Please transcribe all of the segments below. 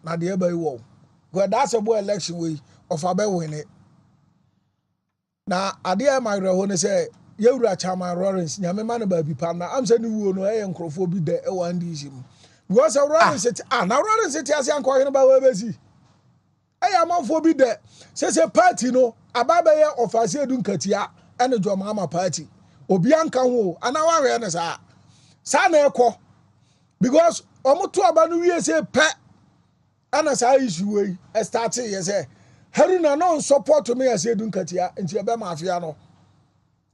na de eba iwo because that's a boy election way of abe win it na ade e my reho ne say yewura chama Lawrence nyame ma no ba bi pam na am say ni wuo no e nkrofo bi de e wan di isi mu because Lawrence na Lawrence ti ase anko hene ba we bezi e ya manfo bi de say party no ababa ye ofase edu nkatia ene joma ama party obi anka ho ana wa we ne sa na ekọ because omuto aba no wie say pe ana sa issue we start ye say Haruna no support me as edu nkatia nti ebe mafia no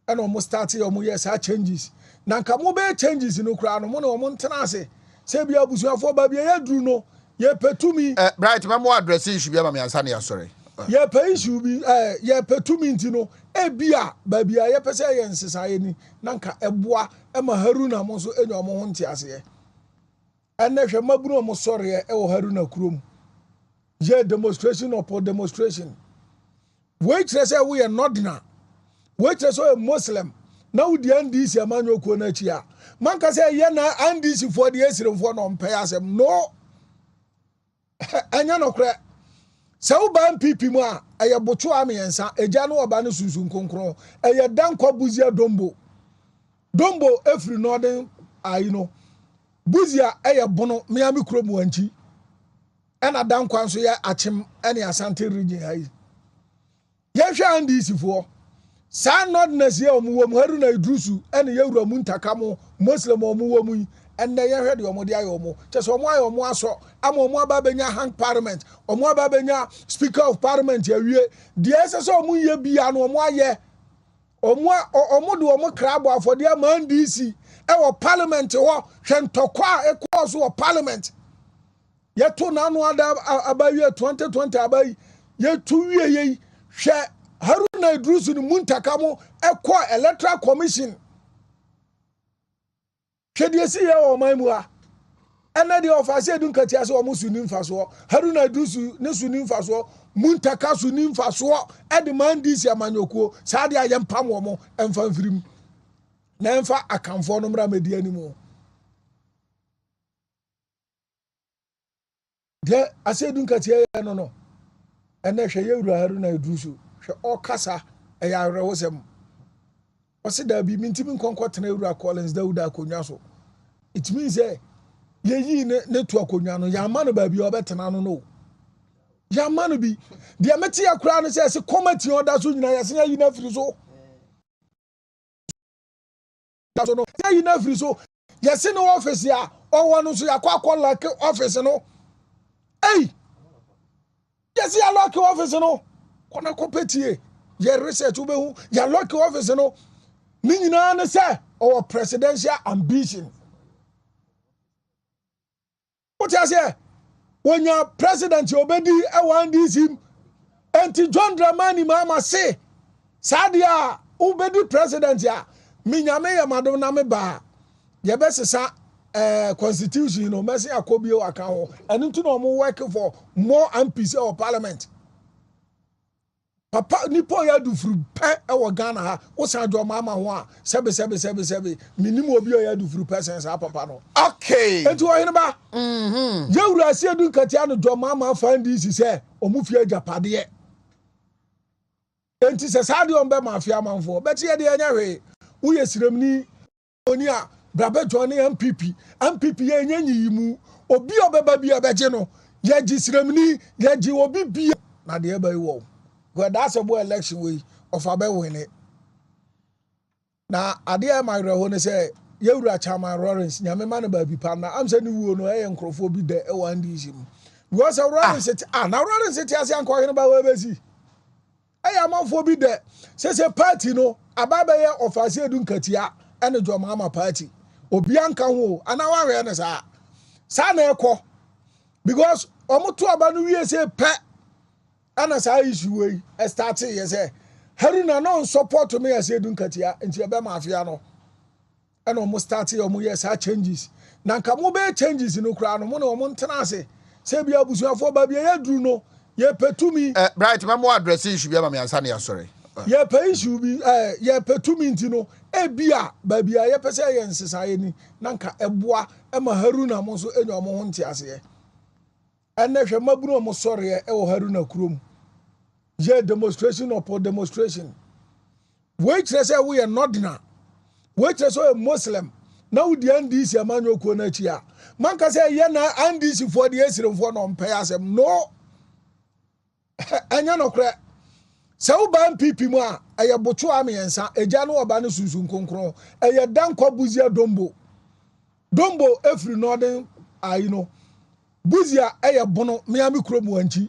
ena omo start omo yes ha changes na nka mo be changes no kura no mo na omo ntena ase say bia busuafo ba bia ya duru no ye petumi bright memo address issue bia ma me ansa na ya sorry ye pe issue bi ye petumi nti no e bia ba bia ye pese ye nsesa ye ni na nka eboa e ma Haruna mo so enyo omo ho nte ase ye enne hwe mabunu omo sorry e wo Haruna kurom ye demonstration upon demonstration we say we are not na we say a Muslim now the NDC amanyo ko na chi a man ka say ye na NDC for the esrim for no mpay asem no anya no kra se wo ban PP mu a eye bocho amiensa eja no oba no sunsun konkron eye dankwa buzia dombo every northern no buzia eye bono miami krom wanchi ena dankwa nso ye achim ene asante region ayi ye hwa NDC for sa nodness ye omuwo mu Haruna Idrusu ene yewura mu ntaka mu Muslim omuwo mu ene ye hwe de omo de ayo omo chese omo ayo omo aso ama omo aba benya hang parliament omo aba benya speaker of parliament awie de ese omo ye bia no omo aye omo de omo krabo afode ama NDC e wo parliament ho hwentokwa e ko so wo parliament ye to na no ada abawie 2020 abai ye tu wie ye hwe Haruna Idrusu ni muntaka mo ekọ electoral commission hwede si ye o manmu a ena de ofase edu nkatia se o musu ni mfaso Haruna Idrusu ne su ni mfaso muntaka su ni mfaso e de mandisi amanyokuo sa de aye mpam wo mo emfa mfirim na emfa akamfo no mra media ni mo de asedu nkatia ye no ena hwe ye wura Haruna Idrusu o kasa e ya rewosem o se da bi mintimi nkonko tena Ewura Collins Dauda akonwa so it means ye yi ne to akonwa no ya ma no ba bi obetena no ya ma no bi de meti akura no se committee order so nyina ya se yi na firi so no ya yi na firi so ya se no office ya o wonu so ya kwa like office no eh ya se ya lock office no kona kompetie ye research ubehu ya lock office no ni nyina na say our presidential ambition what you say when your president obedi e wan this him anti John Dramani mama say sadia obedi president ya minyame ya madom na me ba ye besesa constitution no mesi akobio aka ho enu to no mo work for more MPs or parliament papa nipo ya du furu pe e wo Ghana ha wo san do mama ho a sebe minimum obi ya du furu person sa papa no okay etu Oheneba yewura ase du nkatia no do mama fandi si se omufia japade enti se sa de ombe mafia manfo beti ye de anya hwe wo ye siremni oni a brabe jone MPP ye nyanyi mu obi obeba bi abeje no ye gi siremni ye gi obi bi na de eba iwo because that's a boy election way of abe win it. Na ade e my reho ne say yewura chama Lawrence nyame ma no ba bi pam na am say ni wuo no e nkrofo bi de e wan di isi mu because Lawrence na Lawrence ti ase anko hene ba we bezi e ya manfo bi de say party no ababa ye ofase edu nkatia ene joma ama party obi anka ho ana wa we ne sa na ekọ because omuto aba no wie say pe ana sa issue we start ye say Haruna no support me as edu nkatia nti ebe mafia no ana omo start omo yes ha changes na nka mo be changes no kura no mo na omo ntena ase say bia abusuafo ba bia ya duru no ye petumi bright memo address issue bia ma me ansa na ya sorry ye pe issue bi ye petumi nti no e bia ba bia ye pese ye nsesa ye ni na nka eboa e ma Haruna mo so enyo omo ho nte ase ye ene hwe mabunu mo sore e wo Haruna kurom ye demonstration upon demonstration we kire say we are nordina we kire say Muslim na wo di NDC amanyo ko na chi a man ka say ye na NDC for the esiremfo no mpe asem no anya no kre se wo ban PP mu a eye bocho amiensa eja no oba no sunsun konkron eye dankwa buzia dombo every northern buzia eye bono miami krom wanchi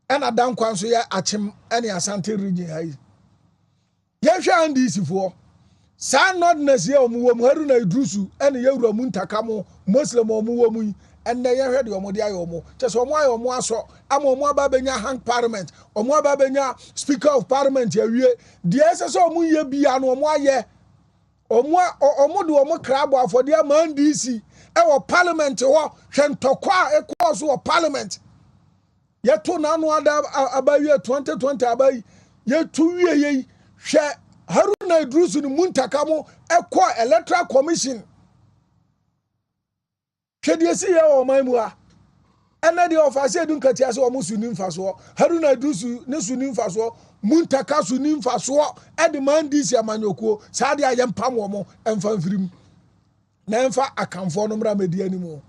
ena dankwa nso ye achim ene asante region hai ye hwa NDC fo sa nordness ye omuwo mu Haruna Idrusu ene ye wura mu ntakamo Muslim omuwo mu ene ye hwe de omode ayomo chese omo ayomo aso ama omo aba benya hang parliament omo aba benya speaker of parliament awie de ese omo ye bia no omo aye omo de omo krabo afode ama NDC e wo parliament ho hwentokwa ekọ so wo parliament ye to na no ada abawie 2020 abai ye tu wie ye hwe Haruna Idrusu ni muntakamo ekọ electoral commission hwede si ye o maimu a ena de ofase edun katia se o musuni mfaso Haruna Idrusu ne suni mfaso muntaka suni mfaso e de man disi amanyokuo sa de aye mpam wo mo emfa mfirim na emfa akamfo no mra media ni mu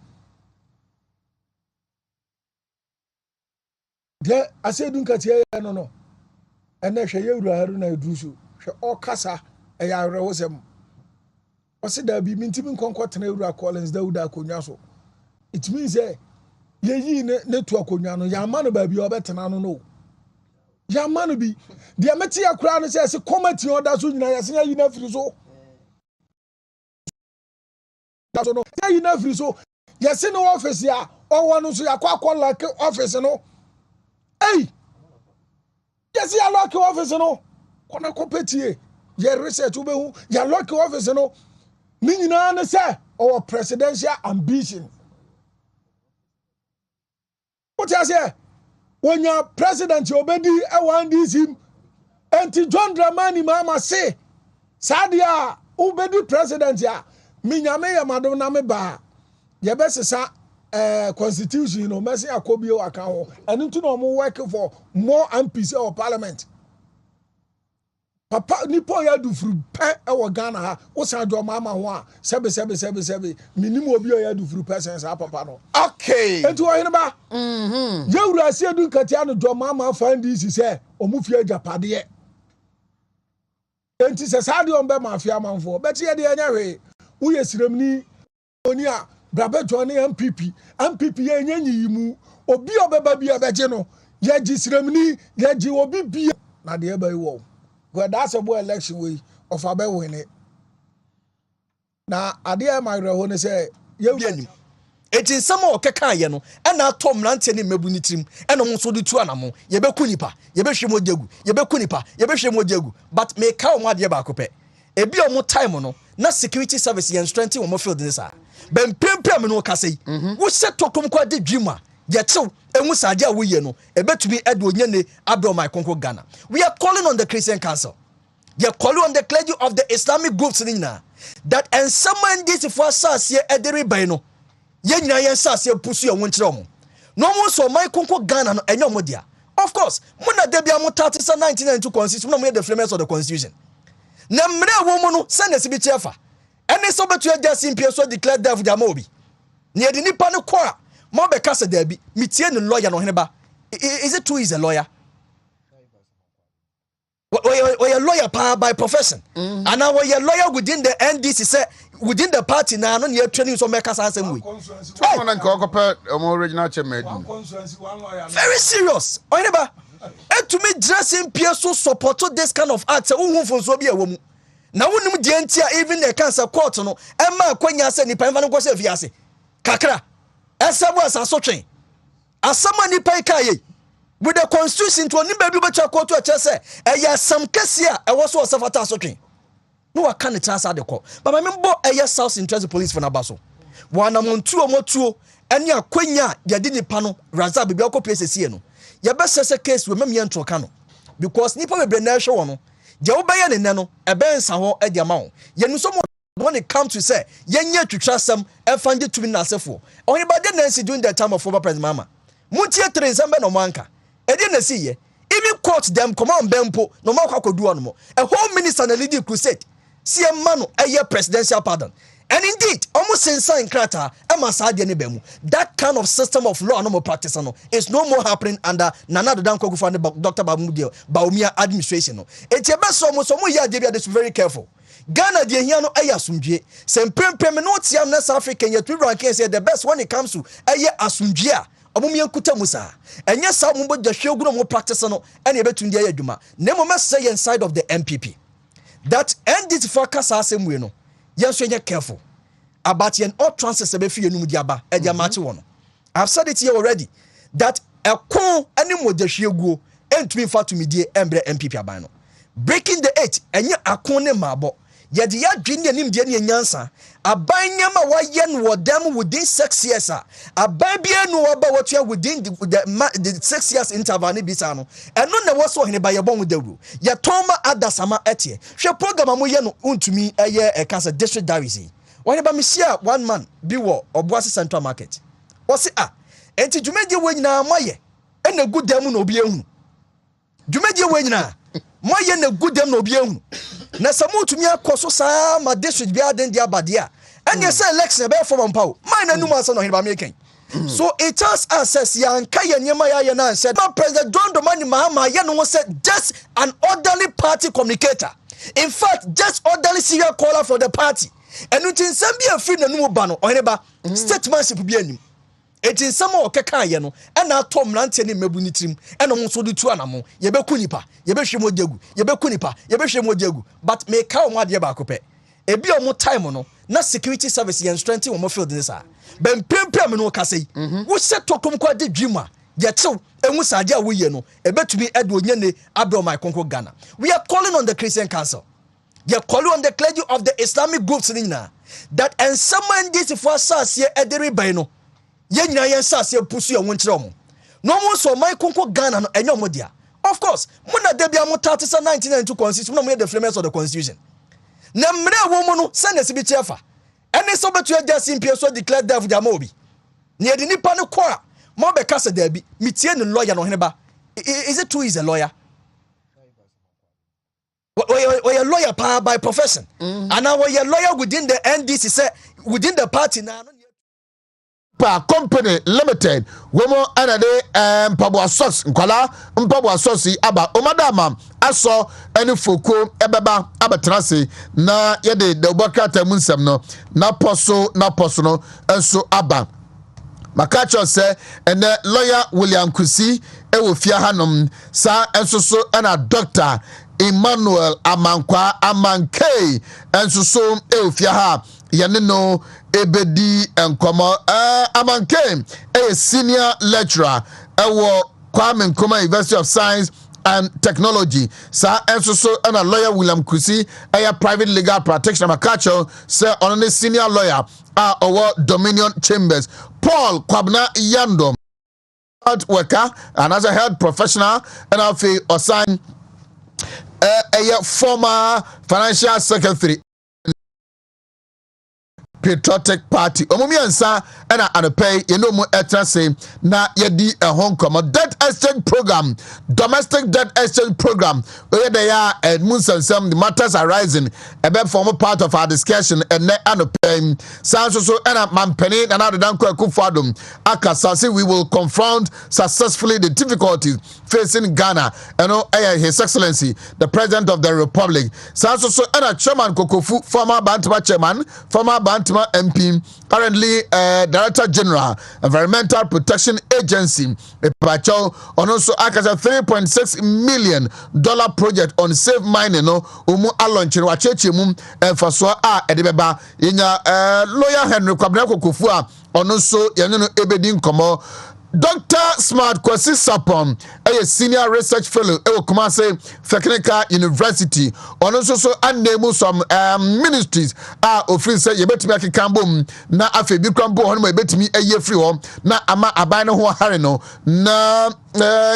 de ase edun katia ye no ena hwe ye wura Haruna Idrusu hwe o kasa e ya rewosem o se da bi mintimi nkonkotena wura Collins Dauda akonwa so it means ye yi ne to akonwa no ya ma no ba bi obetena no ya ma no bi de meti akura no se committee order so nyina ya se yi na firi so no ya yi na firi so ya se no office ya owo no so ya kwa like office no hey ya se ya lock office no kona kompetie ye research ubehu ya lock office no ni nyina na se our presidential ambition. What you say? When your president obedi e wan this him, anti John Dramani mama say, Sadia obedi president ya, minyame ya madam na me ba. Ye be sa constitution you know, mercy akobio account. And into no more working for more MPs or parliament. Papa nipo ya du furu pe e wo Ghana ha wo san jo mama ho a sebe minimum obi ya du furu person sa papa no Okay. Etu Oheneba ye wura se du katia no jo mama fan dis se omufie ajapade ye enti se sa de on be mafia manfo bet ye de anya hwe wo ye siremni oni a brabe jo ne MPP ye nyanyi mu obi obeba bi abeje no ye gi siremni ye gi obi bi na de e ba wo. Well, that's a boy election way of a win it. Now, I dear my rehone say, you get it is some more Kakayano, and now Tom Lantin in Mebunitim, and also the two animal, Yebekunipa, Yebeshimo Degu, Yebekunipa, Yebeshimo Degu, but make cow my dear Bacope. A bit more time on, not security service and strength or more field in this. Ben Pem no Cassay, who said to come quite the dreamer. Yet so, and we said, we know, a bet to be Edward Yene, Abdul my Congo Ghana. We are calling on the Christian Council. They are calling on the clergy of the Islamic groups in that and someone this for us here at the Ribano. Yena Sas, your pussy and Winchrom. No one saw my Congo Ghana and your media. Of course, when the Debia Mutatis 1992 constitution, no made the flames of the constitution. Namre woman send us a bit cheerful. And they saw that you just in Pierce declared death with Yamobi. Near the Nippano Qua. Mobe Casa Debbie, Mitian lawyer no Oheneba. Is it too easy a lawyer? Or a lawyer by profession. And now you're a lawyer within the NDC, say within the party now, no you're training so make us answer we. Very serious. Oheneba. And to me dressing Pierce support this kind of acts who for so be a woman. Now when you even the cancer court no, Emma Quenya said ni Pamano go se viase. Kakra. As a train. As someone pay kaye with the constitution to any baby better quote to a chess, yes, some case here, I was also a task train. No, I can't answer the call. But I remember a yes, South Interest Police for Nabaso. One among two or more two, and ya quenya, ya didn't panel, Raza Bibioko places here. Ya best as a case with me and Trocano. Because Nipo Brenner show no, Joe Bayan and Nano, a Ben Saho at the amount. Yanusomo. when it comes to say yenye twitwasem efanje tumi nasefo Oheneba de Nancy during the time of former president mama mutie trenzambe no manka e de na siye even court them come on bempo no ma kwakodu ono a whole minister na leading crusade see a man a presidential pardon. And indeed, almost inside Krata, that kind of system of law no practice is no more happening under Nana Danko Dr. Baumia administration. It's a best almost very careful. Ghana de hiano aya asumdue. Sempem no tiam na South Africa yet we rank say the best when it comes to aya asumdue a omumia nkuta musa. Enya sa mumbo de hweguno mo practice no ene betundi aya adwuma. Nemo ma say inside of the MPP. That end it for kasa asem we no. Yes, you're careful about your all transfers. I've said it here already that a con animal de shiego and to be far to me dear embre MPP abano. Breaking the 8 and ye a con mabo. Yet the junior nim Jenny and Yansa. A banyama wa yen wa them within 6 years. A babia no about what you within the 6 years interval bisano. And none was so by your bone with the rule. Ya toma adasama etie. She program amoyano untumi a year a cancer district diary. When about Monsieur one man be war or Boise Central Market. What's it? And to Jumedia when na moye and a good demon no be Jumedia when na moye and a good dem no be na samu to me akoso sa ma district bia den dia badia and you say election be for Mampa mine no man so no Oheneba making so it tells us says yanka yanyema ya na said President John Dramani Mahama ya no said just an orderly party communicator, in fact just orderly serial caller for the party and it in Zambia free na no ba no Oheneba statementship bia nim. It in some more keka ye no and na tom nante ne mebu ni trim and no so do tu anamo ye be kunipa ye be hwe modegu ye be kunipa ye be hwe modegu but me ka o ade ba ko pe e bi o mo time no na security service yen strength wo mo field this a ben pempem no ka sei wo se tokom kwa de dwima ye tew enwu saje a wo ye no e betumi ede onyane abro my konko Ghana. We are calling on the Christian Council. Ye calling on the clergy of the Islamic groups nina that and someone this for us here edere by no yenya yensa pusu ye wonkyere mo no mo so my konko Ghana no enyo mo dia. Of course muna de bia mo 1992 constitution no mo the framers of the constitution na mre wo mo no send se bi chefa ene so betu just impie so declare death dia mo bi ne de nipa no kwara mo be kasa da bi mitie ne lawyer no Oheneba. Is it true he's a lawyer? We a lawyer by profession and now we a lawyer within the NDC say within the party now company limited womo anade mpabwa socks nkwala mpabwa socks aba omadama aso eni foko ebeba abatrase na yede de obakata munsem no na poso no enso aba makacho se ene lawyer William Kusi ewo fia hanom sa enso so na doctor Emmanuel Amankwa Amanke enso so ewo fia ha yene no ebedi enkomo Amanke a senior lecturer ewo Kwame Nkrumah University of Science and Technology sa enso so na lawyer William Kusi a private legal practitioner makacho say on a senior lawyer our Dominion Chambers Paul Kwabna Yandom health worker and as a health professional and afi osan a former financial secretary Patriotic Party omumiansa na anopay ye no mu etrase na yedi Hong Kong debt exchange program, domestic debt exchange program where they are Munsansam the matters arising ebe form part of our discussion and anopay sounds so na mampeni and other than Akufo-Addo akasa say we will confront successfully the difficulties facing Ghana and His Excellency the President of the Republic sounds so na Chairman Kokofu former Bantama chairman former Bantama MP, currently Director General, Environmental Protection Agency, Pacho, on also Akasa $3.6 million project on safe mining, no, Umu Alonchi, Wachechimum, and Faswa Edebeba, in lawyer Henry Kwabnako Kufua, on also Yanino Ebedin Komo. Dr. Smart Kwasi Sapon, a senior research fellow at Kumasi Technical University, on also name some ministries are official. You bet me I can come na afe bi krampo hono bet me a year free home na ama abano ho hare no na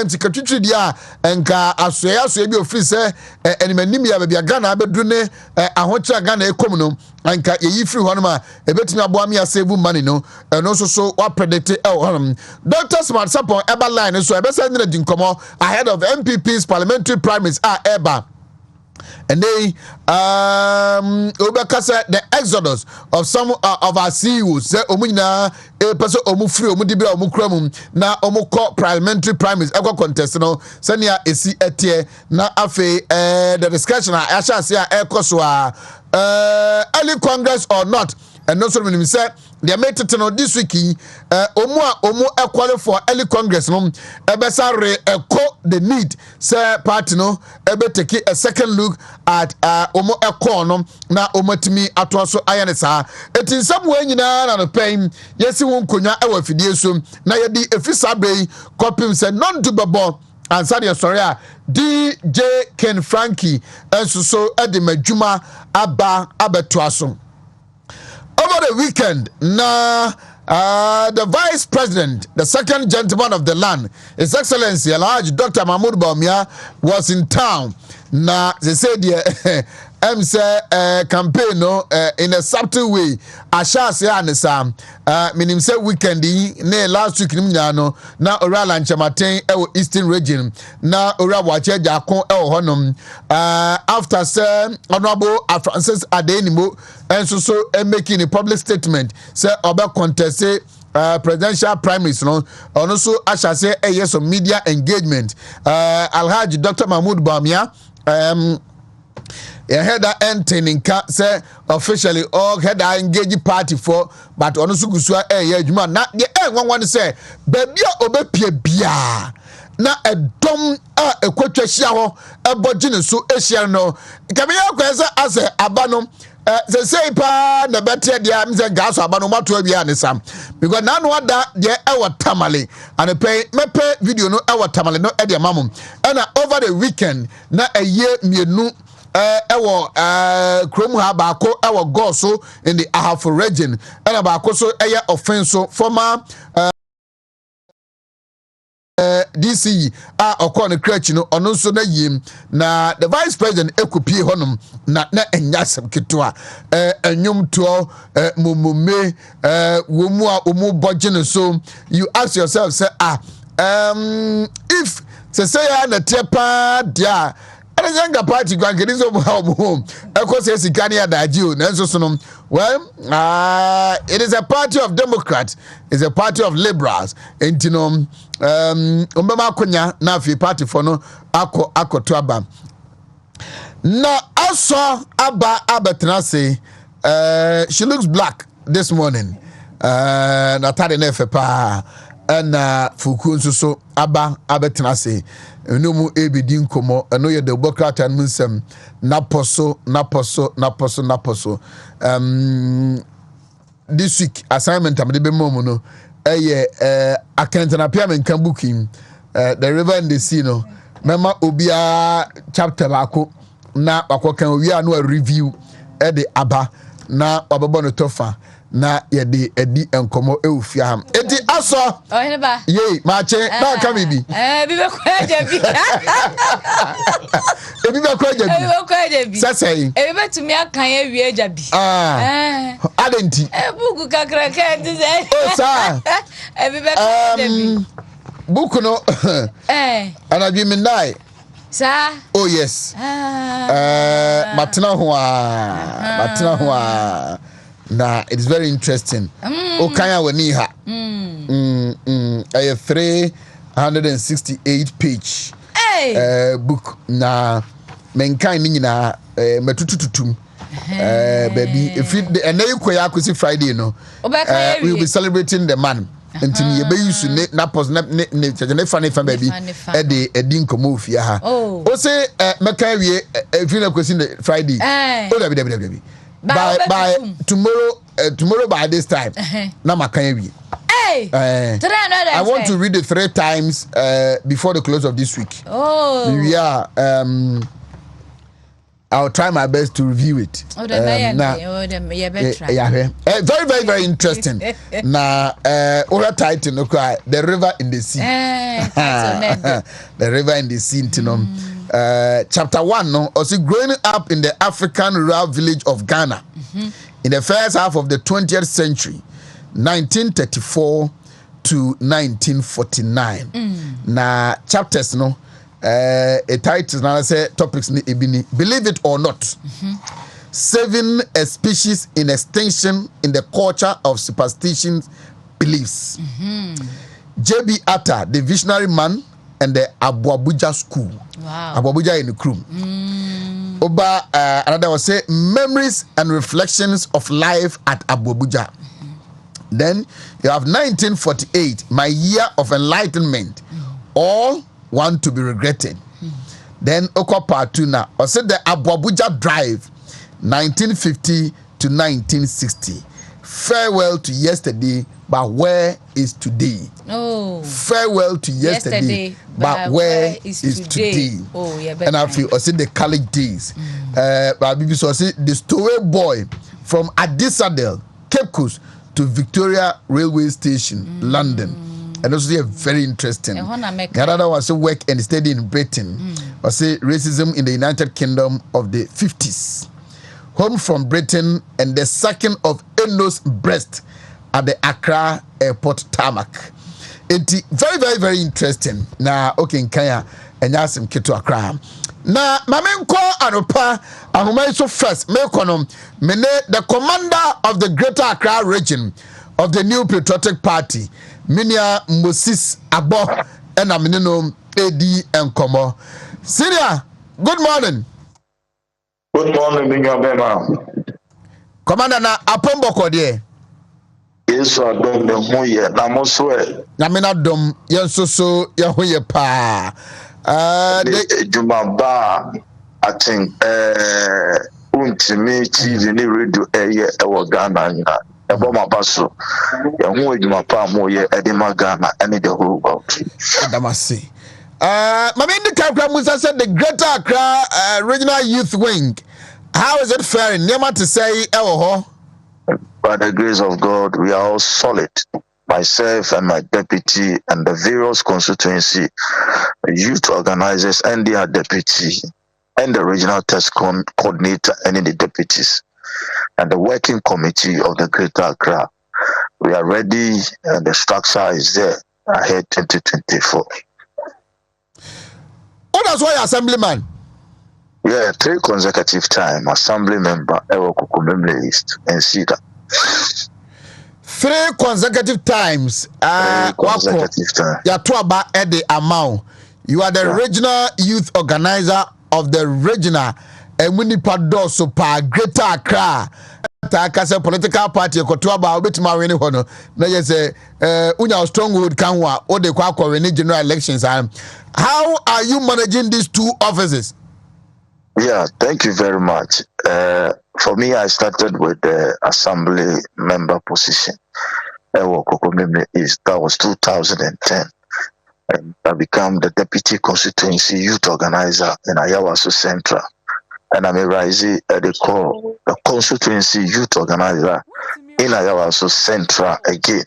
nti katwitwi dia enka asoya bi ofise animanim ya bia Ghana abedru ne ahocha Ghana ekom no anka yeyi free hɔ no ma ebetimi aboa me save money no no so wa predict Dr. Smart Sapon eba line so ebesa nyina di nkomo ahead of MPP's parliamentary primaries eba. And they the exodus of some of our CEOs say omuna person omu free omu dibe omu kramum na omu call parliamentary primaries equal contest no senia esi etie na afe the discussion asha say ekoso early congress or not and no so mean say they made it no this week omu equal for early congress no ebesa echo the need say party no ebe take a second look at omu echo no na omatimi ato so ayane saa it in some way nyina na no pain yesi won konya e wa fidie so na yedi efisa brei copy say non to babo answer your story DJ Ken Frankie enso so ede madwuma aba abeto aso. Over the weekend, the Vice President, the second gentleman of the land, His Excellency Alhaji Dr. Mahmoud Bawumia was in town. Now, they said, say campaign no in a subtle way. Asha say anesa minim say weekend ne last week nim no na ora lanche maten e eastern region na ora wache jakon e honom after say honorable Francis Adenimo enso so making a public statement say oba contest presidential primaries no ono so asha say yes some media engagement Alhaji Dr. Mahmoud Bawumia head that entering say officially all head that engage party for but ono so gusua adwuma na the one say baby obepie bia na edom ekwatwa hia ho ebogine so ehia no kamiya kwese ase abano say pa na better dia mze gas abano mato bia ne sam because na no ada de tamale and pay mepe video no tamale no e de mamum na over the weekend na eye mienu ewo krom ha baako ewo go so in the Ahafo region and baako so eye offense former DC okon krach no ono so na yim na the vice president ekopie honum na enyasem ketoa enyum to mumume womu a omu bogene so you ask yourself say if say na tepa dia and younger party gangenizo home ekose sikani adaji na nso so no well it is a party of Democrats, it's a party of liberals and you know ombema akonya na afi party for no akoto aba na aso abatena say she looks black this morning na tade na efepa and fuku nso so abetena say enumu ebidi nkomo eno ye Democrat and munsem naposo this week assignment am de be mom no akentana pia men kan booking the river and the sea no mema obia chapter bako na akokan wi anu a review e de aba na obebo no tofa na ye de edi enkomo eufia ham edi aso Oheneba ye ma che na ka bibi bi be kwa jabi ebi be kwa jabi sasai ebi betumi akan awie jabi adenti buku kakra ka dize o sa ebi be kwa jabi buku no anabi midnight sa oh yes matna ho na it's very interesting okanya wani ha 368 page book na menkan ni nyina matutututum baby if and you koya akosi Friday no we will be celebrating the man until you be used to na pos na funny baby edi nkomo ofia ha o say mekan wie if you na kosi Friday o da by tomorrow by this time na makan wi I want to read it 3 times before the close of this week we are I'll try my best to review it. Very, very interesting. Now, our title, The River in the Sea. The River in the Sea, chapter 1, also growing up in the African rural village of Ghana in the first half of the 20th century, 1934 to 1949. Now, chapters, a title now say topics ni ebini. Believe it or not, saving a species in extinction in the culture of superstitions beliefs. J.B. Atta, the visionary man, and the Abuabuja school. Wow. Abuabuja in the crew. Oba another was say memories and reflections of life at Abuabuja. Then you have 1948, my year of enlightenment. All one to be regretted. Then Oko part 2 now. I said the Abuabuja Drive, 1950 to 1960. Farewell to yesterday, but where is today? Oh. Farewell to yesterday, but where is today? Oh, yeah. And I feel I said the college days. But I see the story boy from Adisadel, Cape Coast to Victoria Railway Station, London. And also very interesting. The other was work and study in Britain. I say racism in the United Kingdom of the 50s. Home from Britain and the sacking of Endo's breast at the Accra Airport tarmac. It's very interesting. Now, okay, in Kenya, and yasim kito Accra. Now, Mamenko Anopa, Ahumaiso first, Mekonom, Mene, the commander of the Greater Accra region of the New Patriotic Party. Minia Moses Abo and Aminino AD and Como. Senior, good morning. Good morning, Minya Bema. Commander na Apombo Kodie. Yes, I don't know who yet. Namoswe. Namina dom Yansoso Yahoye Pa. Jumaba, I think, Wontumi TV ni radio ewa Ghana. Eboma baso ya hu adwuma pa mo ye edema Ghana and the whole world. Damasi. Mamindi Kakra Musa said the Greater Accra Regional Youth Wing. How is it faring? Nema to say By the grace of God, we are all solid. Myself and my deputy and the various constituency youth organizers and their deputy and the regional test coordinator and the deputies and the working committee of the Greater Accra. We are ready and the structure is there ahead 2024. Oh, that's why assemblyman. Yeah, 3 consecutive time assembly member Ewo Kukumemle list and see that. 3 consecutive times. Consecutive time. Yatuaba Ede Amau. You are the regional youth organizer of the regional Munipa so pa Greater Accra. Takase political party Kotuaba obetima wini hono. Na yese unya stronghold kanwa o de kwa win general elections. How are you managing these 2 offices? Yeah, thank you very much. For me, I started with the assembly member position. That was 2010. And I became the deputy constituency youth organizer in Ayawaso Central. And I'm a rising they call the constituency youth organizer in Ayawaso Central again.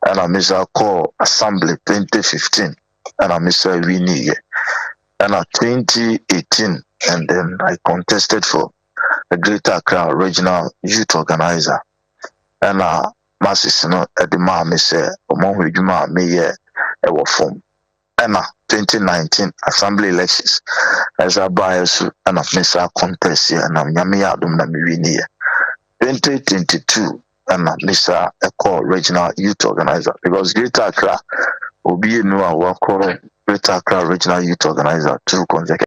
And I'm a call assembly 2015. And I'm a winning. And 2018. And then I contested for the Greater Accra Regional Youth Organizer. And masses no at the mama say, among which me ye a form. And 2019 Assembly elections as a bias and a missa contest here, and I'm Yamia Dumnami 2022 and a missa a call Regional Youth Organizer because Greater Accra will be a new work call Greater Accra Regional Youth Organizer 2 consecutive.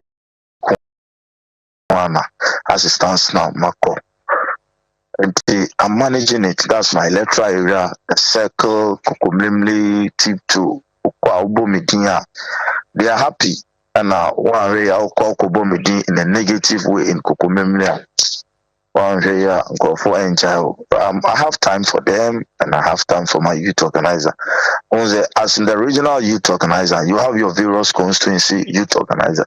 As it stands now, Mako. And I'm managing it. That's my electoral area, the circle, Kukumlimli, tip 2, Ukwa. They are happy. And one area, Ukwa in a negative way in Kukumlimli. One area, go for enjoy. I have time for them and I have time for my youth organizer. As in the regional youth organizer, you have your various constituency youth organizer.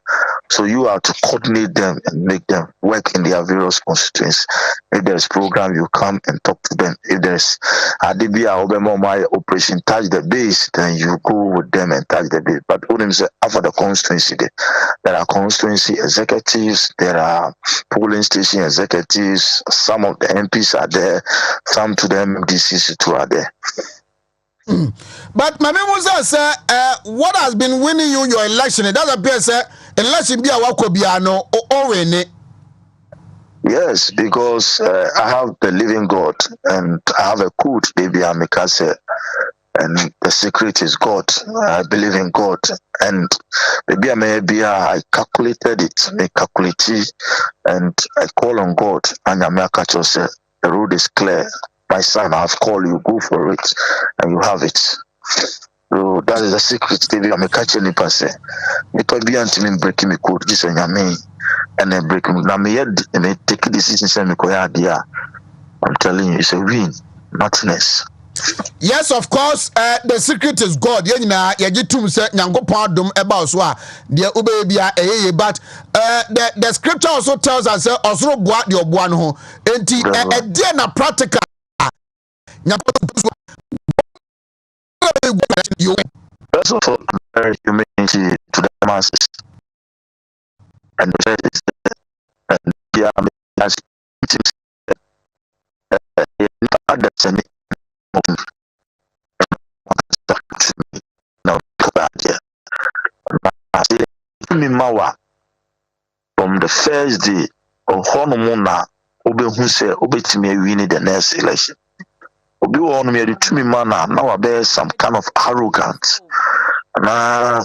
So you have to coordinate them and make them work in their various constituencies. If there's program, you come and talk to them. If there's Adibia Obama my operation touch the base, then you go with them and touch the base. But when say after the constituency, there are constituency executives, there are polling station executives. Some of the MPs are there, some to the MDCs too are there. But my memo says, what has been winning you your election? It doesn't appear, sir, election be a wakobiano or any. Yes, because I have the living God and I have a code, baby Amikase, and the secret is God. I believe in God, and maybe I calculated it, I calculated, and I call on God, and Amikase said the road is clear. My son, I've called you, go for it, and you have it. So that is the secret. Baby, I'm catching the person. It will be until me breaking me code, just and then break me. Now me head and me take the decision. Say me go idea. I'm telling you, it's a win, nothingness. Yes, of course. The secret is God. Yenina yajitum se nyango pardum about so the ubebia but the scripture also tells us osoro boa the oboa no ho enti e na practical. First of all, humanity to the masses, and from the first day of Honumuna, Obe say Obetime winning the next election. Obi won me to me man now bear some kind of arrogance. Na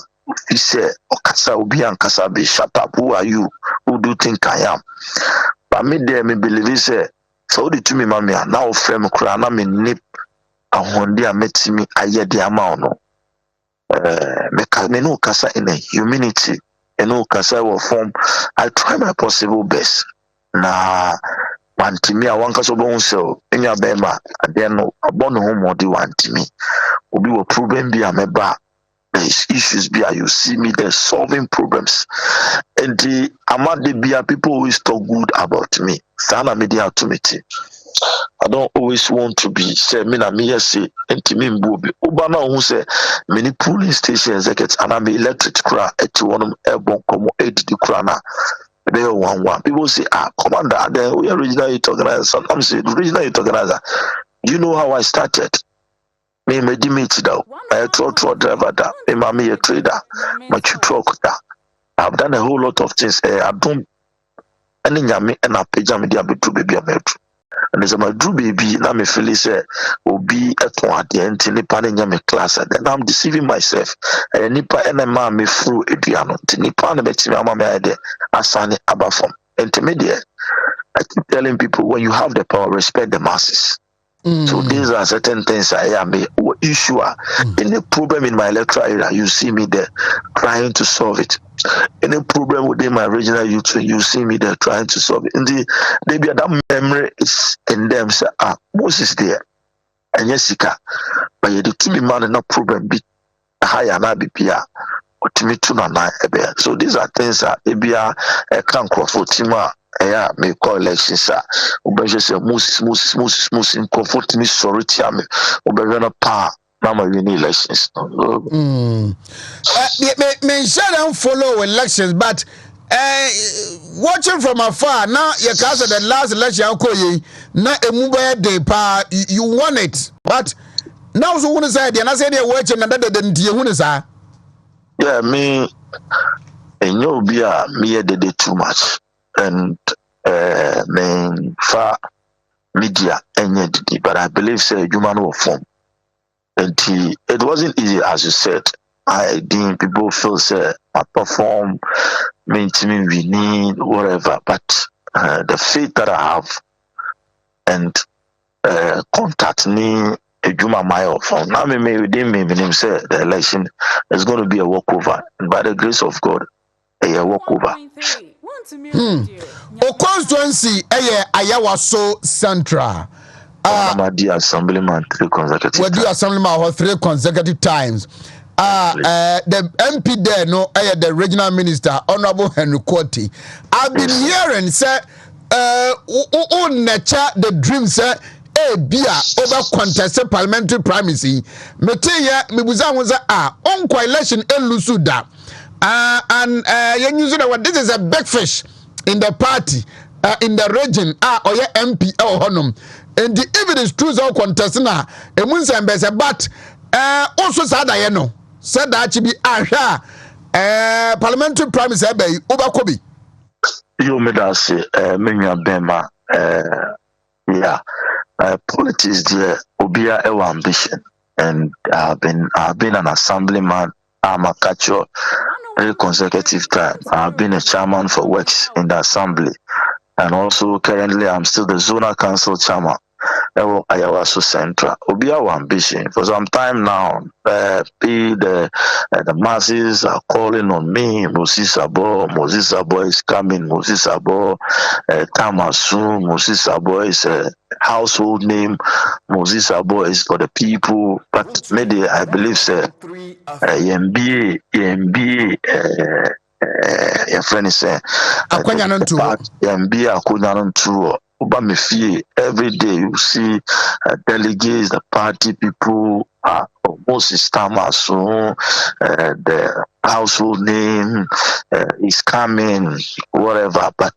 he said, Okasa Obi and Kasa be shut up. Who are you? Who do you think I am? But me there me believe he said, so the to me man me now frame crana me nip a hondia met me a year the amount. Me no kasa in a humility, and no kasa will form. I try my possible best. Na Wontumi a wanka so bon so enya bema ade no abon ho modi Wontumi obi wo problem bi a meba there's issues bi a you see me there solving problems and the amade bi people always talk good about me sana media authority. I don't always want to be say me na me say ntimi mbu obi oba na hu say many polling station executives and I'm electric kra eti wonum ebon komo edidi kra na. They one. People say, Commander, then we are regional youth organizer. Sometimes say, regional youth organizer. You know how I started? Me medimate though. I truck driver da. Me mommy a trader. My truck da. I've done a whole lot of things. I don't. Any nyame and I pay jam media be true baby a metro. And there's my true baby. Now me feel say, obi eto ade enti nipa ne nyame class. Then I'm deceiving myself. And nipa ene ma me through eduano. Ti nipa ne betimi ama me ade. Asani abafom. Intermediate. I keep telling people when you have the power, respect the masses. So these are certain things I am issue. Any problem in my electoral area, you see me there trying to solve it. Any problem within my regional youth, you see me there trying to solve it. Indeed, maybe that memory is in them. Say, Moses there, and Jessica, but you do to me man no problem be higher na BPA. So these are things that ebia can call for Tima. Me call elections. Ubeje say Moses in comfort me sorry me. Ubeje na pa na ma win elections. Me shall follow elections, but watching from afar now, you can say the last election na emuba day pa you won it, but now so want to say and I say they watching and that didn't you say. Yeah, me and you be me did too much and me far media and but I believe say human will form and it wasn't easy as you said. I didn't people feel say I perform me we need whatever but the faith that I have and contact me Juma Mayo from now me within me name say the election is going to be a walkover and by the grace of God a walkover. O Constituency ayawa so central. Dear assemblyman 3 consecutive. We do assemblyman 3 consecutive times. The MP there, no, the regional minister, Honorable Henry Kwoti. I've been hearing, say, nature the dream, say, bia over contested parliamentary primacy. Meteya, mibuza was on coalition elusuda. And you know what? This is a big fish in the party, in the region, or your MP or honum. And if it is true, so contesting, but also said I know. Said that you be parliamentary primacy over Kobe. You made us say, Minya Bema, yeah, politics there, Obia, our ambition, and I've been an assemblyman. I'm a catcher, very consecutive time. I've been a chairman for works in the assembly, and also currently I'm still the zonal council chairman. Ayawaso Central. Obi our ambition for some time now. The masses are calling on me. Moses Abo is coming. Moses Abo, Tamasu. Moses Abo is a household name. Moses Abo is for the people. But maybe I believe say MBA, your friend is saying MBA Akunyanon too. Every day you see delegates, the party people, Moses Tamasu, the household name is coming, whatever. But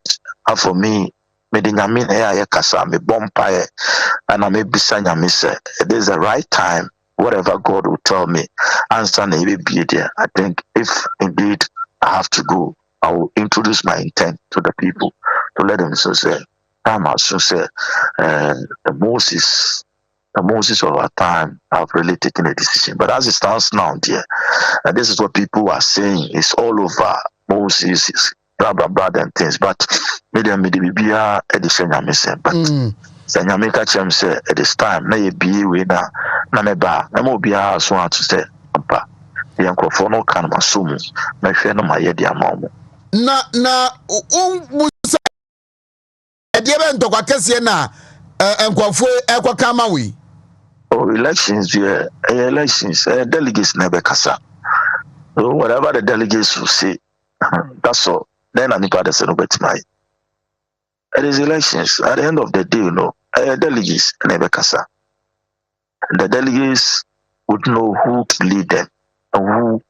for me, this is the right time. Whatever God will tell me, answer may be there. I think if indeed I have to go, I will introduce my intent to the people to let them say. So say the Moses of our time have really taken a decision. But as it stands now, dear, and this is what people are saying. It's all over Moses, blah blah blah and things. But maybe be a edition missing. But Sanyamika Chem say at this time, na be we na meba, na mo be a so to say ampa. The uncle no can assume my friend my yedi amamo. Na elections, yeah, elections, delegates never kasa. So whatever the delegates will say, that's all. Then I need to celebrate my. It is elections. At the end of the day, you know, delegates never kasa. The delegates would know who to lead them and who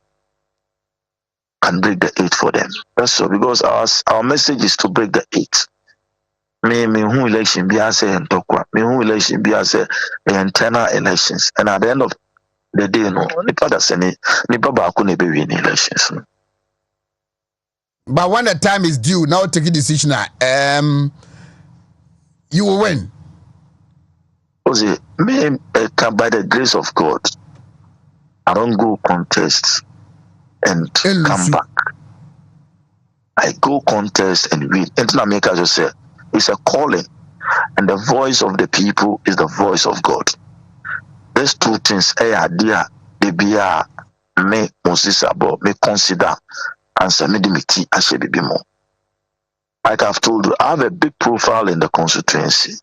can break the eight for them. That's all, because our message is to break the eight. Me who election be as a me who election be as a internal elections, and at the end of the day, no, nipa that's any nipa ba couldn't be winning elections. But when the time is due, now take a decision. You will win. Me by the grace of God, I don't go contest and come back. I go contest and win. And America just said. It's a calling, and the voice of the people is the voice of God. These two things, idea, they be me Moses Abo, me consider, and Samidimiti, I should be more. Like I've told you, I have a big profile in the constituency.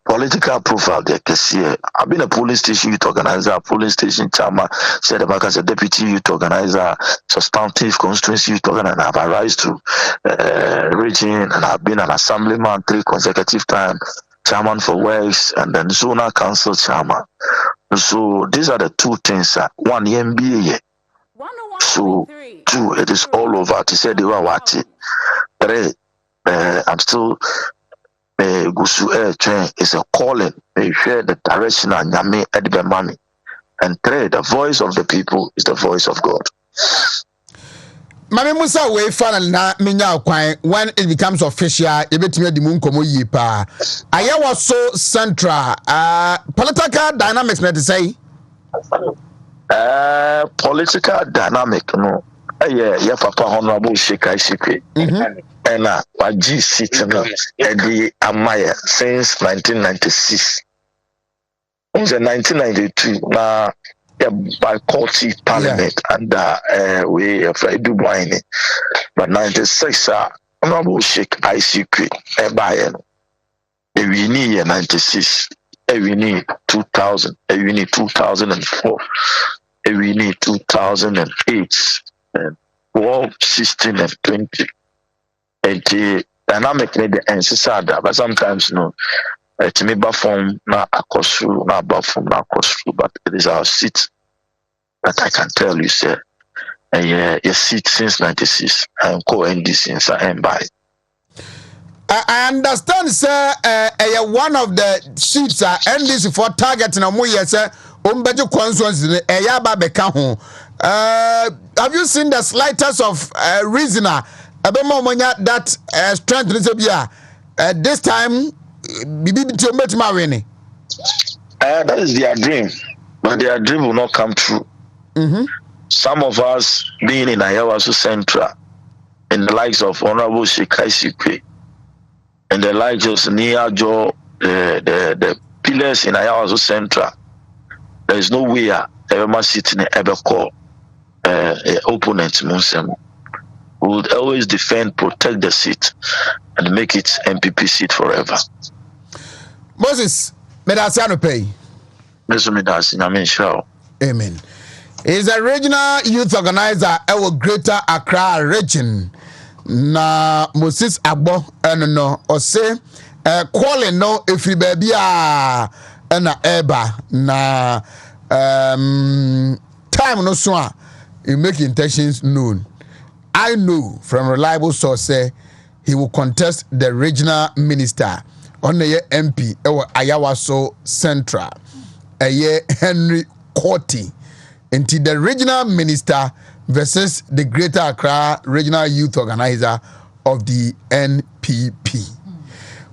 Political profile there. I've been a police station youth organizer, police station chairman, said about as a deputy youth organizer, substantive constituency youth organizer. I've arisen to region, and I've been an assemblyman 3 consecutive times, chairman for works, and then zonal council chairman. So these are the two things. One MBA. So 2, it is all over. To say they were what 3, I'm still. Gusu train is a calling. They share the direction and Yame Edibemami. And 3, the voice of the people is the voice of God. Mami Musa we final na minya kwan when it becomes official ebetime di mu nkomo yi pa. Ayawa so central political dynamics na to say. Political dynamic no. Yeah, Papa Honorable Sheikh Ishikwe. And Waji sitting Eddie Amaya since 1996. In 1992, now by courty parliament under we Fredu Wine. But 96, Honorable Sheikh Ishikwe Ebayen. We need 96, we need 2000, we need 2004. we need 2008, 12, 16, and 20. And the dynamic need the NCSAD, but sometimes no. It's me form na akosru na bafum na akosru, but it is our seat that I can tell you, sir. And your seat since 96 and co-ND since I am by. I understand, sir. One of the seats are NDC for targeting a more yes, sir. Constituency. Have you seen the slightest of reasoner? That strength this time, that is their dream, but their dream will not come true. Mm-hmm. Some of us being in Ayawaso Central, in the likes of Honorable Shekai Sikwe, and the likes of Nia Joe, the pillars in Ayawaso Central, there is no way ever sitting ever call opponent Munsem. We would always defend, protect the seat, and make it MPP seat forever. Moses, Medasiano pay. Amen. Is a regional youth organizer our Greater Accra region. Na Moses Agbo no or say calling no if you baby na eba na time no so you make intentions known. I know from reliable source say he will contest the regional minister on the MP Ayawaso Central Henry Korti into the regional minister versus the Greater Accra regional youth organizer of the NPP.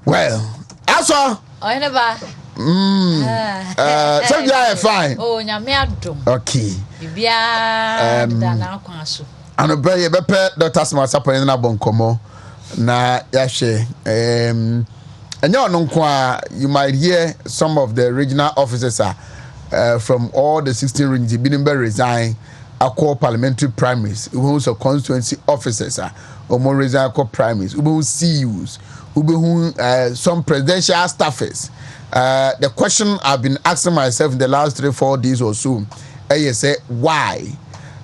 Well, also Oheneba. So you are fine. Oh, nyame adom. Okay. Bibia dana kwaso. Ano be Dr. Smart Sapon na bonkomo na yahwe you might hear some of the regional officers from all the 16 regions being resign across parliamentary primaries. We also constituency officers more resign across primaries. We CUs. We some presidential staffers. The question I've been asking myself in the last 3-4 days or so, I say why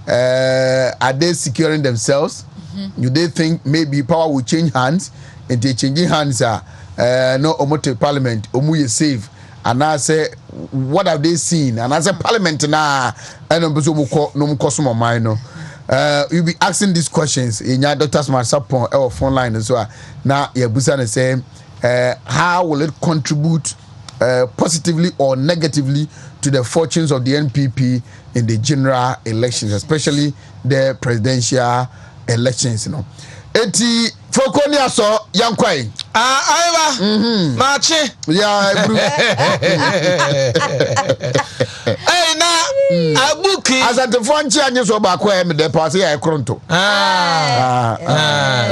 are they securing themselves? Mm-hmm. Do they think maybe power will change hands? And they changing hands no omote parliament omuye save and I say what have they seen and I say parliament na no mkoso my no you'll be asking these questions in your Dr. Smart Sapon our phone line as well. Now yeah busa say how will it contribute positively or negatively to the fortunes of the NPP in the general elections, especially the presidential elections, you know. Eti Fokonia so yankwai. Aiva. Machi. Yeah, Hey na abuki. as at the fonchi anyi so ba kwa me de pass ya ekronto.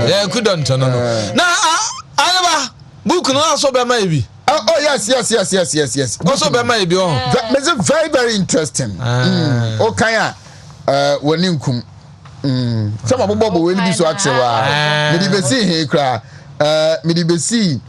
Yeah, couldn't no. Na Aiva book no so be mai bi. Oh yes. Also be mai bi oh. It's very very interesting. Okay woninkum. Some of Bobo will be so actually. Medibesi he cry. Medibesi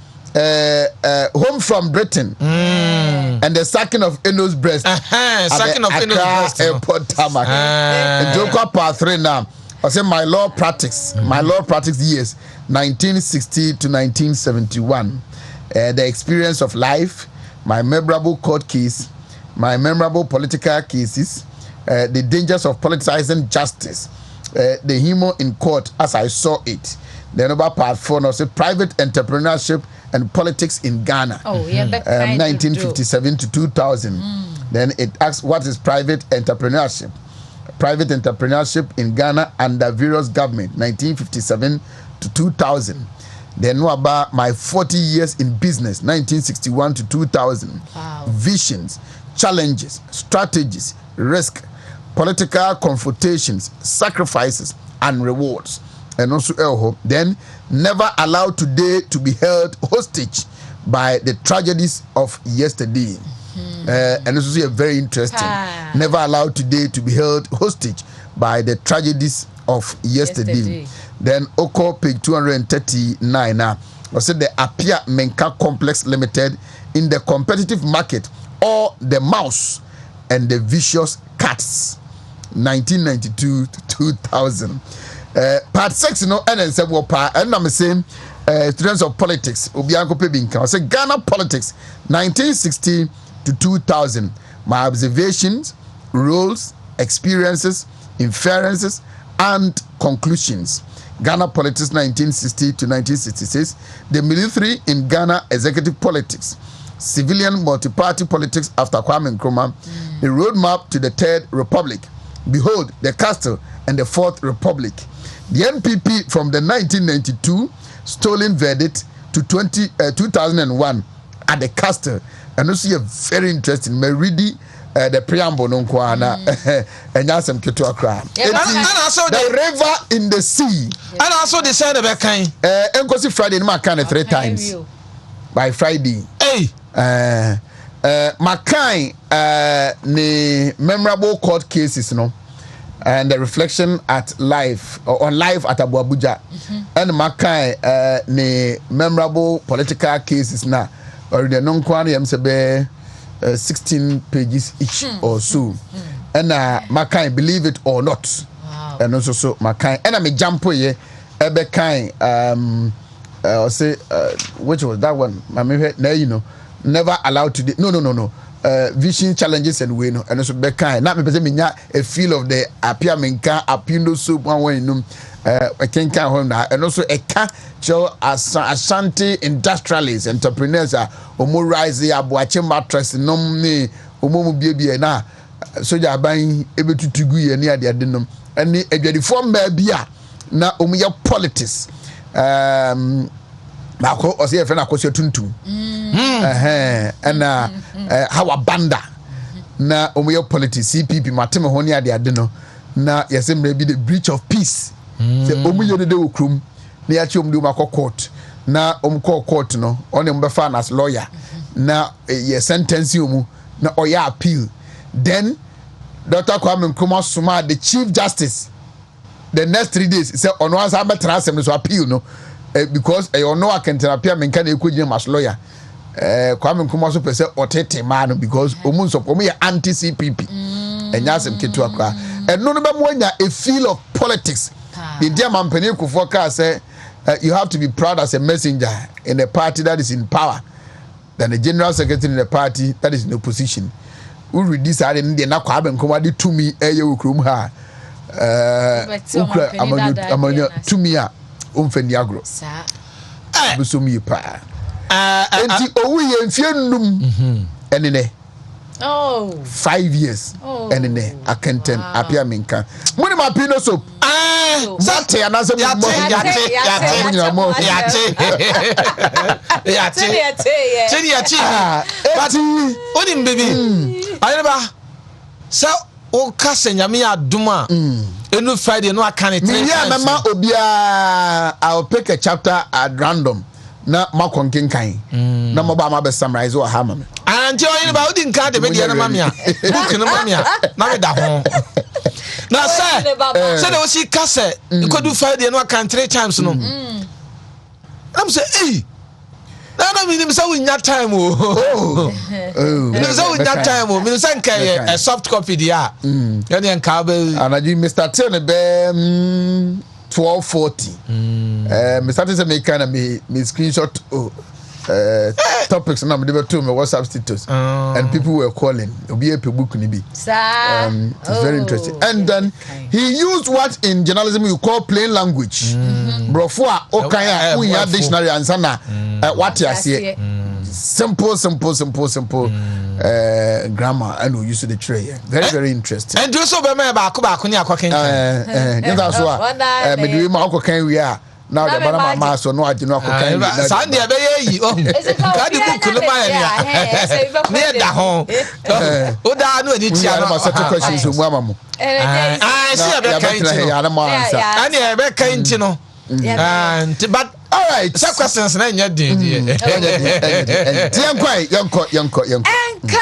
home from Britain. And the sacking of Eno's breast. Sacking of Eno's breast. Airport tarmac. And Joko part 3 now. I say my law practice years 1960 to 1971. The experience of life, my memorable court case, my memorable political cases, the dangers of politicizing justice, the humor in court as I saw it. Then about part 4 now say private entrepreneurship and politics in Ghana. 1957 to 2000. Then it asks what is private entrepreneurship? Private entrepreneurship in Ghana under various government 1957 to 2000. Then know about my 40 years in business 1961 to 2000. Wow. Visions, challenges, strategies, risk, political confrontations, sacrifices, and rewards. And also, then never allow today to be held hostage by the tragedies of yesterday. And this is very interesting. Never allow today to be held hostage by the tragedies of yesterday. Then Oko page 239 now. I said the Apia Menka Complex Limited in the competitive market or the mouse and the vicious cats. 1992 to 2000. Part 6 no and say what part and I'm saying students of politics obianko pebinka. I say Ghana politics 1960 to 2000. My observations, roles, experiences, inferences and conclusions. Ghana politics 1960 to 1966. The military in Ghana executive politics. Civilian multi-party politics after Kwame Nkrumah. The roadmap to the Third Republic. Behold, the castle and the Fourth Republic. The NPP from the 1992 stolen verdict to 2001 at the castle. And also a very interesting. Meridi the preamble no kwana and yasem keto akra. The river in the sea. And also the side of a kind. Enkosi Friday ma kan 3 times. By Friday. Hey. Makai the memorable court cases no. And the reflection at live or on live at Abu Abuja. And Makai the memorable political cases na or the non kwani yamsebe 16 pages each or so. And Makai, believe it or not. Wow. And also so Makai. And I'm a jumpo ye ebe kind or say which was that one? You know, never allowed to no. Vision challenges and win and also be kind. Not me a feel of the apiamenka apindo soup one way no I can't count on that. And also a catch Ashanti industrialists, entrepreneurs are omo rise abuache mattress nomni omo biebie na so ja ban ebetutugu ye ne ade nom ene adwadifo mba bia na omo ye politics na ko o se na ko se tuntum and how a banda na omo ye politics CPP mateme ho ne ade no na yese mra bi the breach of peace se omo ye de okrum na ya chi omo de makọ court na omo court no on em be fa as lawyer na ye sentence omo na oya appeal then Dr. Kwame Nkrumah suma the chief justice the next 3 days say ono answer better asem so appeal no because ono akenten appeal me kan ekogye as lawyer Kwame Nkrumah so pese otete man because omo so omo ye anti CPP enya asem ketu akwa eno no be mo anya a feel of politics in dia mampani kufo ka say you have to be proud as a messenger in a party that is in power than the general secretary in a party that is in opposition. We read this and then na Kwame Nkrumah di tumi eye okrum ha ukra amanyo tumi a omfani agro sa so mi pa enti owu ye mfie num enene 5 years enene akenten apia minka muni ma pino soap zate anase mo yate but onim baby ayeba so o kase nyame aduma enu Friday no akane 3 times yeah mama obia I'll pick a chapter at random na makonken kan na mo ba ma be summarize o ha mama anti oyin ba odi nka de be de na mamia book no mamia na me da ho na say de o si kase ikodu Friday no akane 3 times no am say eh na me nim say we nya time o nim say we nya time o me say nka a soft copy dia ya de nka be anaji Mr. Tene be 12:40 me started to make kind of me screenshot topics na me dey to me WhatsApp status and people were calling obi e book ni bi it's very interesting and then he used what in journalism you call plain language brofo a okan a unya dictionary answer na what you say simple grammar and we use the tray very interesting and do so be me ba ko ni akoken that's why me do ma akoken we are now the mama so no agino akoken Sunday be yi ka di book no ma ya ne da ho o da no edi tia no ma set questions so mu amamu see be kan ti ya na ma answer and e be kan ti no and but all right some questions na nya din yanko enka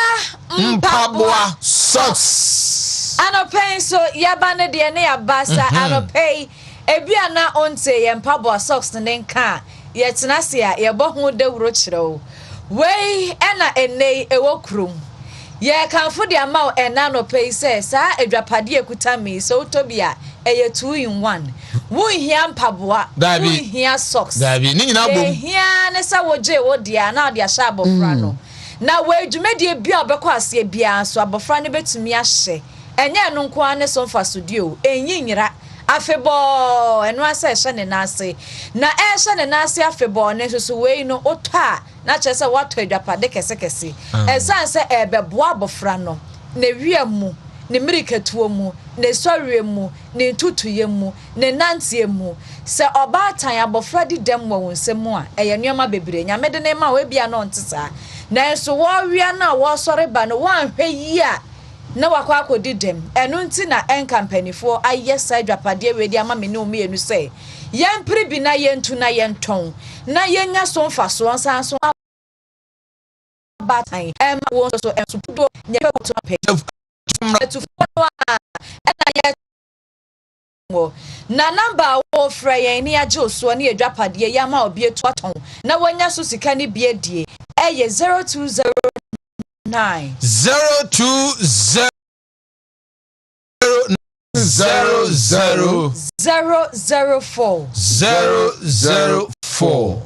mpaboa socks anopay so yabane de ne yabasa anopay ebia na onte ye mpaboa socks ne nka ye tenase a ye bo ho dawuro kirewo wei ena enei ewo krum Yeah, can for the amount and nano pay says, Edrapadi Kutami, so Tobia, a 2-in-1. Woo here Pabua, Dabi here socks. Dabi, Nina Boom. Here, Nessa Woje, what dear, now dear Shabo Frano. Now, where you made your beer because ye beer, so Abofrani bet to me a she, and ya non quane son for studio, and yinra. Afebo and one session and nasi. Na esha and nasi afebo nesu way no ota. Na chesa watu Edrapade sekesi. Esa se ebe boabo frano. Ne wiemu, ne miriketuo mu, ne sori mu, ne tutuye mu, ne nantie mu. Se obatan abofra di dem wo nsemu a eye nneoma bebre nyame de ne ma we bia no ntesa. Na enso wo wia na wo sori ba no wan hwe yi a na wakwa akodi dem enu nti na en campanifo ayesa Edrapade we di ama me ne omienu se yen pribi na yentu na yenton na yenya so mfa so nsan so batan wo so enso pudo nyepe to pe to follow na ye na number wo frɛ yen ni age oso na Edrapade ye ama obi etu aton na wonya so sika ni bie die eye 0209 020 004 004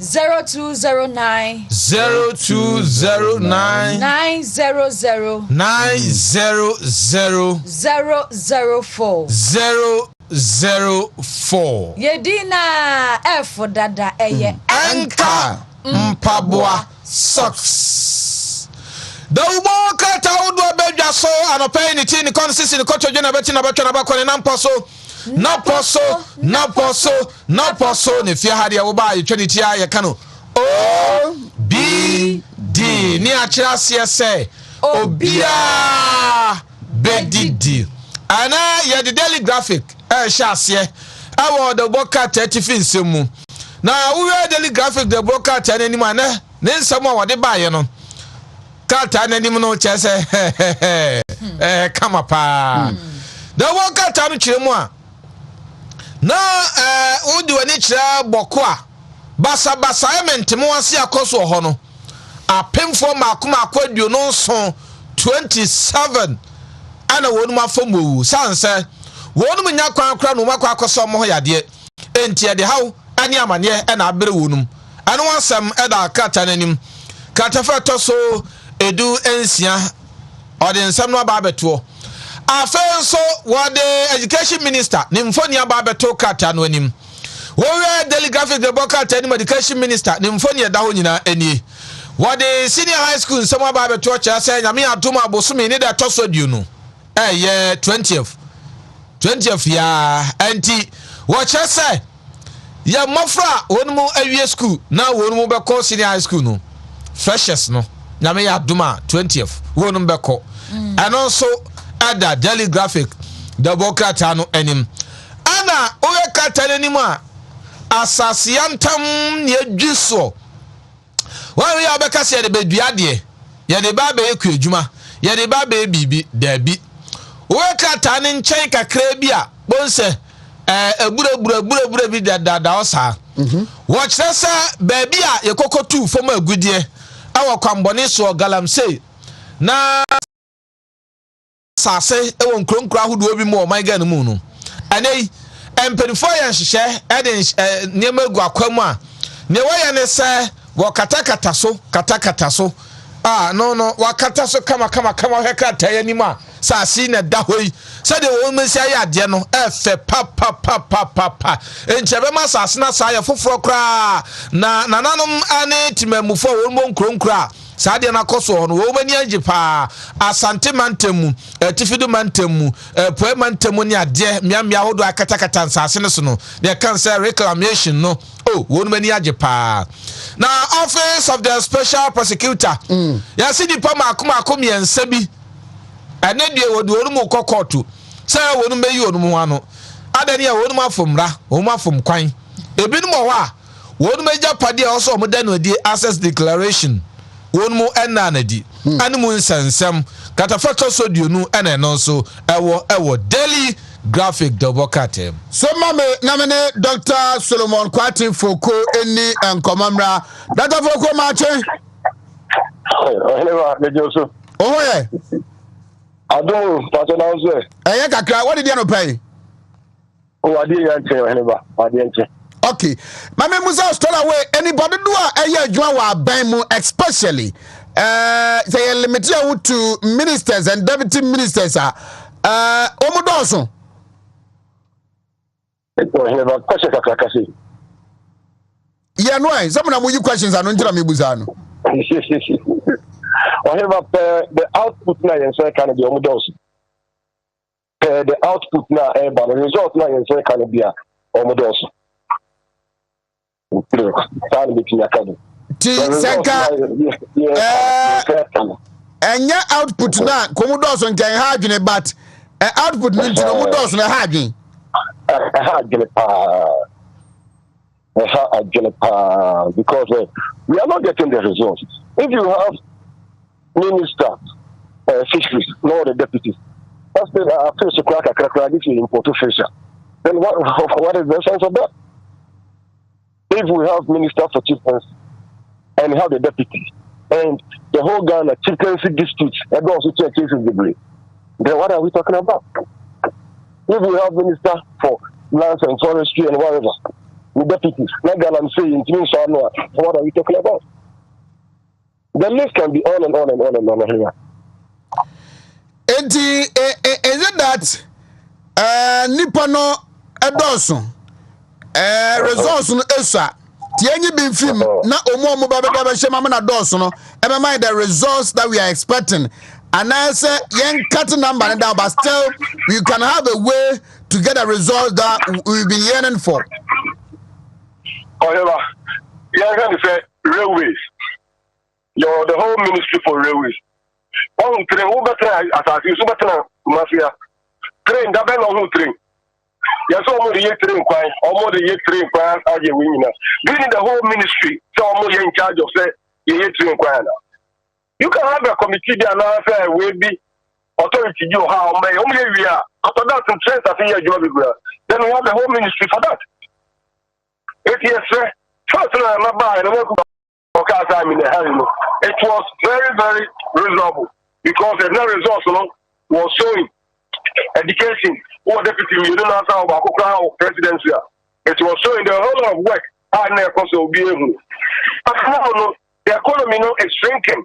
009 0209 0209 900 900 004 Yedina F dada eye Anka Mpaboa Socks. The Umo Kata Udo Beja so and a pay in the consistency in the culture Jenna Bettina Batana Bacon and Namposo. Naposo, if you had your buy Trinity Ayakano. O B D near Chassia say, O Bia Bedidi. And I the daily graphic, Chassia. I want the Boca 30 Finsimu. Now we are daily graphic, the Boca 10 any man, then someone what they buy, you know. Kata na nim no chese come up the one kata no chiremu a na udi wani chira boko a basa ementemo ase akoso ho no apemfo makoma aduo no so 27 ana wonu mafomu sanse wonu nya kwan no makwa akoso mo yade entie de haw ani amane na abere wonum anu wasem eda kata nanim kata fa to so edu ensia ode nsam no ba beto afenso wode education minister nimfoni aba beto kata no anim wo we daily graphic the bokat anim education minister nimfoni eda ho nyina anie wode senior high school nsam aba beto cha say nyame adoma abosome ne da toso du no 20th ya anti wo cha say ya mofra wonmu awie school na wonmu be ko senior high school no freshers no nyame ya adoma 20th wonum beko and also ada daily graphic the bokata no anim ana oye kata nanim a asasiantam ne adwiso wan ya beka se de bedua de ye de ba be eku adwuma ye de ba be bibi dabi oye kata ne nchen kakra bi a bonse ebura bi da osa watch that baby a ye kokotu fom agudie awo kwambone so galamsey na sase ewo nkronkra hodo bi mo my gan mu no anei empedifo ya hye eden niema gu akwamu a ne waya ne se wo katakata so no wakata so kama heka taya ni ma sase na da hoi se de wo mesia ya de no efe pa enchebe ma sase na sa ya foforo kra na nanom ane timamufo wo mo nkronkra saade na koso no wo bani agi pa asante mantemu tifidu mantemu poe mantemu ni ade miamia hodo akatakata nsase ne so no they can say reclamation no wo no bani agi pa na office of the special prosecutor ya sidi pa makoma miensa bi ene die wo no mu kokotu say wo no meyi wo no mu ano adani ya wo no mafomra wo mafom kwan ebi no mo wa wo no meja pade a oso mo da no die access declaration won mu enanadi animu nsensem katafato so dionu ene no so ewo daily graphic double katem so mame namene Dr. Solomon Kwati Foko eni enkomamra Dr. Foko mache Oheneba mejoso Oh yeah. I don't patronize. Eh kakra, what did you pay? Oh, I didn't tell Oheneba. I didn't. Okay. Mama Musa stole away anybody do a year join wa ban mu especially say limited to ministers and deputy ministers omudoso. Oheneba question kakra. Yeah, no, some of you questions are not me buzano. Oheneba the output na yense kan be omudoso. The output na but the result na yense kan be omudoso. Senka enya output na komudoso nkan ha adwene but output no ntino mudoso na ha adwen because we are not getting the results. If you have minister fisheries, no the deputies, that's the first crack this is important fisher. Then what is the sense of that? If we have minister for chieftains and have the deputy and the whole Ghana chieftaincy district and also check cases degree, then what are we talking about? If we have minister for lands and forestry and whatever, the deputies, like I'm saying, what are we talking about? The list can be on and on and on and on here. And is it that Nipano Edoso results no esa tienyi bin film na omo baba shema na doso no mind the results that we are expecting and I say yen cut number down but still we can have a way to get a result that we've been yearning for. However, you can say railways. You're the whole ministry for railways. On train over train as you super mafia train that been on train. Yes, almost the year train quite, almost the year train quite are you winning us. Being in the whole ministry, so almost in charge of say year train quite. You can have a committee there now say will be authority you how may only we are after that some sense I think you job then we have the whole ministry for that. Yes, sir. First time I buy the work time in the hell, it was very, very reasonable because the net results was showing education or deputy you don't know about presidency. It was showing the whole lot of work and also be able. But now the economy is shrinking.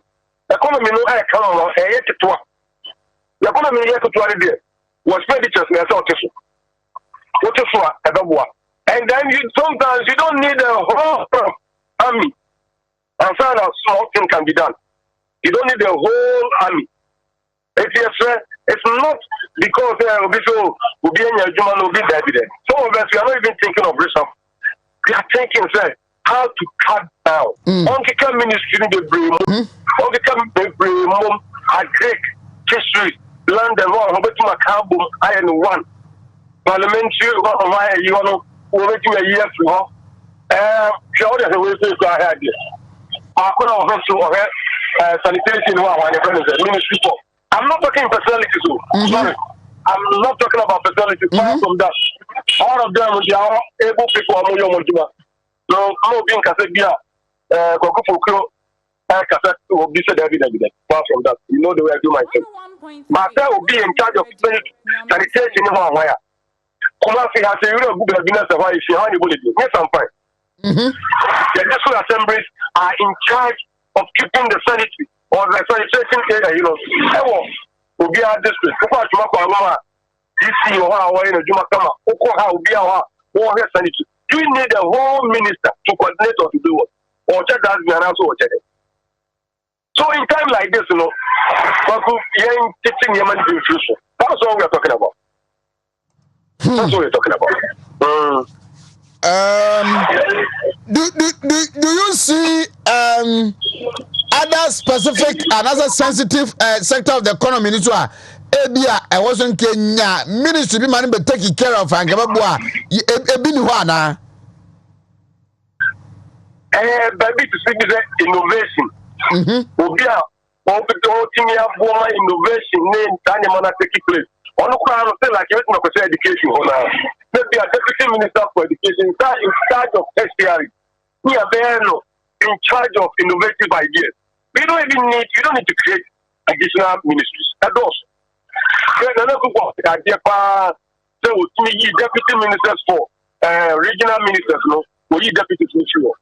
The economy the economy was expenditures what is and then sometimes you don't need a whole army. And so a small thing can be done. You don't need the whole army. It's not because will be in your German will be dead. Some of us we are not even thinking of reshuffle. We are thinking, how to cut down. On ministry the brain, on a Greek history, London, Iron One, parliamentary, you know, a year for I could have sanitation ministry. I'm not talking personalities. Sorry. I'm not talking about personalities. Far from that. All of them are able people. So I'm being Casabia, Coco, cassette will be said every day. Far from that. You know the way I do myself. Myself will be in charge of sanitation in one wire. Kumasi has a real good business of why she only will do. Yes, I'm fine. The national assemblies are in charge of keeping the sanity or the sanitation area, you know. Will be our district. DC or how in a Jumakama, Okoha will be our sanity. Do you need a whole minister to coordinate or to do what? Or just as we are also watching. So in time like this, you know, you're teaching your money in future. That's all we are talking about. That's what we're talking about. Do you see other specific another sensitive sector of the economy in Israel? Ebia, I wasn't Kenya ministry be man be taking care of and Gababua. Ebini Wana. Baby to see the innovation. Obia, all innovation name Tanya take place. On the ground, like education. Maybe a deputy minister for education in charge of SPR. We are there in charge of innovative ideas. You don't need to create additional ministries. That does. So we deputy ministers for regional ministers, no, we deputy ministers.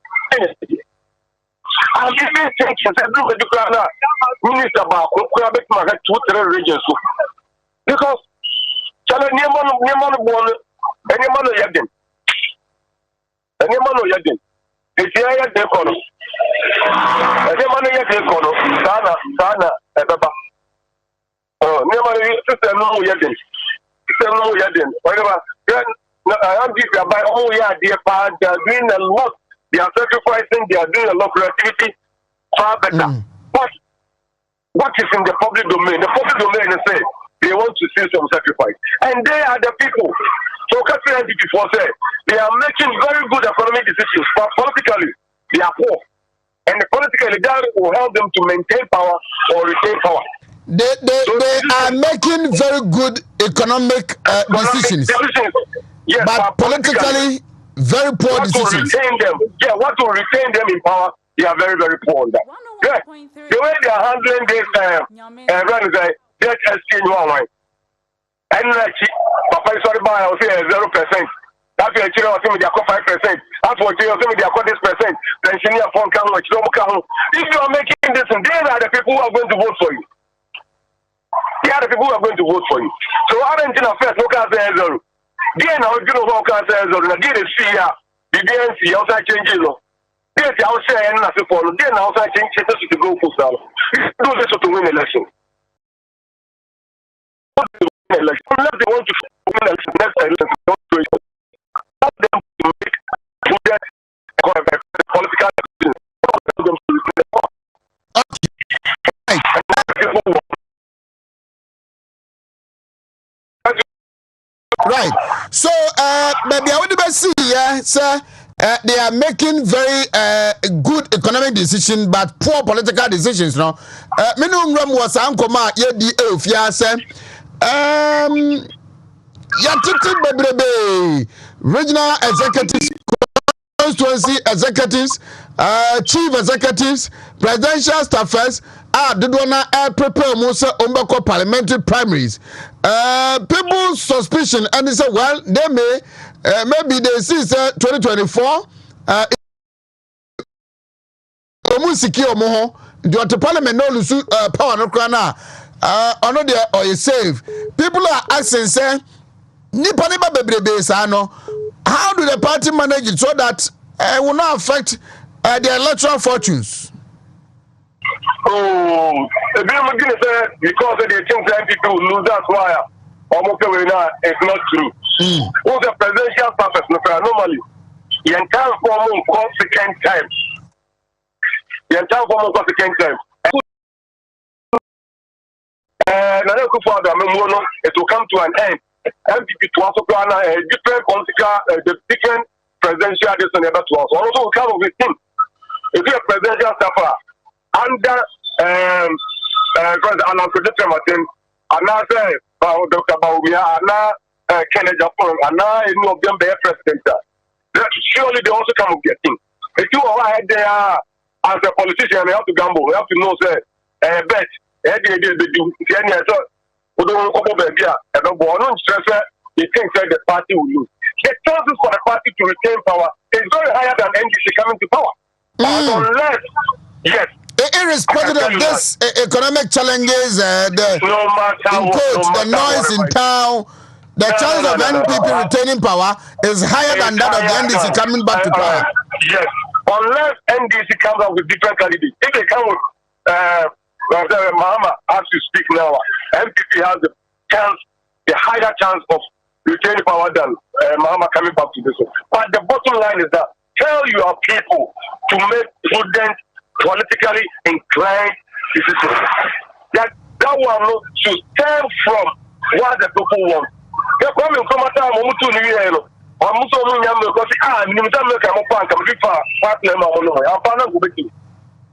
I'm even thinking that minister about two, 3 regions because it's here they call us. Sana, Ebaba. Oh, never system no yadin. System no yadin. Whatever. I'm just by all dear part, they are doing a lot. They are sacrificing, they are doing a lot of creativity. Far better. But what is in the public domain? The public domain is say they want to see some sacrifice. And they are the people. So Catholic before said they are making very good economic decisions, but politically they are poor. And the political leader will help them to maintain power or retain power. They are making very good economic decisions. Yes, but politically very poor decisions. What will retain them in power, they are very, very poor on that. Yeah. The way they are handling this debt exchange online. And Papa is sorry, I will say 0%. That's why you are 5%. That's what you are this percent. Pension phone count, if you are making this, and these are the people who are going to vote for you. They are the people who are going to vote for you. So I don't think first look at the zero. Then now you know how can say zero. Now get see here. The DNC outside changes. This outside and nothing for. Then outside changes to go for now. Do this to win election. Unless they want to win election, next election, don't do it. Help them to make political decisions. Help them to retain the power. Right. So, maybe I would see, sir, they are making very good economic decisions, but poor political decisions. No, minimum room was uncoma. Yedi Elfia say, Yatiti regional executives, constituency executives, chief executives, presidential staffers. Did wanna prepare Musa Umbako parliamentary primaries. People's suspicion and they say, well, they may maybe they see 2024 secure moho the parliament no lose power no krana ono there or is safe. People are asking say nipa bebrebe sa no, how do the party manage it so that it will not affect their electoral fortunes? Oh, because they think that people will lose, that's why it's not true. Who's the presidential purpose? Normally, the entire form of second time. The entire form of second time. It will come to an end. MPP to also plan a different political, the different presidential this and to us. Also, will come with him. If you're a presidential staffer, under President Anakudete Martin, and now say Dr. Baumia, and now Kennedy Japan, and now you know them be president. Surely they also come with their thing. If you are right there as a politician, you have to gamble. You have to know say bet. They do. We don't come over here. They think that the party will lose. The chances for the party to retain power is very higher than NDC coming to power. Unless, yes. Irrespective of this economic challenges, the noise in town, the chance of NPP retaining power is higher than that of the NDC coming back to power. Yes, unless NDC comes up with different candidates. If they come with Mahama, as you speak now, NPP has the chance, the higher chance of retaining power than Mahama coming back to this one. But the bottom line is that tell your people to make prudent, politically inclined decisions. That one should stem from what the people want. They come in from a time when we do the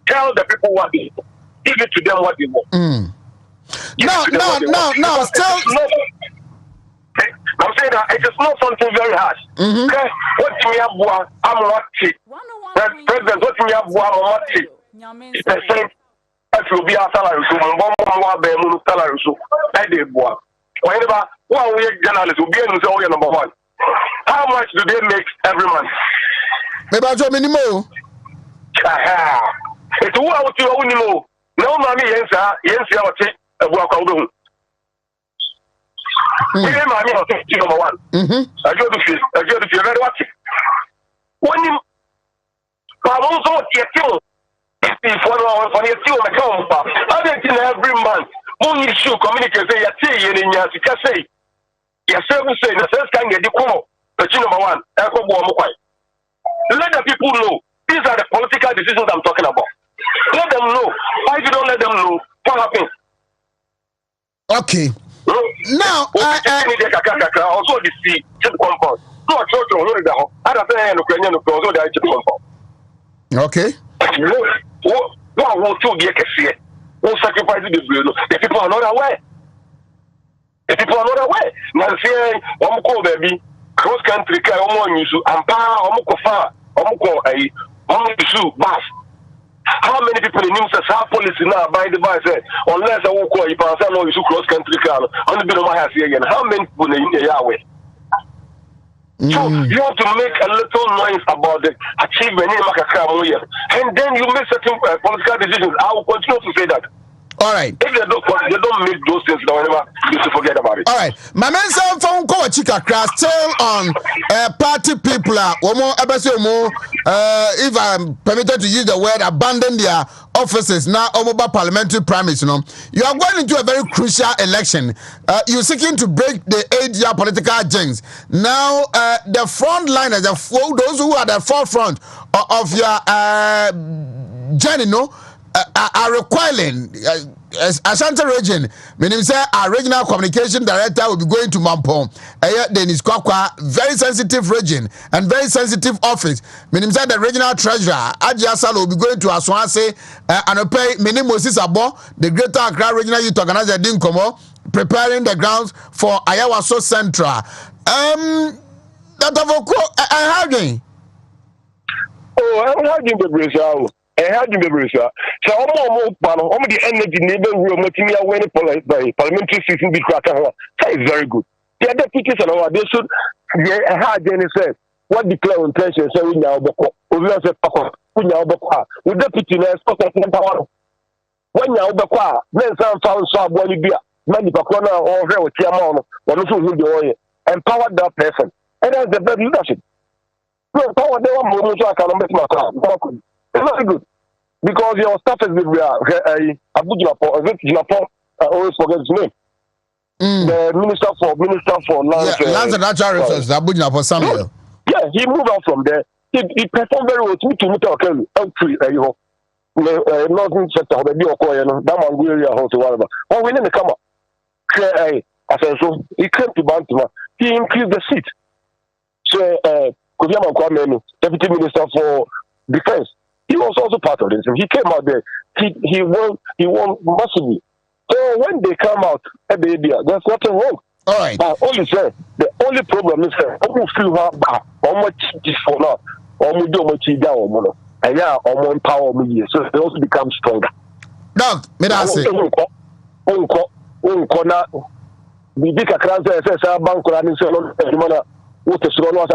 tell the people what they want. Give it to them what they want. No, still. I'm saying that it is not something very hard. Okay? What me have I'm what president, what me have I'm what it's the same. sacrifice will be our salary so one salary so I did boy. Whenever one way journalists will be able to say number one. How much do they make every month? Maybe I draw minimum. It's who I would do minimum. No money, yes, I will take a work out of number one. I go to feel very watching. When you also get killed for your two account, I don't think every month. When you should communicate, say, in your say, your service say, the first can get the call, but number one, let the people know these are the political decisions I'm talking about. Let them know. Why you don't let them know what happens? Okay. Now, also the sea chip compound. No church or no the home. I don't say no Ukrainian no also the chip compound. Okay. What want to get a who sacrifice the people are not aware. The people are not aware. Now say call baby cross country car issue and far issue bus. How many people in Nimsa have policy now by the by say unless I won't call you pass no issue cross country car on the bit of my house again. How many people in the Yahweh? So you have to make a little noise about the achievement in and then you make certain political decisions. I will continue to say that. All right. If they don't make those things, you should forget about it. All right. My man said from Kowachika class still on party people are if I'm permitted to use the word abandon their offices now over parliamentary primaries, you are going into a very crucial election. You're seeking to break the 8-year political jinx. Now the front liners, those who are the forefront of your journey, are requiring Ashanti region, meaning say our regional communication director will be going to Mampong. Dennis Kwakwa, very sensitive region and very sensitive office. Meaning say the regional treasurer Ajia Salo will be going to Aswanse and pay many Moses Abo, the Greater Accra Regional Youth Organizer Dinkomo, preparing the grounds for Ayawaso Central. That of again. Oh, I'm having the Brazil. Had you be so almost the energy neighbor room by parliamentary season be cracker. That is very good. The other deputies and all they should have Jenny said what declare intention so we now with deputy power. When you are then some found so one be many Pacona or Tiamon or also empower that person. And that's the best leadership. No power they want more so I can make my car. It's very good. Because your staff is Abuja always forget his name. The minister for lands and natural resources, Abuja for Samuel. Yeah, he moved out from there. He performed very well. Northern sector, that one area also whatever. Oh, we didn't come up. So he came to Bantama. He increased the seat. So Kujama Kwame, deputy minister for defense. He was also part of this. He came out there. He won massively. So when they come out at the area, there's nothing wrong. All right. The only problem is almost feel how much is for now. Almost do much down. And yeah, almost empower me. So they also become stronger. Doc, me that say. Bibi kakra say bank and so what is wrong was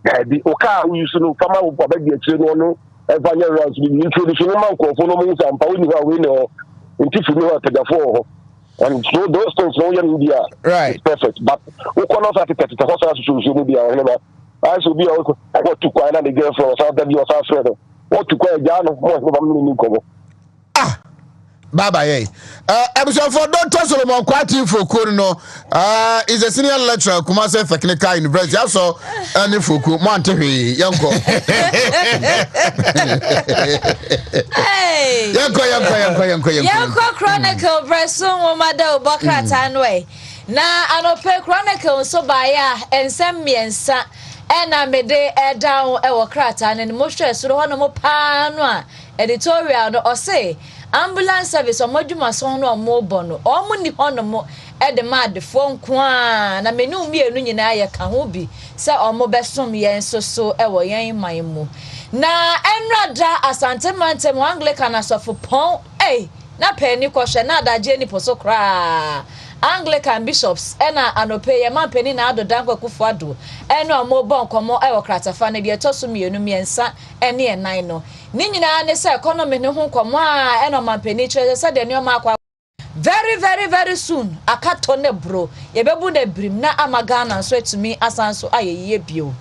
the oka we used to farmer will probably get no Evanya runs with introduction man for no and power winner until you know for and so those things no India right perfect but we cannot have to hospital to India I should be also I got to quiet and the girl from South Africa South Africa what to quiet Jano more Baba ye. Episode for Dr. Solomon Kwati Foku no is a senior lecturer Kumasi Technical University. Also any Foku Montehi Yanko. Hey. Yanko Chronicle Bresun Mada Obaka Tanwe. Na anope Chronicle so baya ensem miensa ena mede down ewo krata and mo stress so hono mo pa no a editorial no o say ambulance service omodwuma so no omo no omo ni hono mo e de mad fo nko na menu mienu nyina ye ka ho bi se omo besom yen so ewo yen man mu na enrada asante mantem Anglican asofo pon hey na penny kwhwe na adaje ni poso kra Anglican bishops ena anope ye man penny na adodan kwakufu ado eno amobon komo e wo kratafa na de toso mienu miensa ene enan no ni nyina ne se economy ne ho komo a eno man penny chese se de nneoma akwa very soon akato ne bro ye bebu ne brim na amagana so etumi asanso ayeye bio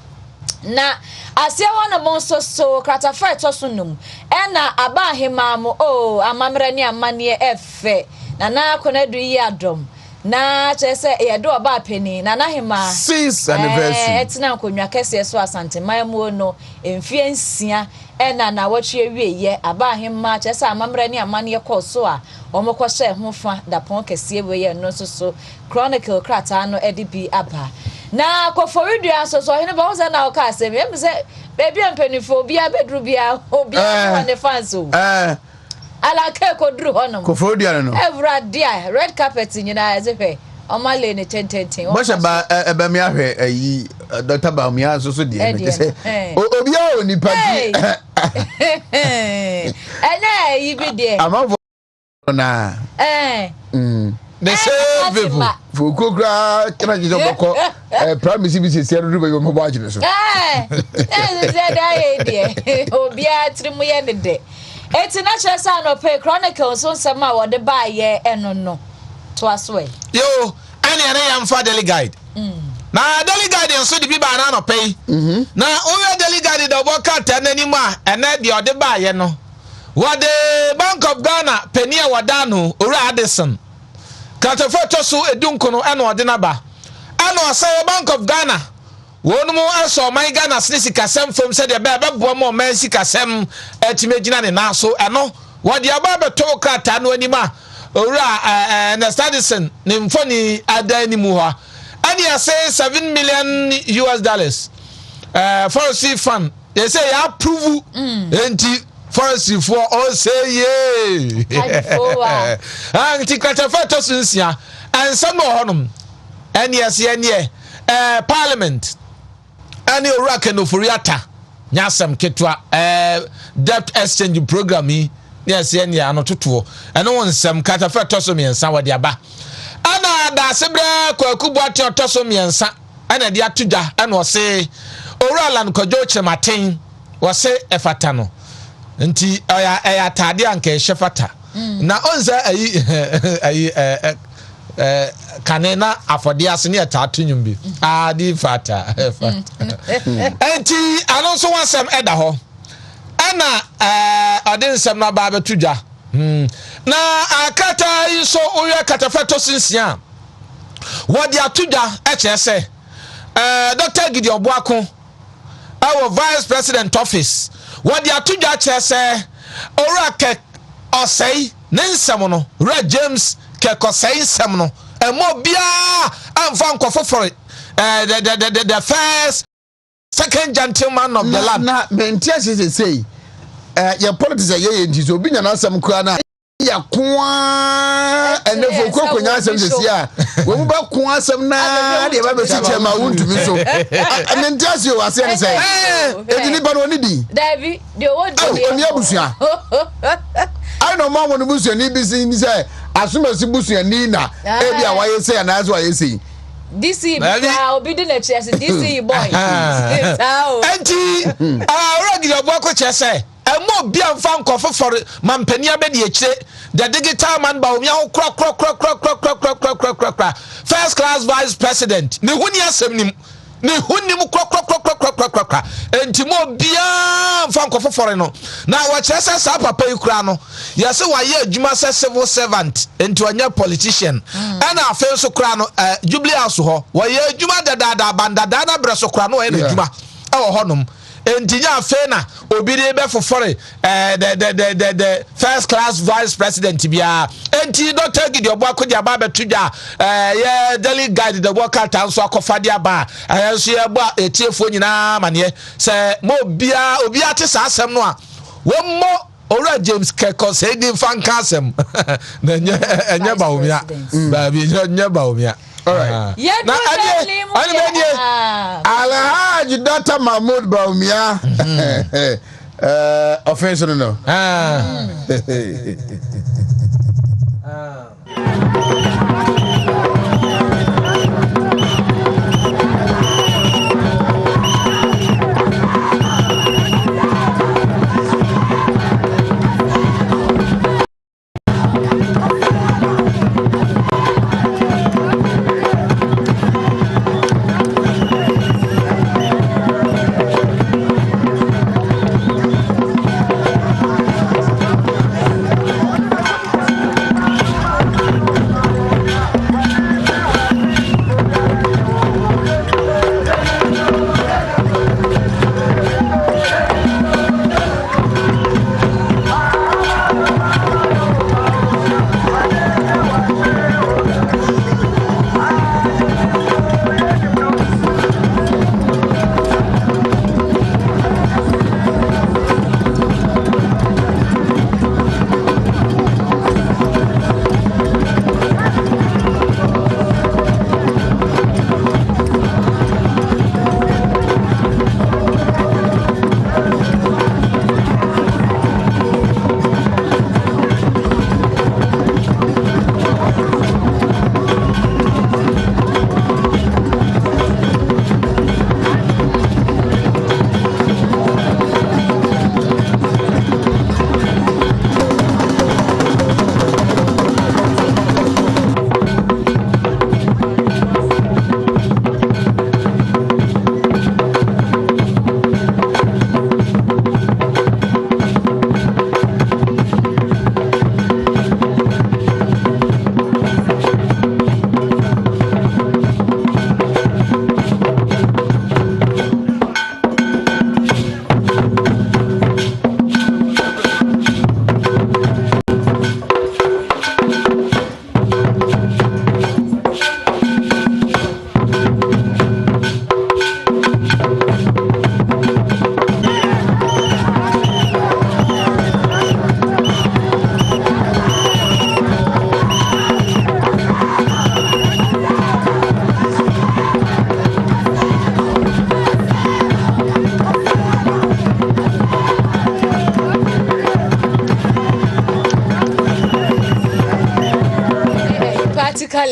na asia wana monso so kratafa toso num ena aba hema mo amamre ni amane efe na akonedu yi adom na chese ye do ba peni na hema 6th anniversary etina konwa kese so asante mamu no emfie nsia ena na wachi ewie aba hema chese amamre ni amane koso a omokose ho fa da pon kese we ye no so chronicle krata no edibi aba na koforidua so Oheneba wo na o ka asem em se baby ampenifo bia bedru bia obi a ne fanso ala ke ko dru honom koforidua no evra dia red carpet nyina ezefe omale ne 10 bo she ba eba mi ahwe ayi Dr. Baumia so die me se obi a oni padi ene yi bi die amavo na they say people for kokra kana jijo boko promise bi se se ruba yo mo ba ajine so say dai die obi a trimu ye ne de eti na chesa no pay chronicle so nsema wo de ba ye eno no to aswe yo ani ene yam fa daily guide na daily guide nso de bi ba na no pay na o daily guide de oboka tanani ma ene de ode ba ye no what the Bank of Ghana Penia Wadano Ora Addison Katafoto so edunkono eno odinaba eno say Bank of Ghana wonu mo aso my Ghana sika sem from said the bebo mo man sika sem etimegina ne na so eno what the aba beto krata no anima Ora Addison ne mfoni adani mu ha and say $7 million forestry fund they say ya approve enti forestry for all say yeah anti kratafato sunsia and some honum and yes parliament ani oraka no furiata nyasam ketwa debt exchange program yes anototo eno wonsam kratafato so miensa wode aba ana da sebra kwakubu ati otoso miensa ana de atuja ana o se oralan kojo chematen wo se efata no nti aya tade anka shefata na onza ayi kanena afode asene etatu nyumbi adi fata enti anonso wansem eda ho ana odensem na ba betuja na akata iso oye katafato sinsia wodi atuja echese Dr. Gideon Boakun our vice president office wodi atuja echese orake osei nensem no Red James kekosei nsem no emo bia amfa nkofoforo the first second gentleman of the land na mentia say your politics ye nti obi nya na asem kura na ya kwa ene foko konya asem sesi a wo mu ba kwa asem na de ba be si chema Wontumi so mentia se o ase ne say edini ba no ni di David de wo de oni abusua I no ma wonu busua ni bi si ni say asumasi busua ni na e bia wa ye say na aso wa ye say DC obi di na chese DC boy enti already your boy ko chese emo bia mfa nkofo for mampania be de ekire the digital man ba omia kro first class vice president ne huni asem nim ne huni mu kro enti mo bia mfa nkofo for no na wa chese sa papa ikura no yese wa ye adwuma se civil servant enti onya politician ana afen so kura no jubilee aso ho wa ye adwuma dada bandada na bre so kura no wa ye adwuma e wo honom entinya afena obiri be fofore the first class vice president bia enti Dr. Gideon Boakun dia ba betuja ye daily guide the worker tanso akofade aba ayenso ye gba etiefo nyina mane se mo bia obi ate sa asem no a wo mo Ora James Keko say di fan kasem na nya baumia ba bi nya baumia. All right. Na Alhaji Dr. Mahmoud Baumia Offense no.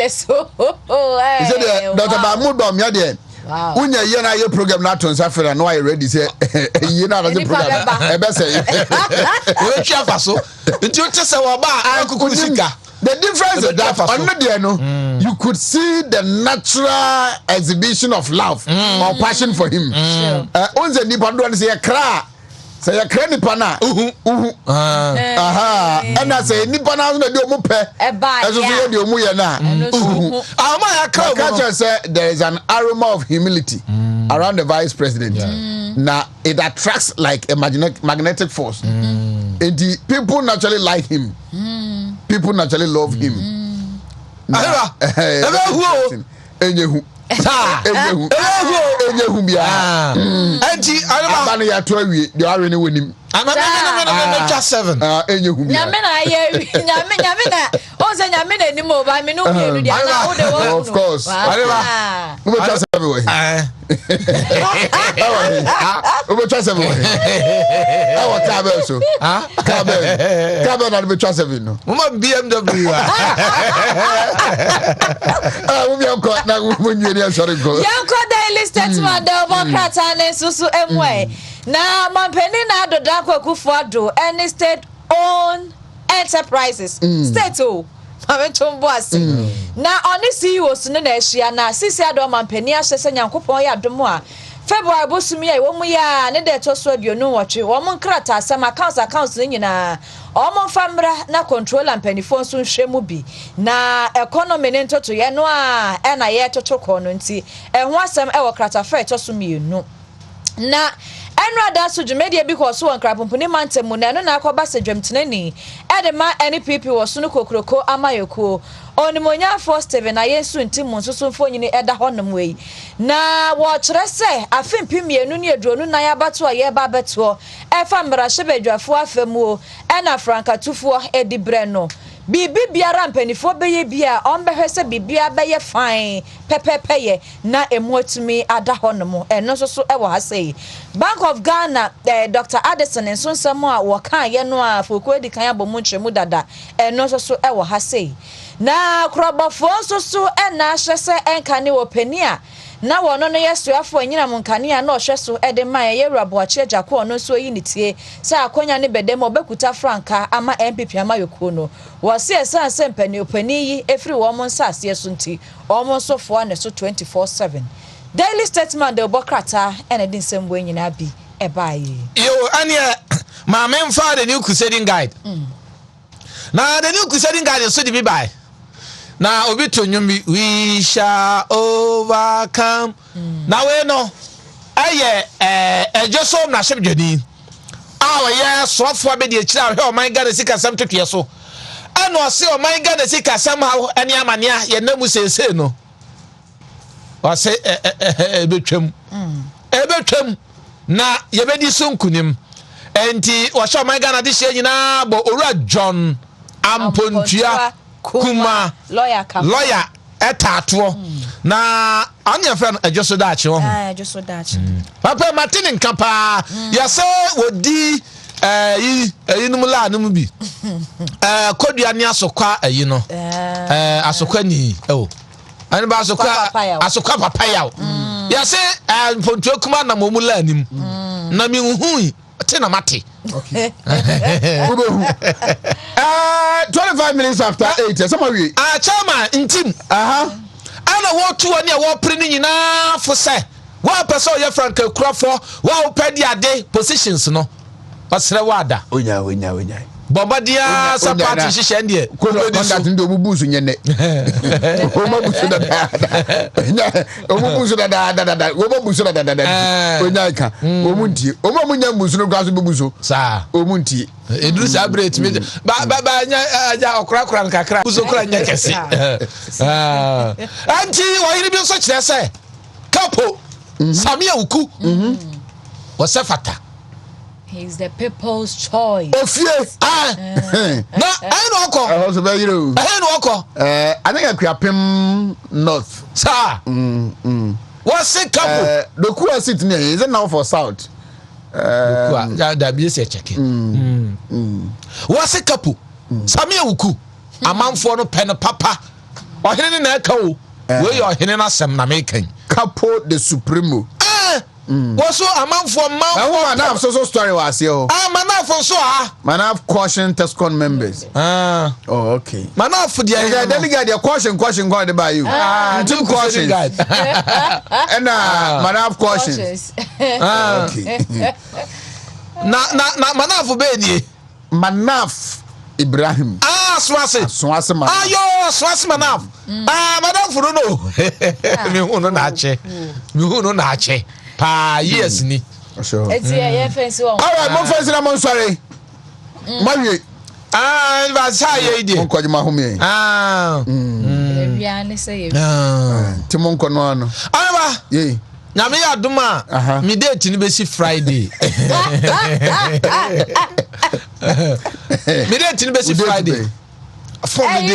So Dr. Mahmoud Bamia there. Unya yena ye program na ton safera no I ready say yena na the program e be say we twa faso nti o tese wo ba akuku sika. The difference is that on there no you could see the natural exhibition of love or passion for him. Unze nipa ndo say kra say ya kra nipa na and I say nipa na no de omu pe eso so de omu ye na Catcher say there is an aroma of humility around the vice president. Now it attracts like a magnetic force. And the people naturally like him. People naturally love him. Of course. Now, my penny now the dark Kufuado any state owned enterprises. State o. Now, on this CEO Suneshia, now, Sisi Adoma Penia Sessan Yankupon Yadomoa. February Bosumia, Womuya, Nede Toswed, you know what you woman crata, some accounts in na Omo Fambra, na control and penny phone soon shemubi. Na economy nento to Yanoa, and I yet to talk on and see, and once some ever crata fair tosumi, no. Na enra da so dwumedia bi ko so won krapomponi mantemu na no na akoba se dwemtenani edema NPP wo so no kokroko amayoko onimonya for Steven na yensu ntimu nsoso mfonyini eda honom wei na wo kire se afempi mienu ne adronu na ya bato a ye ba beto efa mbra hyebedwafo afemu e na franka tufo edi bre no bibi biara mpanifo beye bia ombehwese bibia beye fine pepepeye na emotumi ada honomo eno so e wo ha sei Bank of Ghana Dr. Addison nsonsamo a wo kan ye no a foku edi kan abomu ntremu dada eno so e wo ha sei na krobofo so e na hyese enkane opani a na wono no yesuafo anyina munkane na ohweso ede man ye raboache agako no so yi nitie se akonya ne bedem obekuta franka ama MPP ama yokuo no wo se esan se mpani opani yi efri wo mo nsase so nti wo mo so fo na so 24/7 daily statement de obokrata ene din sembo anyina bi e baayi yo ania ma men fa the new crusading guide na the new crusading guide so di bi bai na obi to nyumi we shall overcome na we no aye ejoso na shebjani awo ye sofo be de kira he o my God sika sam totwe so ano se o my God sika sam ha ene amania ye namu sese no o se ebetwam na ye bedi so nkunim enti wo sha my God na de hye nyina bo owura John Ampontua kuma lawyer etato na anya friend ejoso daachi ho ejoso daachi papa Martin nkapa ya se wodi yi numula num bi kodua ni asokwa ayi no asokwa ni ani ba asokwa papaya ya se Mpontua kuma na momula anim na mi hu na mate okay 25 minutes after 8 somebody chairman intim ana wo tuo ne wo pre ni nyina fo se wo person ye frank kurafo wo pedi ade positions no osre wada onya bombadia sapati hihye ndie contact ndo obubuzu nyene obubuzu da obubuzu da obubuzu da onya ka omuntie omunya mbuzu no kwaso bebuzo sa omuntie eduru sabrate me ba nya okrakra nkakra buzo kra nya kese anti wo yiri bi so kire se kapo samia uku wo se fata. He's the people's choice. Ofie na I no oko also be you I no oko I think Akuapem north sir what's it couple Dokua sit near is it now for south Dokua that be say check what's it couple Samia uku amanfo no pen papa ohene na aka o we your ohene na sem na mekan Capo the Supremo Waso amanfo manaf so story was here manaf so manaf caution Tescon members oh okay manaf dia delegate their caution go dey by you team caution and manaf cautions okay na manaf be ni manaf Ibrahim swase man ayo swase manaf manaf no mi hu no na ache pa yes ni sure eti ye fancy one all right mo fancy na mo sorry mawie ba sa ye ide mo kwaji ma homi bia ne say ye ti mo nko no ano ba ye nyame ya duma mi date ni be si Friday mi date ni be si Friday phone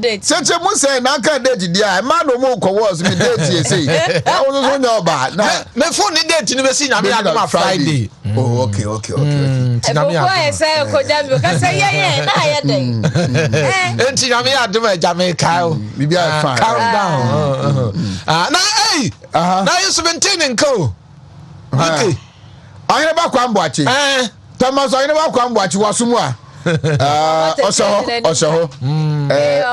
date Seche mu say na kan date dia ma no mo ko was me date ye say na wo so nya oba na me phone date ni be si nyame ya duma Friday oh okay nyame ya duma say ko jami ka say ye na ya den enti nyame ya duma Jamaica bibia fine calm down na na you 17 nko okay ayere ba kwa mboachi Thomas ayere ba kwa mboachi wasumu a Osho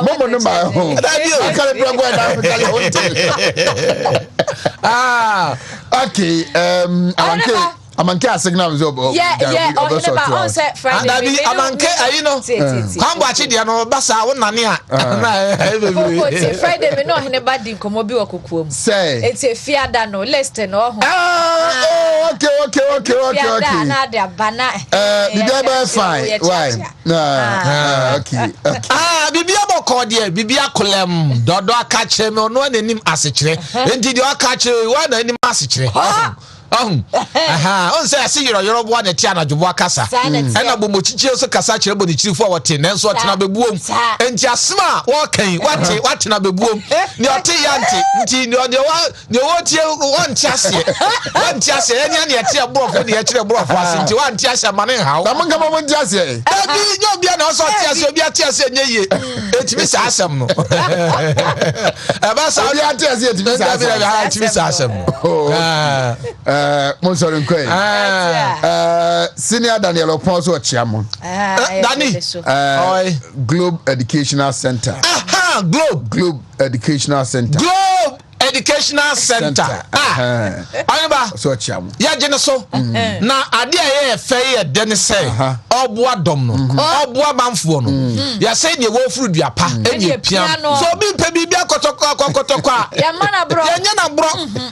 momo no ma ho akale brago na akale okay amanke signal zo Oheneba on set Friday amanke ayi no kwambo achi dia no basa wonane a Friday me no Oheneba di nkomo bi wakokuom say eti fiada no list no ho okay na dia bana bibia ba fine why okay bibia boko de bibia kolem dodo aka kire me ono anim asechire enti de aka kire wa na anim asechire On say I see your boy the Tiana Jubwa Kasa. And a bomochichi also Kasachi Boni Chifu or Tin, and so Tanabebuom. And Jasma, walking, what in a bebuom. Your tea auntie, you want you one chassis. One chassis, any tea broth when the actual broth was into one chassis money. How? Among them, one chassis. You'll be an also chassis, you'll be a chassis, and ye. It's Miss Assam. About Saudi, it's Miss Assam. Monsorin Quay. Senior Daniel Oponso Chiamon. Danny. Globe Educational Center. Globe Educational Center. Globe Educational Center. Oheneba. So Chiamon. Ya jeneso. Na ade aye fe den say. Oboa dom no. Oboa manfo no. Ya say de wo furu duapa. Enya piam. So bi pe bibia kotokwa. Ya mana bro. Ya nyana bro.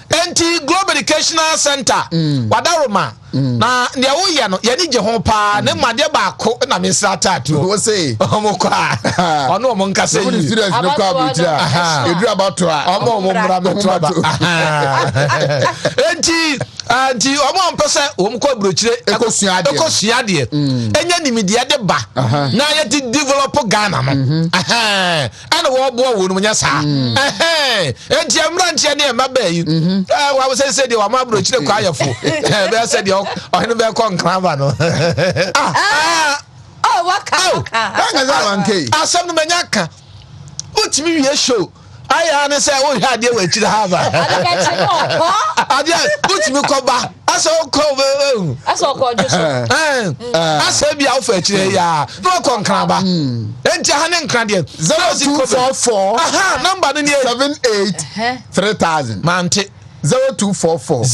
Enti Global Educational Center. Wadaroma. Na ne wo ye no ye ni je ho pa ne made ba ko na me sata to. Wo say. Omokwa. Ono mo nka say. The students no kwa bitira. Edu about to. Omo mbra me to ba. Enti omo mpese wo ko brochire ekosua de. Enya nimide de ba. Na ye ti develop Ghana no. Ana wo bo wo no nya sa. Enti amra ntia ne ma ba yi. Wa say de wa ma brochire kwa ayefo. Be say de ohene be kon krava no. Waka. Asem no manya ka. Utimi wie show. Aya ne say wo hwa de wa chire hava. Ade utimi ko ba. Asa ko Joshua. Asa bia wo fa chire ya. No kon krava. Enti ha ne nkra de 0244 number no ne 78 3000 mante 0244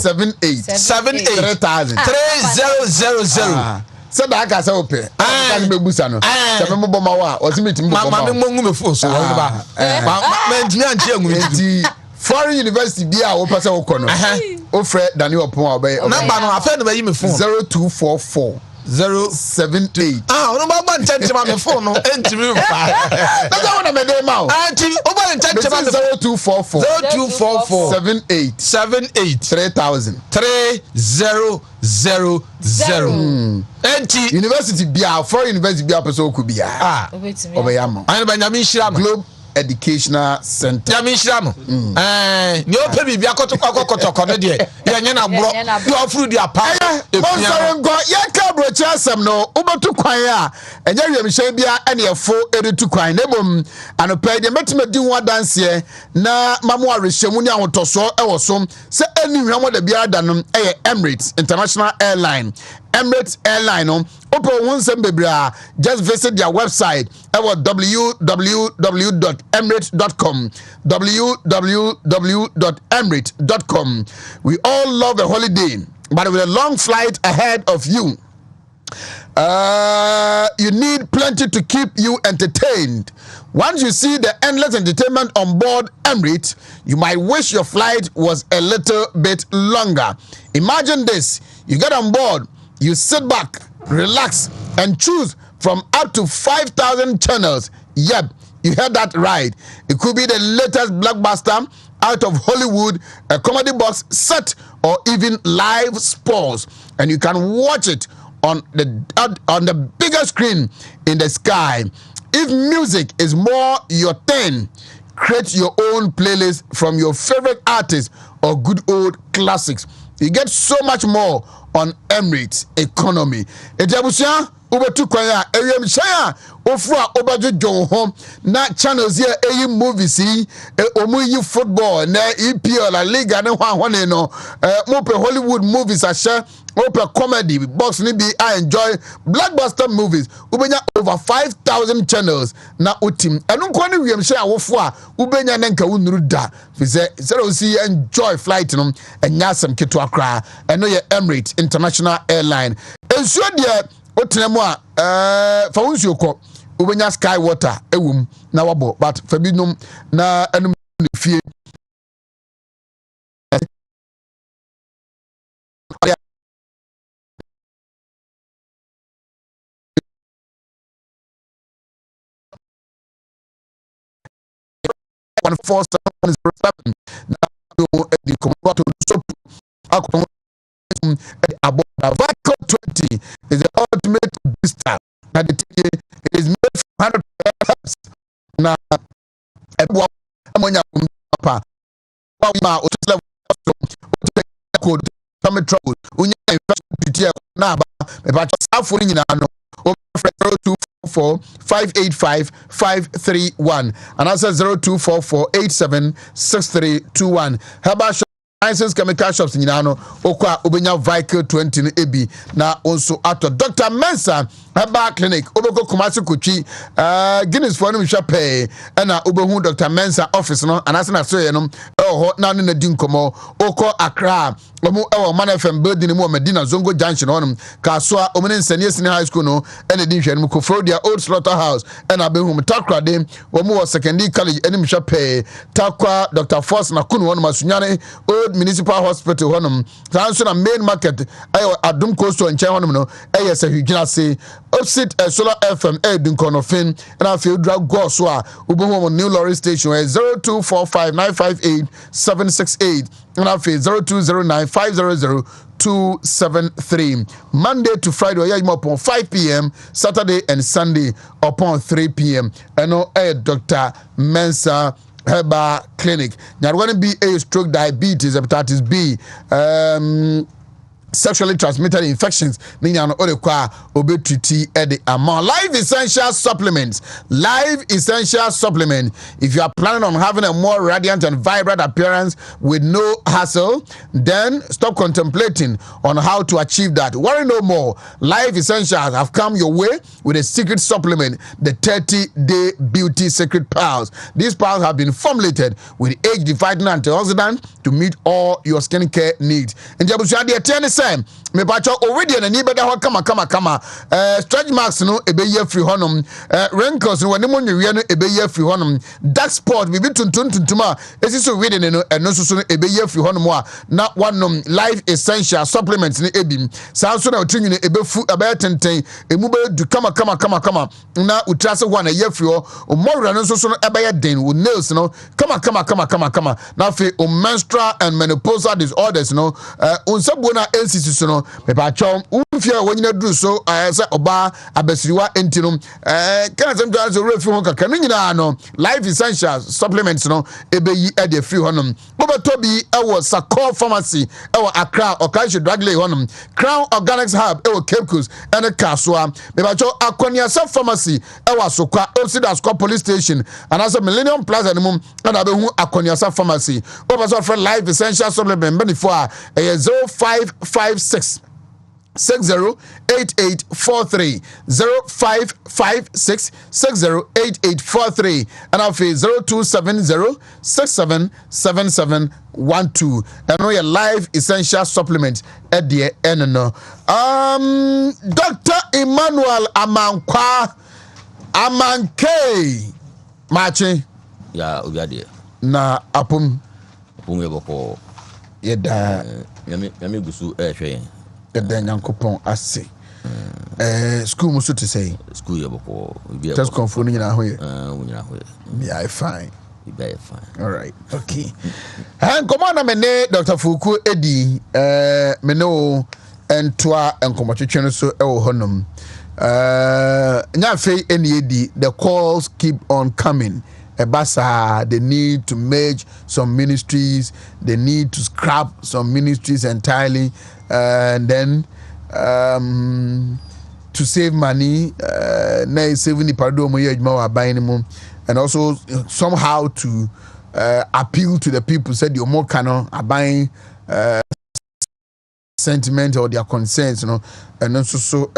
78 3000 3000. So that guy say open. Can be busa no. Se me bo ma wa, o si meeting bo ma. Ma me ngu me fo so wo ba. Ma ntimi anche ngu me. Foreign university bia wo pese wo kono. O frɛ Daniel Opon obey. Number no afa no ba yi me phone. 0244 078. Ono ba ba ntente ma me phone no entimi fa. That's how na me dey ma o. Anti o ba ntente ma me 0244 78 3000 3000. Enti university bia foreign university bia pese wo ku bia. Obey am. Ayi ba nyame nhira Globe Educational Center. Nyame nhira no. Ni o pe bibia kotokwa no de. Ye nye na bro. You afuru di apa. Monsorin go ye ka brochi asem no. Ubetu kwan a enya wiemhye bia ene efo eretu kwan. Nebom anopai de metimadi ho danse na mamo arehwemu ni ahotoso ewo so se eni hwemo da bia da no eye Emirates International Airline. Emirates Airline no opo wonsem bebra just visit their website www.emirates.com www.emirates.com. We all love a holiday, but with a long flight ahead of you, you need plenty to keep you entertained. Once you see the endless entertainment on board Emirates, you might wish your flight was a little bit longer. Imagine this: you get on board, you sit back, relax, and choose from up to 5,000 channels. Yep, you heard that right. It could be the latest blockbuster out of Hollywood, a comedy box set, or even live sports, and you can watch it on the bigger screen in the sky. If music is more your thing, create your own playlist from your favorite artists or good old classics. You get so much more on Emirates economy. Ejabusia ubetu kwanya ewiem shaya ofura obajojo home na channels here eyi movies yi omu yi football na EPL La Liga ne hwan no mope Hollywood movies ashe mope comedy box ni bi I enjoy blockbuster movies ubenya over 5,000 channels na utim enu nko ni wiem shaya wofo ubenya na nka unuru da fize zero see enjoy flight no enya asem keto akra eno ye Emirates International Airline ensuo de otenemu a fa wonsuo kɔ ubenya sky water ewum na wabo but fa binum na enum fie one force is Vodka 20 is the ultimate booster. Now it is made from 100% herbs. Now, code trouble. Unya infection na ba me ba safo ni nyina no. 0244-585-531 and answer 0244-876321. Haba License chemical shops nyina no okwa obenya vehicle 20 no ebi na onso ato Dr. Mensa Haba Clinic obeko Kumasi Kuchi Guinness for no hwapɛ na obehu Dr. Mensa office no anase na so ye no ho na no na di nkomo okɔ Accra omu ewo Man FM building mu Medina Zongo Junction honum kasoa omene nsanie senior high school no ene di hwɛ no Kofrodia Old Slaughterhouse ena behu Takra de omu wo secondary college ene hwapɛ Takwa Dr. Force na kunu honum asunyane Municipal Hospital honum sanso na main market ayo Adum Coast nche honum no eye se hwigina se opposite Solar FM Dunkonofin na fe drug go so a ubohu New Lorry Station 0245958768 na fe 0209500273 Monday to Friday oya upon 5 p.m. Saturday and Sunday upon 3 p.m. eno Dr. Mensa Heba Clinic. Now, going to be a stroke, diabetes, hepatitis B, sexually transmitted infections. Ninyano odekwa obetiti ede amount. Life essential supplements. Life essential supplement. If you are planning on having a more radiant and vibrant appearance with no hassle, then stop contemplating on how to achieve that. Worry no more. Life essentials have come your way with a secret supplement, the 30-day beauty secret pearls. These pearls have been formulated with age-defying antioxidant to meet all your skincare needs. And me bacho already na ni beda ho kama stretch marks no ebeye free honum wrinkles no wani mo nwie no ebeye free honum dark spot bibi tuntuma esiso ready no eno so no ebeye free honum a na wanom life essential supplements ni ebim sanso na otunyu no ebefu ebeye tenten emu be du kama na utrase ho na ye free ho omorura no so no ebeye den wo nails no kama na fe o menstrual and menopausal disorders no unsabu na NCC no pepacho unfia wonyina duru so say oba abasiriwa entino kana sem to so refi ho kaka no nyina no life essentials supplements no ebeyi e de free honum bobeto bi ewo Sakor Pharmacy ewo Accra Okashi Dragley honum Crown Organics Hub ewo Cape Coast ene kasoa pepacho Akoniasa Pharmacy ewo Asokwa Oxidas Police Station and also Millennium Plaza ne mum na be hu Akoniasa Pharmacy bobeto for life essential supplement before 0556 608843 0556 608843 and I'll say 0270 677712 and know your life essential supplement at the end. Dr. Emmanuel Amankwa Amanke Machi ya ugadi na apum yeboko yeda yami gusu hwe yeda nyankopon ase school musu to say school yeboko just confirm nyina ho ye nyina ho ye yeah fine be fine all right okay and come on me Dr. Fuku edi me no entoa enkomotwetwe no so ewo honum nya fe eni edi the calls keep on coming. Ebasa, they need to merge some ministries, they need to scrap some ministries entirely, and then to save money, and also somehow to appeal to the people, said you're more canon are buying sentiment or their concerns, you know, and also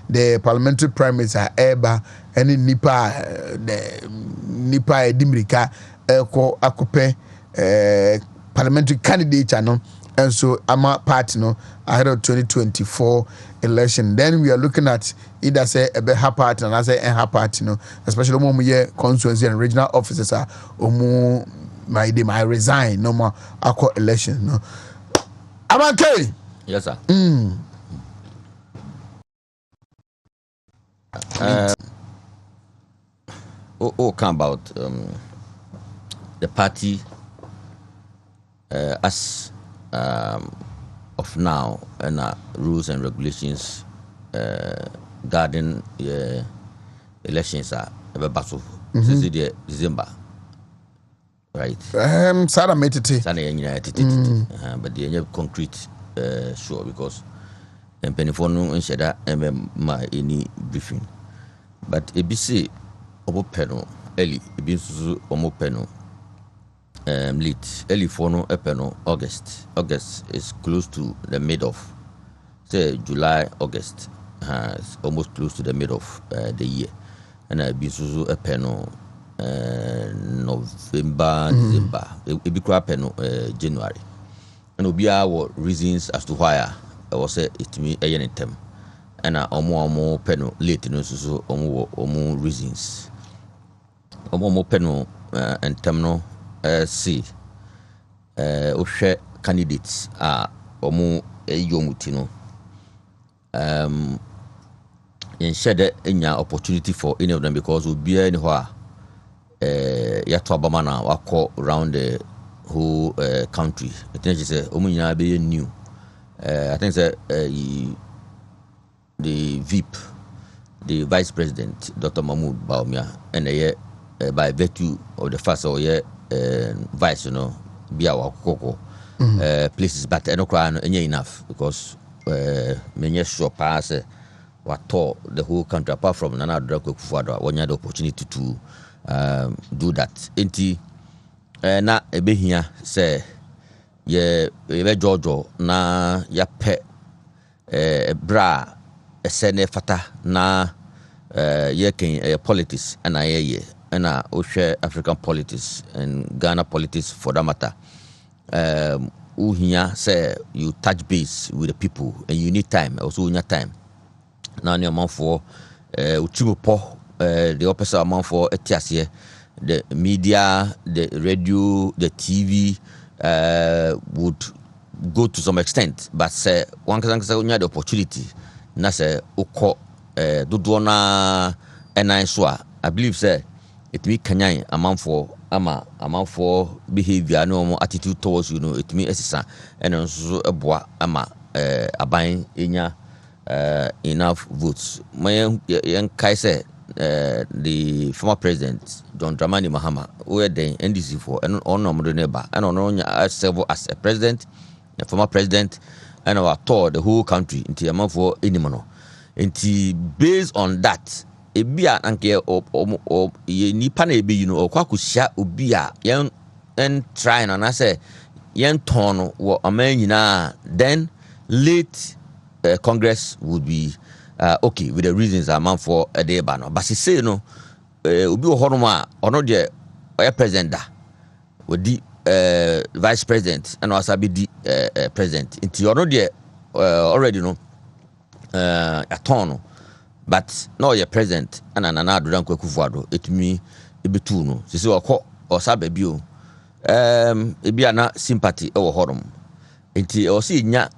the parliamentary primaries are eba any nipa edimrika ko akope parliamentary candidate no, and so ama party no ahead of 2024 election. Then we are looking at either say a beha party and say a party no, especially when we hear constituency and regional officers are my resign no more akọ election no. Amanke. Yes, sir. Come about the party as of now, and rules and regulations guarding elections are battle. This is the December, right? Sarah made it. But the concrete sure because Pennyphone and Sheda my any briefing. But ABC Omo Peno early, Ebinsu Omo Peno late early for no Epeno August. August is close to the mid of say July, August. It's almost close to the mid of the year. And Ebinsu Epeno November, December. Ebikra Peno January. And Obia were reasons as to why I was it me a yen term. And omo peno late no so omo reasons. Omo peno and term see ohwe candidates omo yomutino yen share enya opportunity for any of them because we be anywhere ya to abama na wako around the whole country. I think she say omo nyina be new. I think say the VIP, the Vice President, Dr. Mahmoud Baumia, and by virtue of the fact that Vice, be our Coco places, but I don't cry enough because many sure pass what taught the whole country apart from another father when you had the opportunity to do that. Enti na ebe here say ye Jojo na ya pet bra sene fata na ye politics and and African politics and Ghana politics for that matter. Here say you touch base with the people and you need time, also in your time. Now your amount for the opposite amount for etiasie, the media, the radio, the TV would go to some extent, but say one can say you had the opportunity. Na say uko dudwana enaiswa. I believe say it me kanyan amount for behavior no attitude towards it me esisa and also eboa ama aban enya enough votes. My young kai say the former president John Dramani Mahama where the NDC for and on Oheneba and on serve as a president, a former president, and our tour the whole country into amount for anymono. Into based on that, a beer anke or ye pana be or kwakusha ubia young and trying and I say young ton or a man then late Congress would be okay with the reasons amount for a day banner. But she say no ubi horoma or not the president with the vice president and also be the president into your no already know a ton but no your president and another don't Kufuado it me be two no she say or sabe bio it be na sympathy or horum into or see nya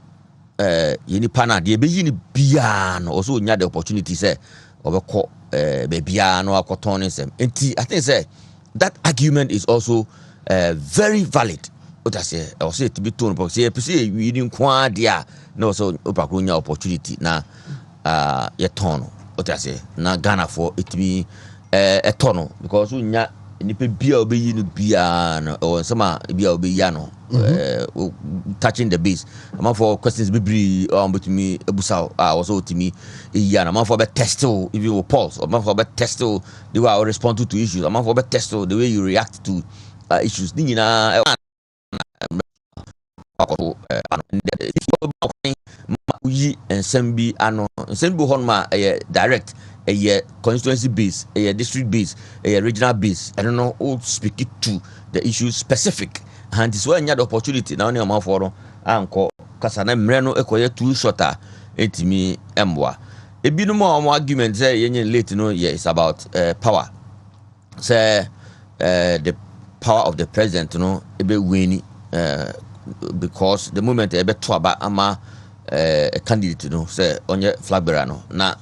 yeni pana de be yini bia no also nya the opportunity say obeko bebia no akoton nsem enti I think say that argument is also very valid. What I say or say to be tone because say we didn't kwa dia no so opako nya opportunity na ye ton what I say na Ghana for it be a tono because nya nipa bia obeyi no bia no or sama bia obeya no touching the base am for questions bibri but me ebusa also to me ya am for be test if you pulse am for be test the way I respond to issues am for be test the way you react to issues ni na nsɛm bi hɔ ma direct constituency base district base regional base I don't know who speak it to the issue specific and this way the opportunity now am for no anko kasa na mmerɛ no ekoye too shorter etimi emwa ebi no mo argument say yenye late no is about power say the power of the president ebe wini because the moment ebe to aba ama a candidate say on your flag bearer na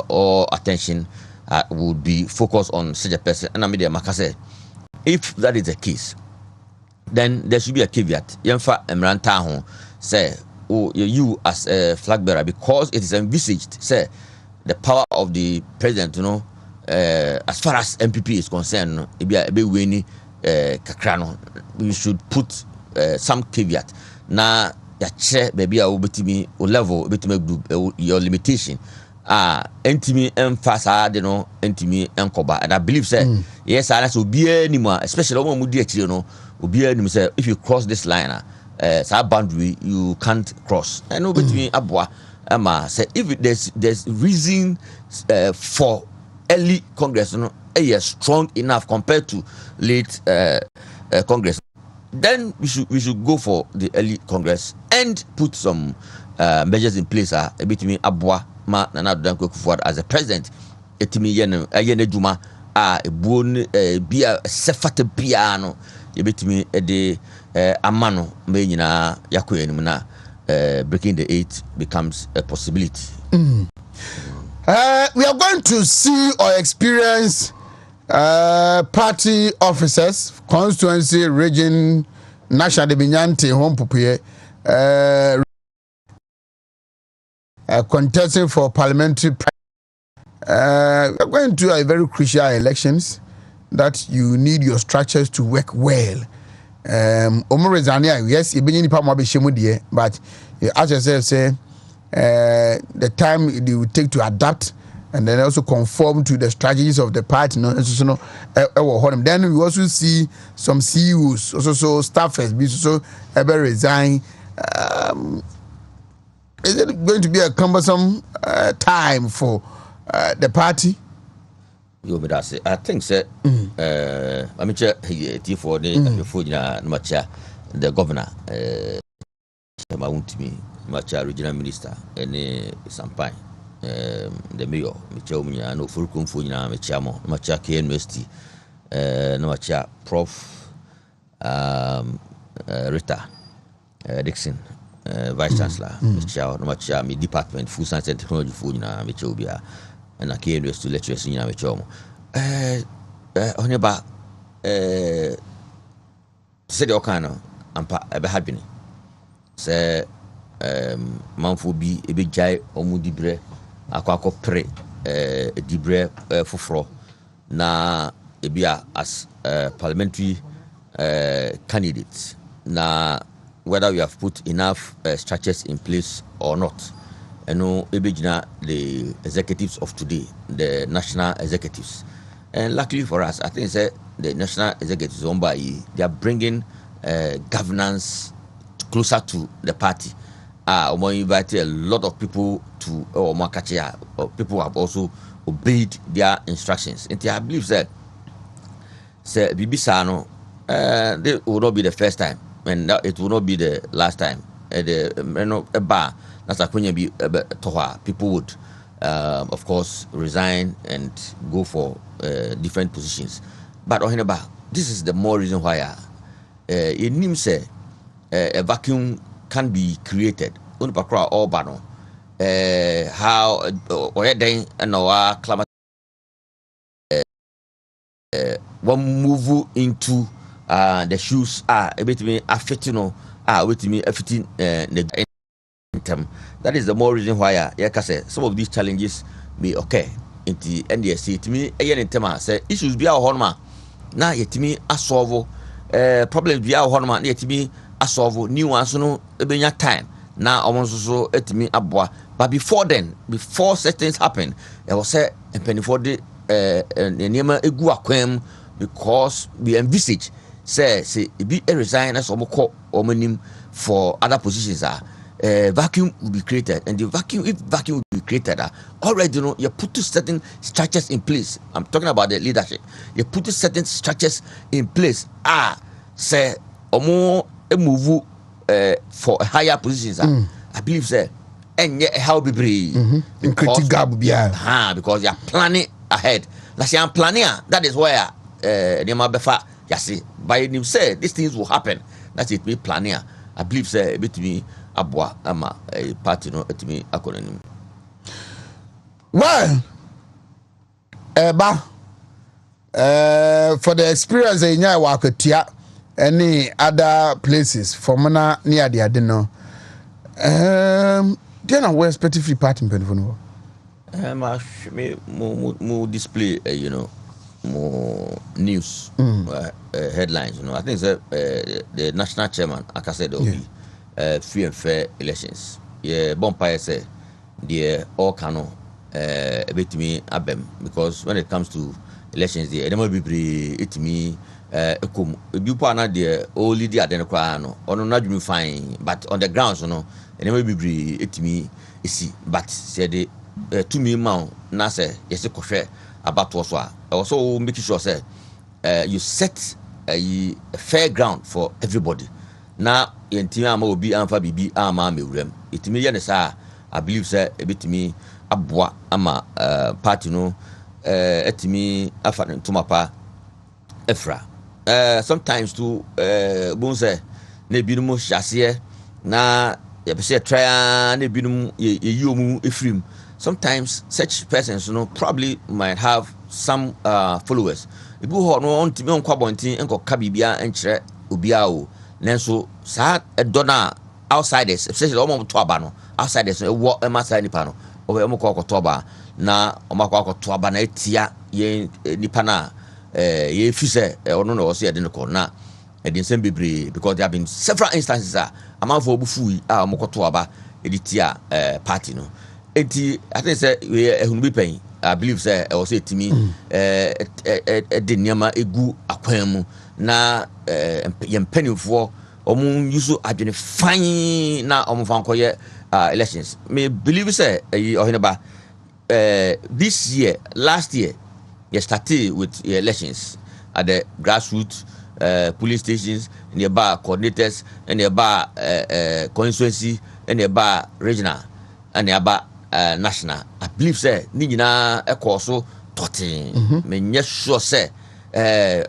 all attention would be focused on such a person and I mean say if that is the case then there should be a caveat. Yemfa emranta ho say you as a flag bearer, because it is envisaged say the power of the president, as far as MPP is concerned, we should put some caveat. Na ya che baby a obetimi o level obetimi group your limitation entimi emphasize entimi enkoba, and I believe say yes that's obi anymore, especially when we do obi anim say if you cross this line sa boundary you can't cross, and obetimi abwa say if there's reason for early Congress strong enough compared to late Congress, then we should go for the early Congress and put some measures in place. A bit me abwa ma na do danko forward as a president. Etimi yene juma a bon bia sefata bia no ye betimi de amano me nyina yakoyenim na breaking the 8 becomes a possibility. We are going to see or experience party officers, constituency, region, national debinyante, home pupuye, contesting for parliamentary. We are going to a very crucial elections that you need your structures to work well. Yes, but as I say, the time it will take to adapt and then also conform to the strategies of the party. Then we also see some CEOs, also staffers, also ever resign. Is it going to be a cumbersome time for the party? I think so. I mean, for the governor, Wontumi, regional minister, and Sampai. The mayor, Michel no Fulcrum Funa, Michamo, Machaki University, no Macha, Prof. Rita Dixon, Vice Chancellor, Michel, no Macha, mi department, Food Science and Technology Funa, Michobia, and a K University lecturers in Michomo. Oheneba said the Okano, and ever had been. Say, Manfo be a big jay or mudibre. Akwako pre dibre fufro na ebia as parliamentary candidates, na whether we have put enough structures in place or not. Ebijina the executives of today, the national executives, and luckily for us, I think the national executives owned by they are bringing governance closer to the party. Invited a lot of people to Makacha. People have also obeyed their instructions. And I believe that Bibisano, they will not be the first time, and it will not be the last time. A bar that's a be Toha. People would, of course, resign and go for different positions. But Oheneba, this is the more reason why it means a vacuum can be created. Unipakra or bano. How or then and our climate one move into the shoes a bit me affecting with me affecting the term. That is the more reason why say some of these challenges may occur in the NDSC. To me, in term say issues be our horma. Now yet me a solve problems be our horma yet me a solve new ones no benya time. Now almost so at me abwa. But before then, before certain things happen, there was a penny for the Nema Eguaquem because we envisage say be a resign as omonim for other positions vacuum will be created, and the vacuum will be created already you put certain structures in place. I'm talking about the leadership. You put certain structures in place say more a move for higher positions. I believe say and yet how be brave because you are planning ahead. Like I'm planning, that is where befa yasi by him say these things will happen. That's it, me planning. I believe say between abwa ama a party no etimi akononim. Well, for the experience in your work, any other places for mana near the adeno. Then I wear specific party in more display, more news headlines. I think the national chairman, like I said, there will be free and fair elections. Yeah, Bonfire say the all cano bit me abem because when it comes to elections, the never be it me. People are not there only the identical or not doing fine, but on the grounds, and never be it me. See, but said the to me, mount Nasa, yes, a about what's what. Also, making sure, say, you set a fair ground for everybody. Now, in Tima will be Alpha BB, Ama Murem. It me, I believe, sir, a bit to me, Abwa, Ama, party, no, et me, Afan, Tumapa, Efra. Sometimes to Bonse, Nebinumo Chassier, na, Yapse Tria, Nebinum, Yumu, Ephraim. Sometimes such persons, probably might have some followers. If you have no on to be on Quabontin and Cabibia and Chere Ubiao, Nenso, Sad a donna outsiders, especially Omo Tuabano, outsiders, what a massa nipano, over Omoko Toba, na Omako Tuabana, Tia, ye Nipana, ye Fise, or no, or see a dinner na, and in Sembibri, because there have been several instances, among for Bufui, Moko Tuaba, Editia party, no. I think say we be paying. I believe say I was say to me the nyama egu akwan mu na yem penifo omu yusu adwene fine na omu fan koye elections. Me believe say Oheneba this year, last year, you started with elections at the grassroots police stations, nearby coordinators, and nearby constituency, and nearby regional, and nearby national. I believe say Nina a course so 13. Me yes sure say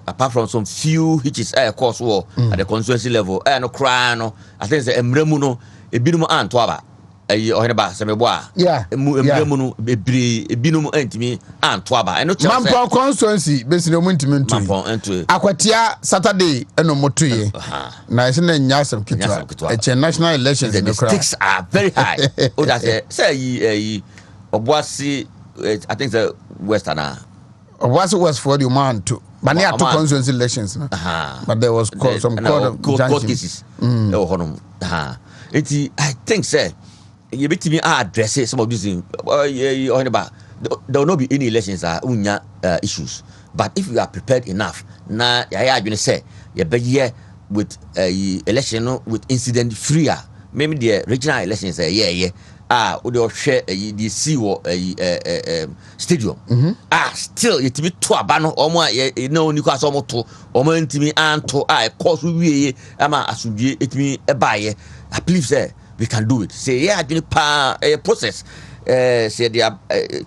apart from some few hitches a course war at the constituency level, no cry no. I think say emremuno e binumu antwaba. Oheneba semeboa. Yeah. Emremuno binumu entimi antwaba. I know Mampo Constituency basically Wontumi Mampo entwe. Akwatia Saturday eno motuye. Na ise na nyasem kitwa. Eche national elections the stakes are very high. Oh that's say Obuasi I think the Westerner. Obuasi was for the man too. But near two constituency elections. But there was some court cases. I think say you bet me address some of these things. There will not be any elections issues. But if you are prepared enough, now you gonna say you be here with election with incident freer. Maybe the regional elections would you share the sea or stadium. Still it be two abano or more no Newcastle moto or more to me and to course we ama asubie it me a buyer. I believe say we can do it. Say I been a process. Say they are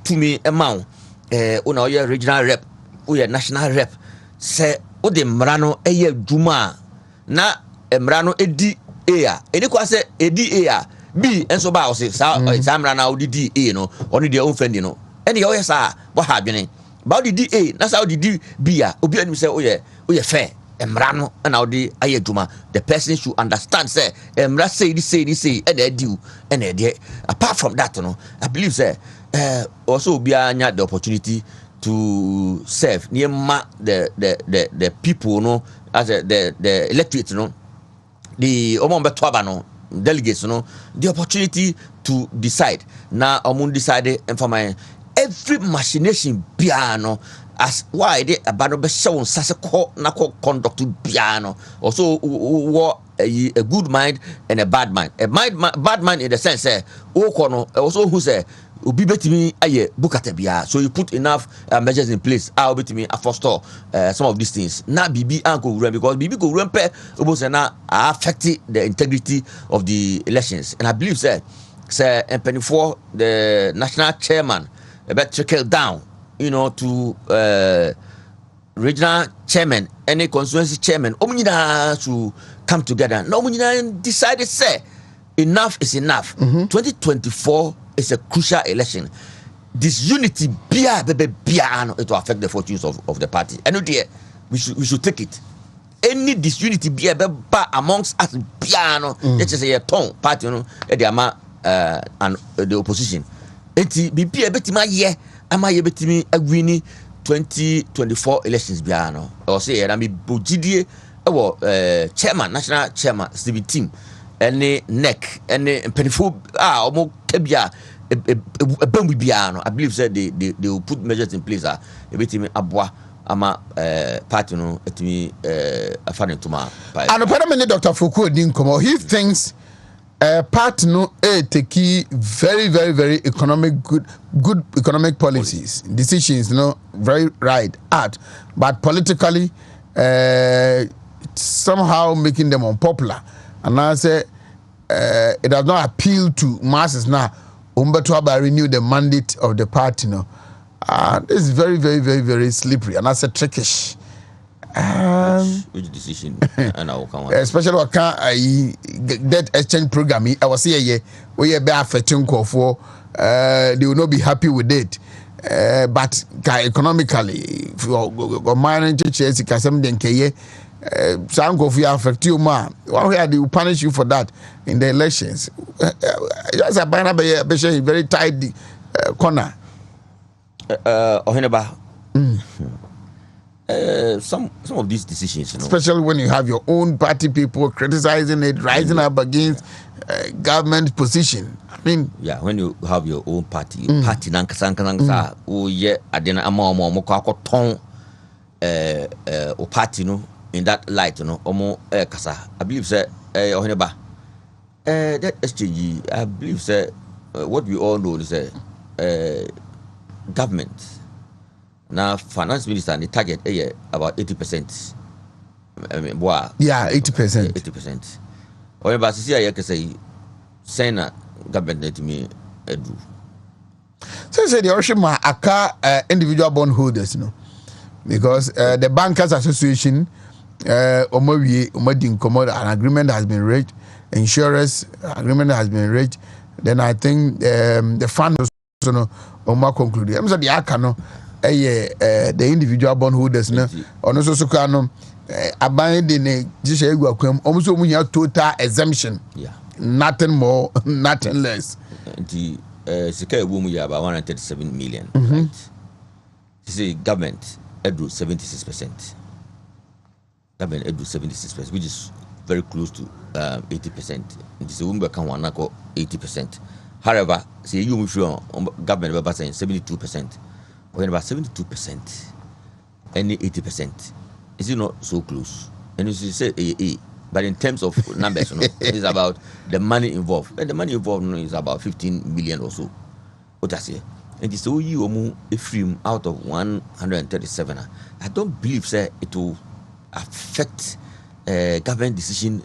to me amount. Una your regional rep, we national rep. Say o de mrano juma na mrano edi ea. Eni kwa say edi ea B and so ba say samra na odi A no oni their own friend no. Any o yes what happening? About the DA, that's how the D B obi anim say oh fair. Emrano and audi ayeduma. The person should understand say emra say and they do and they apart from that I believe say also be the opportunity to serve near the people as the electorate the omombe delegates the opportunity to decide now decide and for my every machination piano as why they abandon be shown sasako nako conduct piano also a good mind and a bad mind. Bad mind in the sense also who say ubi betimi aye bukatebia, so you put enough measures in place I'll betimi forestall some of these things na bibi anko run because bibi go run pe almost na affect the integrity of the elections. And I believe say MP4 the national chairman about trickle down to regional chairman, any constituency chairman, to come together. No, decided say enough is enough. 2024 is a crucial election. This unity, it will affect the fortunes of the party. And we should take it. any disunity be a beba amongst us piano. Let's say a tone party no the ama and the opposition. Enti be a bit my year ama ye betimi agwini 2024 elections biano or say na me bogidie chairman national chairman Stevie team any neck any penifo omo kebia a bambi biano. I believe said they will put measures in place a betimi aboa ama party no etimi afane to ma and apparently Dr. Foucault didn't come out. He thinks party no take very very very good economic policies decisions, you know, very right at, but politically somehow making them unpopular, and I say it does not appeal to masses now. Umbeto by renew the mandate of the party, no. This is very very very very slippery, and I say trickish. Which decision? Especially what debt exchange program. I was here, we be affecting for they will not be happy with it. But economically, for managing church, some some go for affect you, man. Why they will punish you for that in the elections? Just a very tight corner. Oheneba. Some of these decisions, you know, especially when you have your own party people criticizing it, rising up against government position. I mean, yeah, when you have your own party, party nankasa, oh yeah, adena ama ko ton o party no in that light, you know, omo kasa. I believe say Oheneba that exchange. I believe say what we all know is government. Now, finance minister and the target about 80%. I mean, boy, yeah, 80%. 80%. Or but see, I can say, Senate government let me do. So say the Oshima Aka individual bondholders, you know, because the Bankers Association, an agreement has been reached, insurance agreement has been reached. Then I think the fund also no concluded. I'm saying the Aka no. The individual bondholders no ono so kano aban de ne gisha egu akwam almost omunya total exemption, yeah, nothing more nothing less. The sika ewu mu ya about 137 million, right? You see government edu 76%. Government edu 76%, which is very close to 80%. It is umbe kan wana ko 80%. However, see you mu sure government be saying 72%. When about 72%, any 80%, is it not so close? And you say but in terms of numbers, you know, it's about the money involved. And the money involved, you know, is about 15 million or so. What I say, and it's so you a film out of 137. I don't believe say it will affect government decision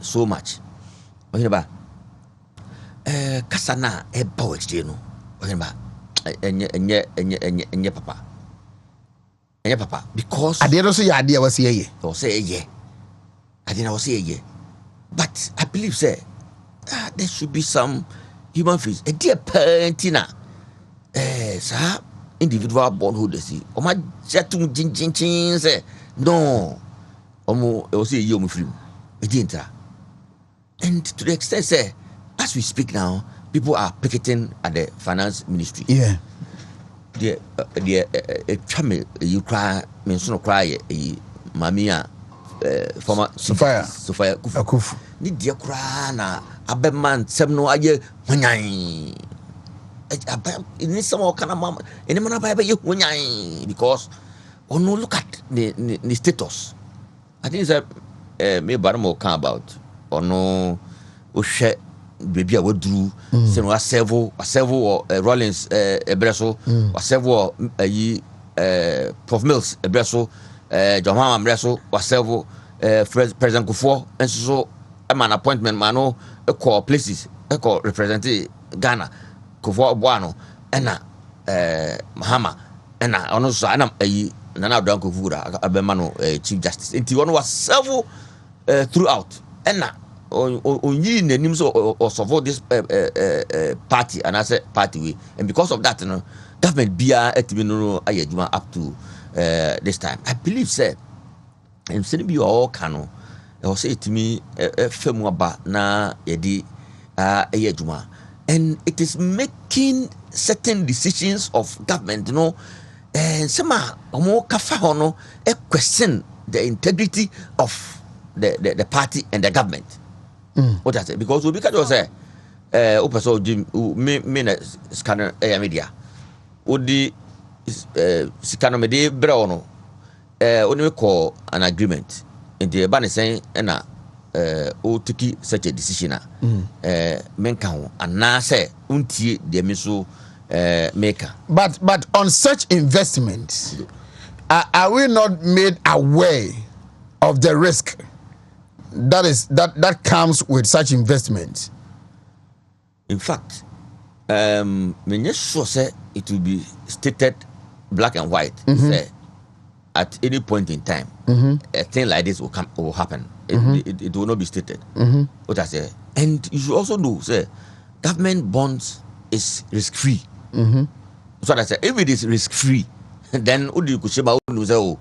so much. What about Kasana a power exchange? What about enye papa because I did also your idea was here or say yeah I didn't say yeah, but I believe say there should be some human face a dear parentina sir individual bondholders o ma jetum chin say no omo e o say you free e didn't, and to the extent say as we speak now people are picketing at the finance ministry. Yeah. The chame you cry mention no cry mamia former Sophia Akufu. Ni dia cry na abeman sem no aye hunyan. Ni some kind of mama any man ba ye hunyan because no look at the status. I think that me barmo can about or no o baby I would do send was several or Rollins Ebreso or several Prof Mills Ebreso John Mama Ebreso was several President Kufo and so I'm an appointment mano a call places a call representing Ghana Kufo Buano and Mahama and I also I'm a Nana Danko Vura Abemano Chief Justice and one was several throughout and only in the names or support this party and I said party way, and because of that, you know, government be up to this time. I believe, sir, and send be all cano. I was say to me, a firm aba na yedi juma, and it is making certain decisions of government, you know, and some more kafa hono a question the integrity of the party and the government. What I say because we because say so Jim me na scanner media odi scanner me de bra no only call an agreement in the ban saying na o take such a decision menka ho ana say untie de me so maker. But on such investments, are we not made aware of the risk that comes with such investments? In fact, me sure say it will be stated black and white. Say at any point in time, a thing like this will happen. It will not be stated. What I say, and you should also know, say, government bonds is risk free. So I say, if it is risk free, then Udu Kushima Udu say,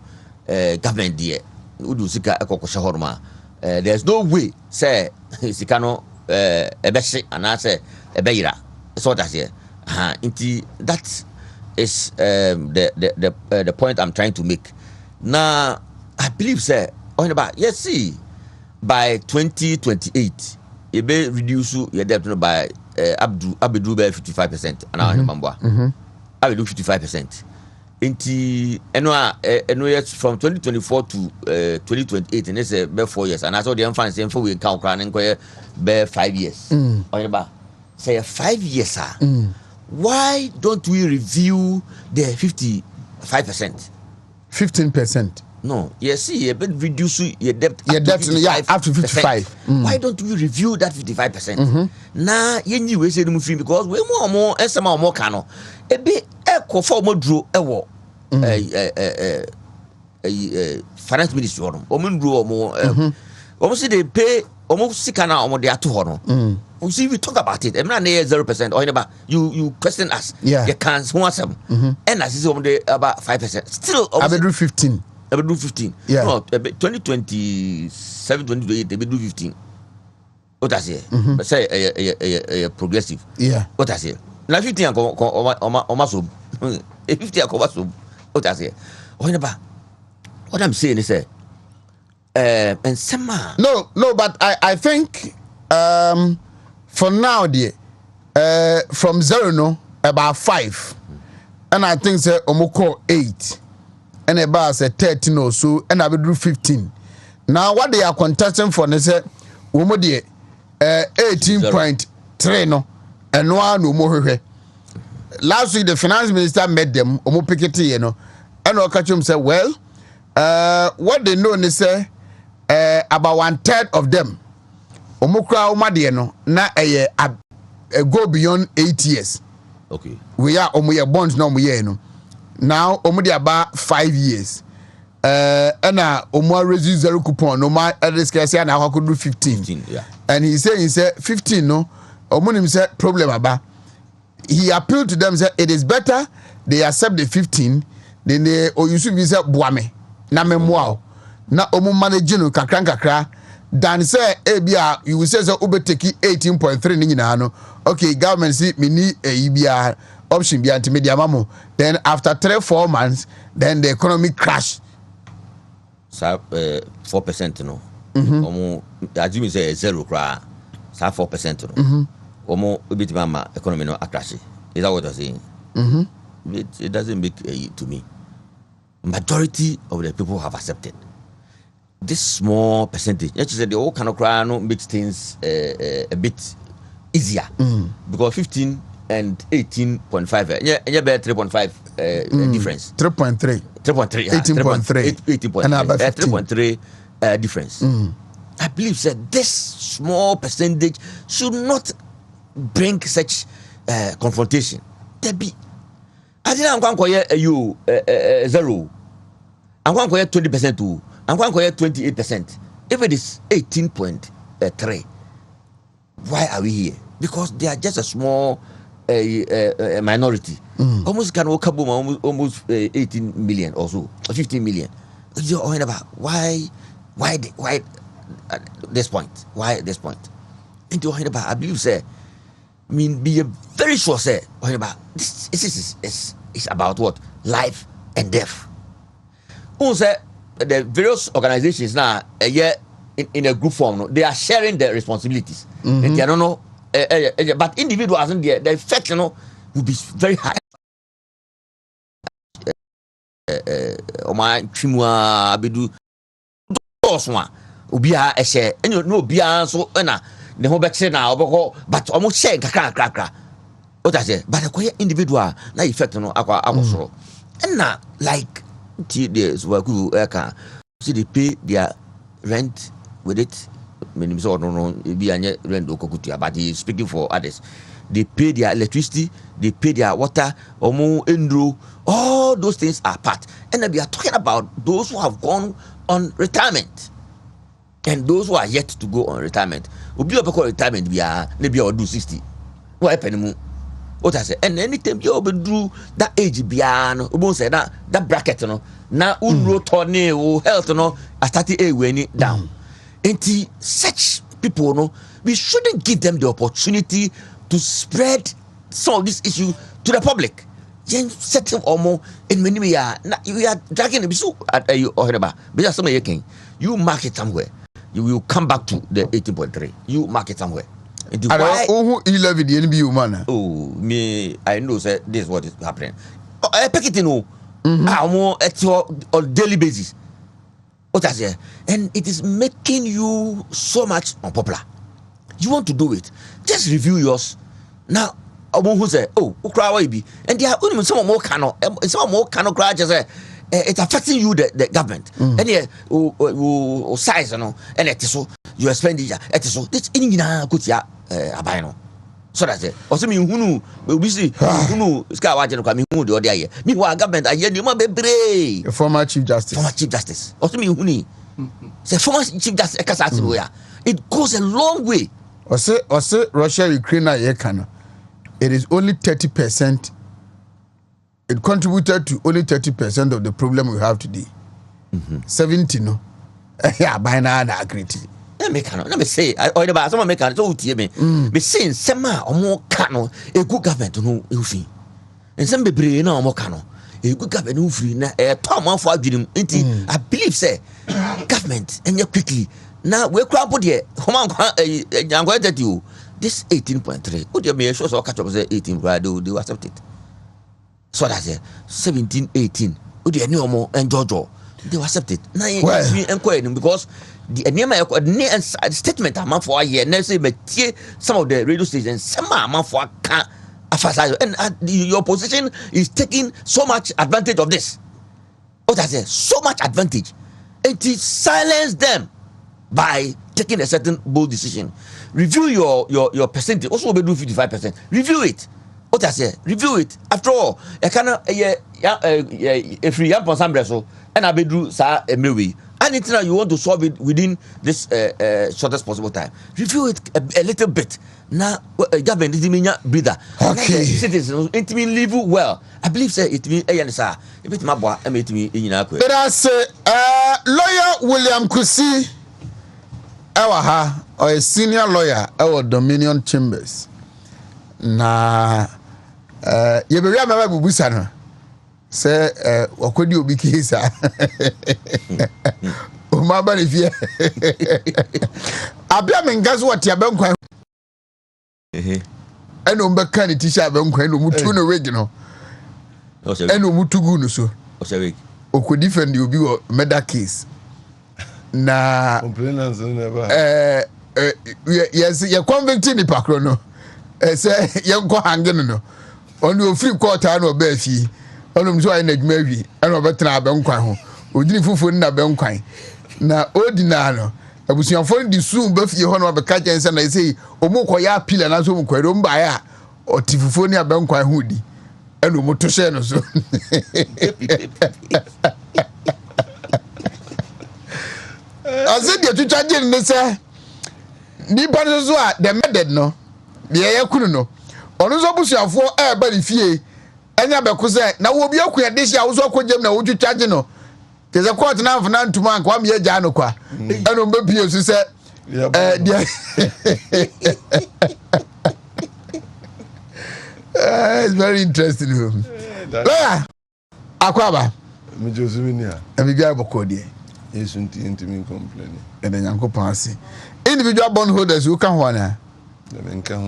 government dear, Udu Sika Ekokosha Horma. There's no way, say, Sikano Ebeshi and I say Ebeira. So what I say, that is the point I'm trying to make. Now, I believe, say, Oheneba, yes, see, by 2028, you may reduce your debt by Abdu by 55%, and I remember. I will do 55%. From 2024 to 2028, and it's about 4 years. And I saw the infant saying for we count crown and 5 years. Say 5 years, sir. Why don't we review the 55%? 15%. No, yes, see, you reduce your debt. Your debt, up to 55. Why don't we review that 55%? Now, you knew we said free because we more and some more cano. A bit echo for more drew a war. Finance ministry or woman drew more. Almost they pay almost 6 an hour they are 200. We see we talk about it. I'm not near 0%. Or about you question us. Yeah, you can't want some. And as is about 5%. Still, I will do 15. They will do 15. Yeah. No, 2027, 2028, they will do 15. What I say? But say a progressive. Yeah. What I say? Now 15 and almost 50 and what I say? What I'm saying is and some no, but I think for now, dear, from 0 no about 5, and I think say omoko 8. And about say 13 or so, and I will do 15. Now, what they are contesting for, they say, 18.3 no, and no more. Last week, the finance minister met them, Piketty, you know, and I'll catch him say, well, what they know, they say, about 1/3 of them, Omukra Omadieno, na go beyond 8 years. Okay. We are bonds no, we know. Now, almost about 5 years. And raise 0 coupon. No more. And I could do 15. Yeah. And he said 15. No, Omonim said problem about. He appealed to them. Said it is better they accept the 15 than they or you should be said buame na memoir na omu managing kakra than say ebia you will say so ube take 18.3 ni nyina no. Okay, government see me ni ebia option be anti-media mamo. Then after 3-4 months, then the economy crash. So 4% no. As you say 0 cry. So 4% no. Omo bit mama economy no crash. Is that what you're saying? It doesn't make to me. Majority of the people have accepted this small percentage. Yes, you said the whole kind of cry no makes things a bit easier because 15 and 18.5 yeah 3.5 difference 3.3 18.3 and about 3.3 difference. I believe that this small percentage should not bring such confrontation. There be I didn't you 0 I'm going to 20% too. I'm going to 28%. If it is 18.3, why are we here? Because they are just a small minority. Almost can walk up almost 18 million or so, or 15 million. you're Oheneba, why this point? Why at this point? Into Oheneba, I believe, say, I mean, be very sure, say, Oheneba, this is about what? Life and death. Who say the various organizations now, in a group form, no, they are sharing their responsibilities. And they don't know, but individuals, the effect, will be very high. Oma chimwa bedu oswa obia ehye enyo no obia so na ne ho bekse na oboko but omo share kakra what I say but the individual na effect no akosoro na like this worku eka see they pay their rent with it meaning so no be anye rent okokutia but he speaking for others. They pay their electricity, they pay their water, all those things are part. And then we are talking about those who have gone on retirement and those who are yet to go on retirement. Obi obeko retirement we are maybe or do 60. What happen? What I say? And anytime you do that age biano, we say that bracket no. Now unro health no I started a down. And such people no, we shouldn't give them the opportunity to spread some of this issue to the public. Settle or more in many we are dragging the bisu at Oheneba. Because some you mark it somewhere. You will come back to the 18.3. You mark it somewhere. Why? Oh, 11 the NBU man. Oh, me, I know say this is what is happening. I pick it in more at your on daily basis. What I say, and it is making you so much unpopular. You want to do it, just review yours. Now, I won't say, oh, be, and there are only some more cano cry just say it's affecting you, the government. And yeah, size, you know, and it is so you are spending it is so this in good ya abino. So that's it. Also, me who we see who sky watching coming who the other year. Meanwhile, government, I hear you might be former Chief Justice. Former Chief Justice. Also, me who say former Chief Justice. It goes a long way. Or say Russia, Ukraine, it is only 30%. It contributed to only 30% of the problem we have today. 70, no. Yeah, by now I agree. Let me say, or about someone make an old me. Be saying some or more cano, a good government to know you fee. And some be brain or more cano. A good government who free a tom for I believe, say, government and you quickly. Now we're crowded here. I'm going to you. This 18.3. Would you be sure so catch up say 18 do accept it? So that's it. 17, 18. Would you know more and Jojo? They accept it. Now you inquiry because the name of statement I'm for a year. Never say some of the radio stations. Some am for and your position is taking so much advantage of this. What I say? So much advantage. It is silence them by taking a certain bold decision. Review your percentage. Also, we do 55%. Review it. What I say? Review it. After all, I cannot a free young person so and I be do sa a maybe. Anything you want to solve it within this shortest possible time. Review it a little bit. Now, government is mean breather. Okay. Citizens, it mean live well. I believe say it mean sir. If it's my boy, I mean me in Akwe. But I say, lawyer William Kusi. Or a senior lawyer our Dominion Chambers. Na you be remember bubusa no. Say wakodi obi kisa. O ma ba ne fie. Abia mengazo wati abenkwan. Eno mbeka ni tisha abenkwan no mutu no wage no. Eno mutugu no so. Okodi defend obi o murder case. Na complainants never yes you convicted the pakro no say you go hanging no on your free court and obey fee on so I need maybe and obetra abenkwan ho odini fufu na abenkwan na odina no abusuafo di soon ba fie ho no be ka jense na say omuko ya appeal na so omuko do mba ya otifufu ni abenkwan ho di and omuto share no so I said you charge in this ni pan so a the method no the yakunu no onu so busuafo ba ni fie enya be ko say na wo bi akua de hia wo so akogem na wo charge no there's a court now for nan to man kwam ye gya no kwa eno mbe pie so say it's very interesting. Lawyer Akwaba me Josephine e bi bia boko de yesu nti me complain e de Nyankopon ase individual bondholders who can ho na me nka ho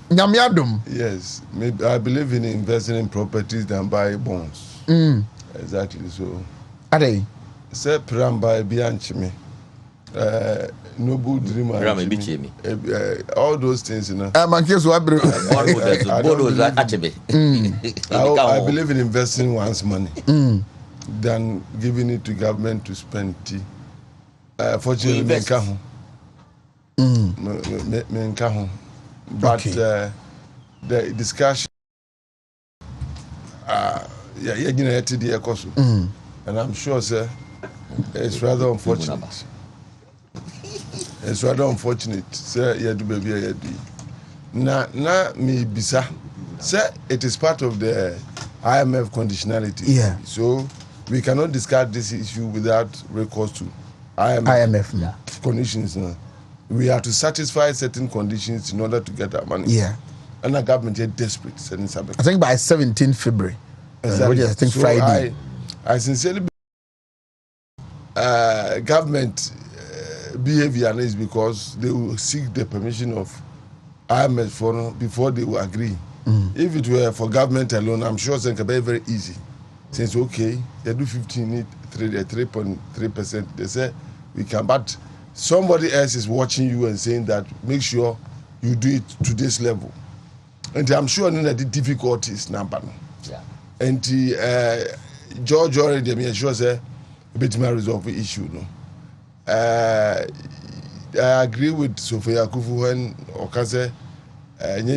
nyame adom. Yes, I believe in investing in properties than buy bonds. Exactly so. Ade Say pram buy bianchi me. Noble dream. All those things, you know. Man case wa bro. I believe in investing one's money than giving it to government to spend. Fortunately, me nka ho. But the discussion, and I'm sure, sir, it's rather unfortunate. It's rather unfortunate, sir. You do baby, you do. Na me bisa, sir. It is part of the IMF conditionality. Yeah. So we cannot discard this issue without recourse to IMF conditions. We have to satisfy certain conditions in order to get our money. Yeah. And the government is desperate. I think by 17th February. Exactly. Which is, I think, so Friday. I sincerely believe government behavior is because they will seek the permission of IMF before they will agree. If it were for government alone, I'm sure it's very, very easy. Since, okay, they do 3.3%, they say we can, but somebody else is watching you and saying that make sure you do it to this level. And I'm sure the difficulties number. Yeah. And George already me sure say a bit more resolve the issue. No. I agree with Sophia Kufu when Okaze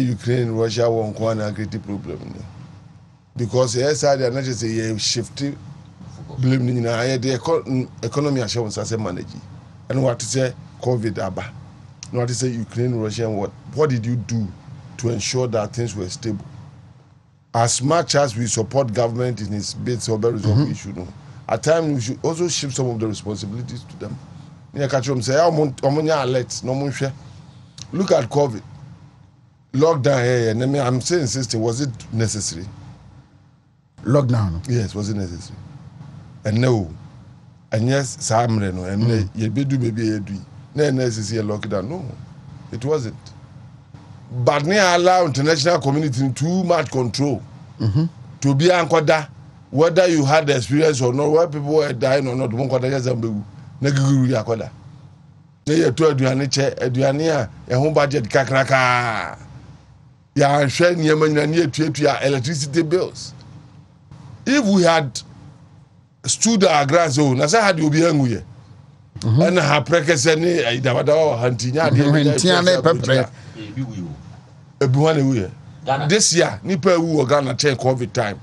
Ukraine Russia won't want a great problem. No. Because yes, I are not just a shifty blame in the economy as I manage. And what to say COVID aba. What to say Ukraine, Russia, what did you do to ensure that things were stable? As much as we support government in its bid to resolve the issue, no, at times we should also shift some of the responsibilities to them. Look at COVID. Lockdown here, and I'm saying insisting, was it necessary? Lockdown? Yes, was it necessary? And no. And yes, Samre no, and ye be do baby ye do. No necessary lockdown. No, it wasn't. But ne allow international community too much control to be anchored. Whether you had the experience or not, where people were dying or not, one quarter years ago, neguru yakoda. Ye to aduane che aduane a home budget kakraka. Ya hwe nyema nyina ne etuatua electricity bills. If we had stood our grass zone, as I had you be angry. And I prekese ni idabada hantinya de pepre. This year, nipa wu Ghana check COVID time.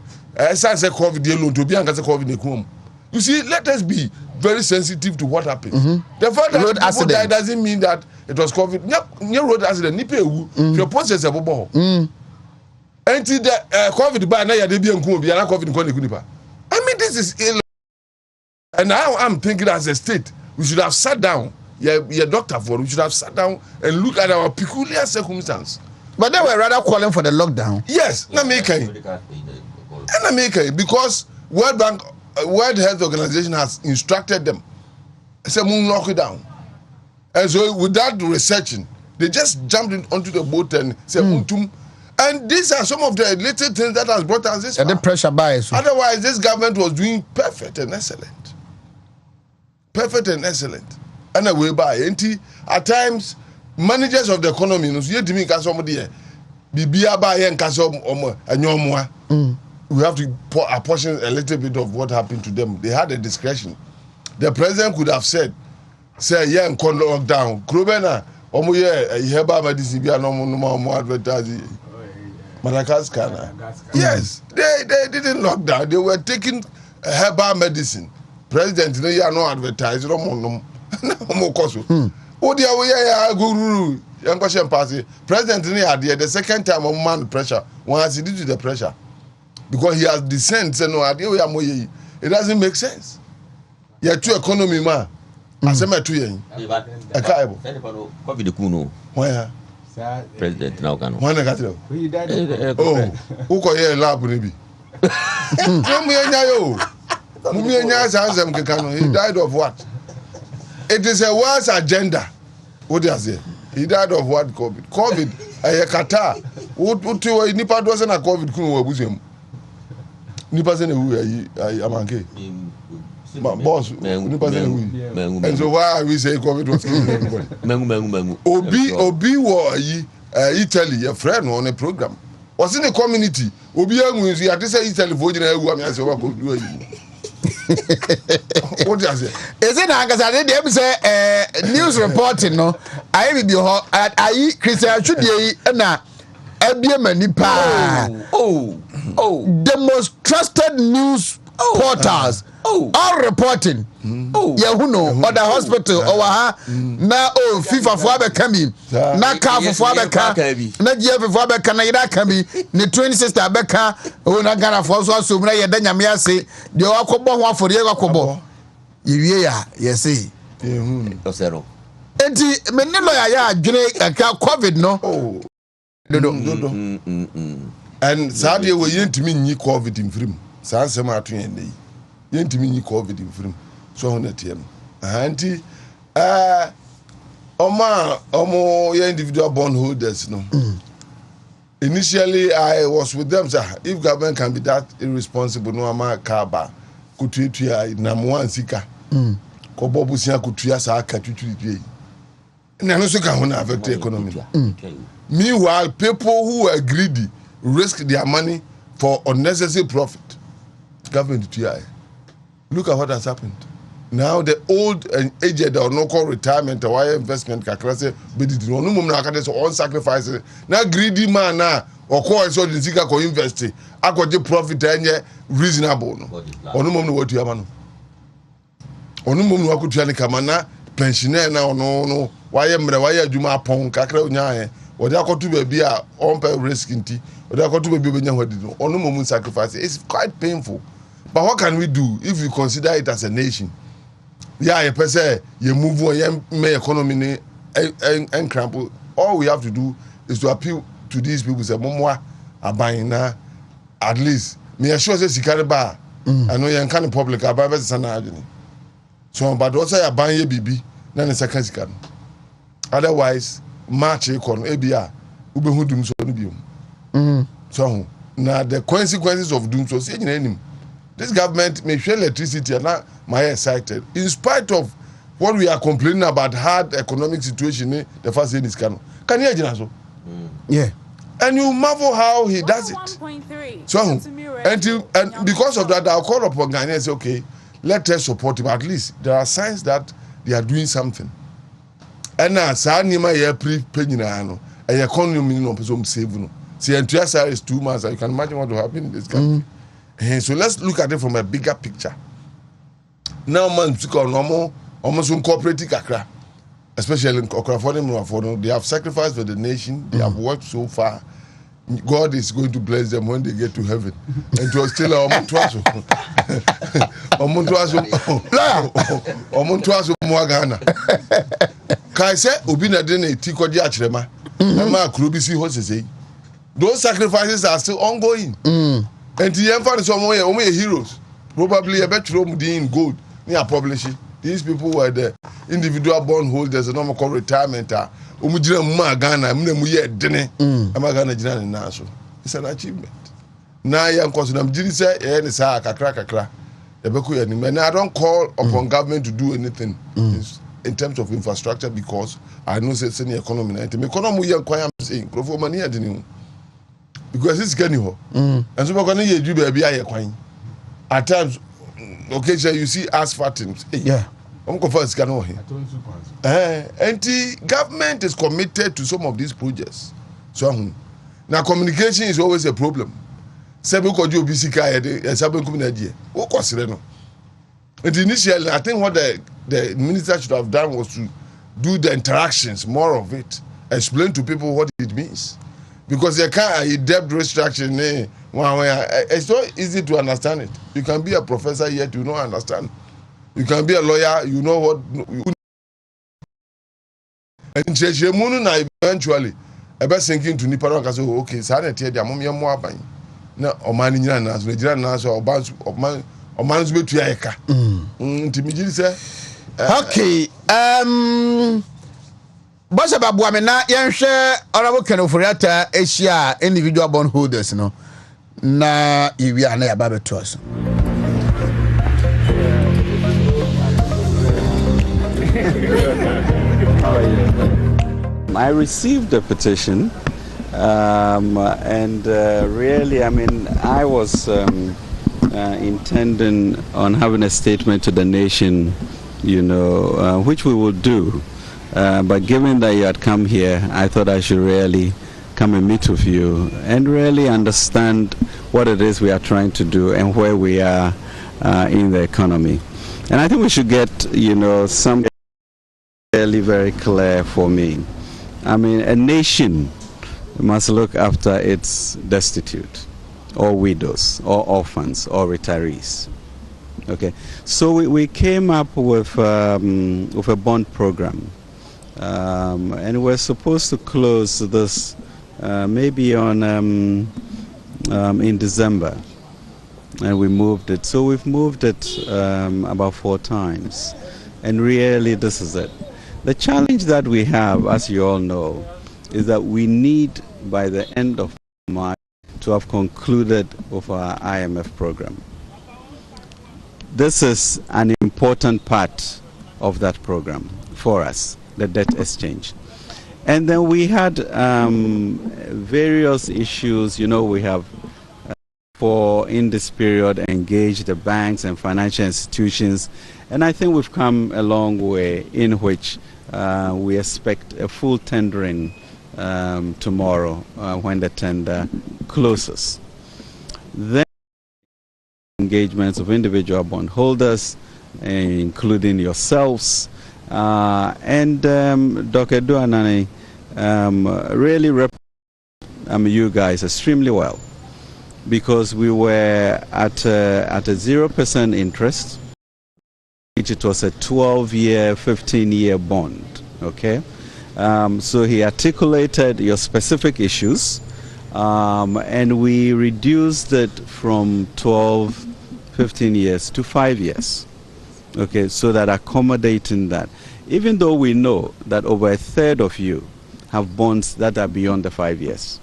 Say COVID alone to be anka say COVID ne kum. You see, let us be very sensitive to what happens. The fact that road accident doesn't mean that it was COVID. No road accident. Nipa wu. Your process ebobo. Until the COVID by na ya de bi anku bi na COVID ko ne kunipa. I mean, this is ill. And now I'm thinking as a state, we should have sat down. Your doctor for we should have sat down and look at our peculiar circumstance. But they were rather calling for the lockdown. Yes, because World Health Organization has instructed them. Say, lock it down. And so without researching, they just jumped onto the boat and said, And these are some of the little things that has brought us this far. And the pressure bias. Otherwise, this government was doing perfect and excellent. Perfect and excellent. And away by at times, managers of the economy, we have to apportion a little bit of what happened to them. They had a discretion. The president could have said, yeah, and lockdown. Krobena, herbal medicine, no advertising. Madagascar. Yes, they didn't lock down. They were taking herbal medicine. President, they are no advertising. President, the second time man pressure. One has to do the pressure because he has descent. No idea we are it doesn't make sense. You're too economy, man. I say, my 2 years. A cable. COVID kuno. Why? President now can. Why not? Oh, who call you a lab, maybe? He died of what? It is a worse agenda. What do you say? He died of what? COVID. COVID. Qatar. What you nipa doesn't a COVID kuno wabusem. Nipa sene who amanke. Boss. Nipa sene who. And so why are we saying COVID was killing everybody? Mengu. Obi wa Italy a friend on a program. Was in the community. Obi angu you had to say Italy for I say what could do you. What do you say? Is it Ankasa? They say news reporting. No, I will be I Christian should be na the most trusted news portals all reporting. Yahuno or the hospital over na FIFA for Abekami na car for Abeka na GF for Abeka na ida kami ne twin sister Abeka na Ghana for so na ye danya me ase de akobo ho afori akobo yiwie ya yesi Osero enti me ne lawyer ya adwene ka COVID no dodo and sadie we yentimi nyi COVID in film saa nsem ato yen dey yentimi nyi COVID in film so ho na tie no anti omo your individual bondholders no initially I was with them sir if government can be that irresponsible no ama kaba kututua na mo ansika ko bobusia kutua saa ka tututua na no so ka ho na affect the economy. Meanwhile people who are greedy risk their money for unnecessary profit. Government to look at what has happened. Now the old and aged or no call retirement or investment kakrase bedidi no mum na akade so on sacrifice. Now greedy man na or call so the sika ko invest akode profit enye reasonable no. Onu mum no what you am no. Onu mum no akutua ne kamana pensioner na no why mre why adwuma apon kakra onya odi akotu baby a on pay risk nti odi akotu baby obenya hwadi no onu mum sacrifice. It's quite painful. But what can we do if we consider it as a nation? Yeah, you say you move on, you make economy and crumple. All we have to do is to appeal to these people. Say, "Mumwa, abaying na at least me assure say sikari ba. I know you can public abayi be sana ajuni. So, but also abayi ye bibi na ne second sikari. Otherwise, march ekon ebia ube hu dum so no biom. So, now the consequences of doom so say nyina this government may share electricity and now my excited in spite of what we are complaining about hard economic situation the first thing is can you imagine so yeah and you marvel how he does it so and because of that I'll call upon Ghana and say okay let us support him. At least there are signs that they are doing something and now sa nima ye pre-penyina no e economy no person save no see entire salary is 2 months. You can imagine what will happen in this country. So let's look at it from a bigger picture. Now, man, almost cooperative kakra, especially in Okra, they have sacrificed for the nation. They have worked so far. God is going to bless them when they get to heaven. And to still Omontuaso Mwagana. Kai say Obina dene Tikodi Achrema. Nama Krubisi Hosese. Those sacrifices are still ongoing. And the emphasis somewhere only heroes. Probably a better in gold. They are publishing. These people were the individual bondholders, a normal retirement. It's an achievement. Now I am considering kakra. And I don't call upon government to do anything in terms of infrastructure because I know it's any economy. The economy I'm saying, money because it's getting hot. And so we're going to do baby at times occasionally you see asphalt things. Yeah. I'm confused here. And the government is committed to some of these projects. So now communication is always a problem. And initially I think what the minister should have done was to do the interactions, more of it, explain to people what it means. Because they can't debt restructuring It's so easy to understand it. You can be a professor yet you don't understand. You can be a lawyer, you know what. And eventually, about sinking to Nippon, okay, Saturday, the Amomia Moaban. No, or man in Yanas, Nigeria, or Bans of man, or man's way to Yaka. Timidity, sir. Okay, Basa Babuamena, Yansha, Honorable Kenoforiata, Asia, individual bondholders, no. Na iwi ana ya baba trust. I received the petition, and really, I mean, I was intending on having a statement to the nation, you know, which we will do. But given that you had come here, I thought I should really come and meet with you and really understand what it is we are trying to do and where we are in the economy. And I think we should get, you know, some really very clear for me. I mean, a nation must look after its destitute, or widows, or orphans, or retirees. Okay, so we came up with a bond program, and we're supposed to close this maybe on in December, and we moved it. So we've moved it about 4 times, and really this is it. The challenge that we have, as you all know, is that we need by the end of March to have concluded with our IMF program. This is an important part of that program for us, the debt exchange. And then we had various issues. You know, we have for in this period engaged the banks and financial institutions, and I think we've come a long way in which we expect a full tendering tomorrow when the tender closes. Then engagements of individual bondholders, including yourselves, and Dr. Duanani really represent you guys extremely well, because we were at a 0% interest. It was a 12-year, 15-year bond, okay? So he articulated your specific issues, and we reduced it from 12, 15 years to 5 years, okay? So that accommodating that, even though we know that over a third of you have bonds that are beyond the 5 years,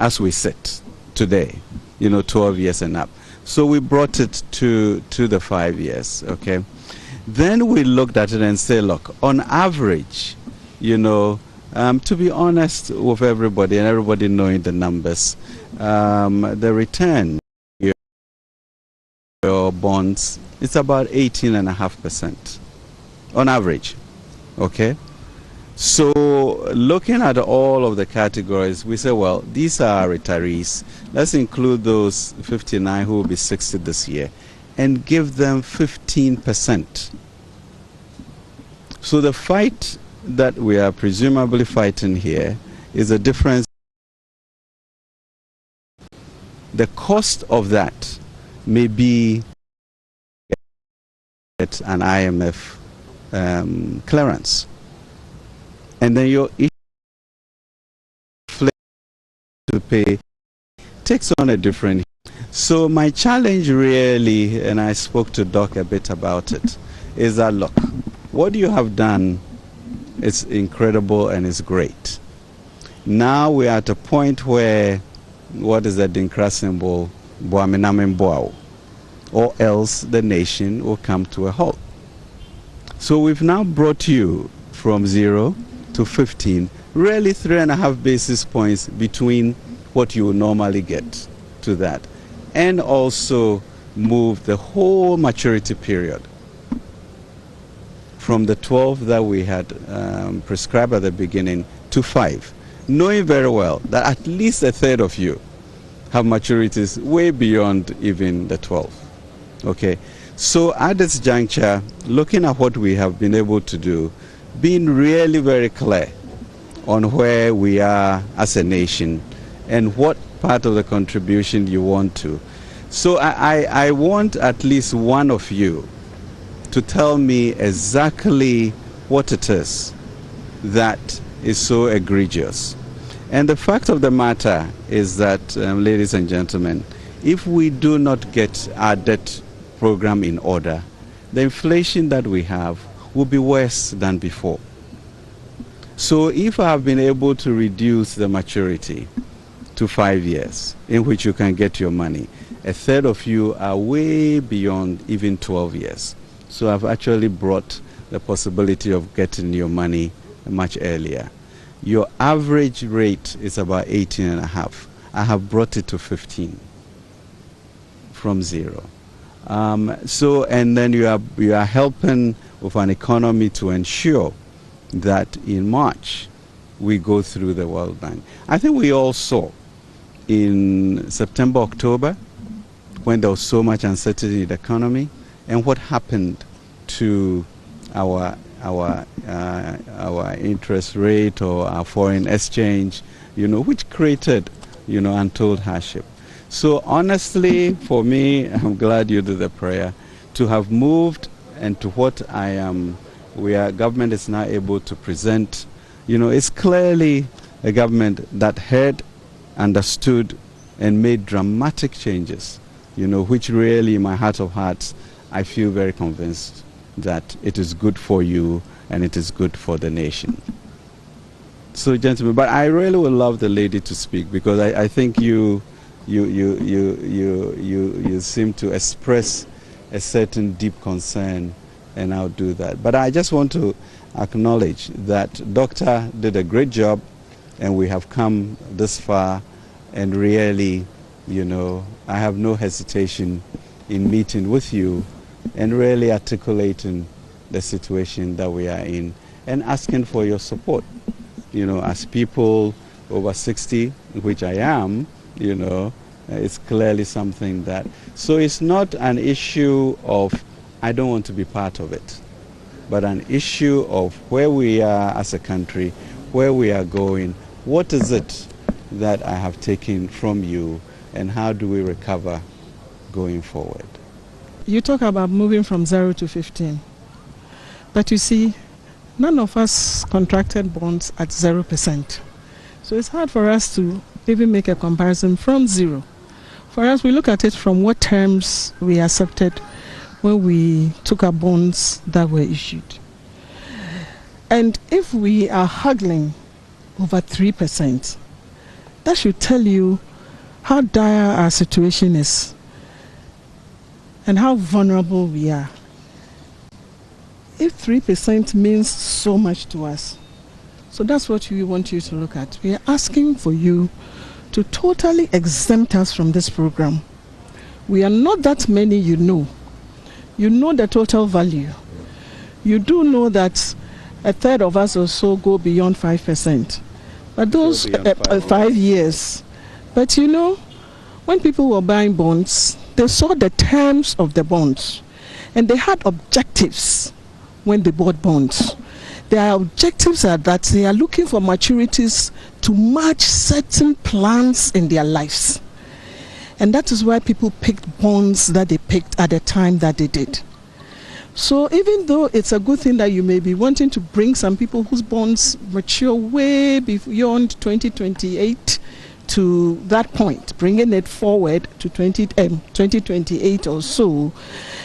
as we sit today, you know, 12 years and up. So we brought it to the 5 years, okay? Then we looked at it and say, look, on average, you know, to be honest with everybody and everybody knowing the numbers, the return your bonds, it's about 18.5% on average, okay? So looking at all of the categories, we say, well, these are retirees. Let's include those 59 who will be 60 this year and give them 15%. So the fight that we are presumably fighting here is a difference. The cost of that may be an IMF clearance. And then your issue to pay takes on a different. So my challenge really, and I spoke to Doc a bit about it, is that look, what you have done is incredible and is great. Now we are at a point where, what is the Dinkra symbol? Or else the nation will come to a halt. So we've now brought you from 0 to 15, really 3.5 basis points between what you would normally get to that, and also move the whole maturity period from the 12 that we had prescribed at the beginning to 5, knowing very well that at least a third of you have maturities way beyond even the 12. Okay, so at this juncture, looking at what we have been able to do, being really very clear on where we are as a nation and what part of the contribution you want to. So I want at least one of you to tell me exactly what it is that is so egregious. And the fact of the matter is that, ladies and gentlemen, if we do not get our debt program in order, the inflation that we have will be worse than before. So if I have been able to reduce the maturity to 5 years in which you can get your money, a third of you are way beyond even 12 years. So I've actually brought the possibility of getting your money much earlier. Your average rate is about 18.5. I have brought it to 15 from 0. So, and then you are helping with an economy to ensure that in March we go through the World Bank. I think we all saw in September, October, when there was so much uncertainty in the economy, and what happened to our interest rate or our foreign exchange, which created, untold hardship. So honestly, for me, I'm glad you did the prayer to have moved and to what government is now able to present. It's clearly a government that heard, understood, and made dramatic changes, which really, in my heart of hearts, I feel very convinced that it is good for you and it is good for the nation. So, gentlemen, but I really would love the lady to speak, because I think you seem to express a certain deep concern, and I'll do that. But I just want to acknowledge that Doctor did a great job, and we have come this far, and really, I have no hesitation in meeting with you and really articulating the situation that we are in and asking for your support. As people over 60, which I am, it's clearly something that, so it's not an issue of I don't want to be part of it, but an issue of where we are as a country, where we are going, what is it that I have taken from you, and how do we recover going forward? You talk about moving from 0 to 15, but you see, none of us contracted bonds at 0%. So it's hard for us to even make a comparison from 0. For us, we look at it from what terms we accepted when we took our bonds that were issued. And if we are haggling over 3%, that should tell you how dire our situation is and how vulnerable we are. If 3% means so much to us, so that's what we want you to look at. We are asking for you to totally exempt us from this program. We are not that many, you know the total value. You do know that a third of us or so go beyond 5%. But those 5 years. But when people were buying bonds, they saw the terms of the bonds, and they had objectives when they bought bonds. Their objectives are that they are looking for maturities to match certain plans in their lives. And that is why people picked bonds that they picked at the time that they did. So even though it's a good thing that you may be wanting to bring some people whose bonds mature way beyond 2028 to that point, bringing it forward to 2028 or so,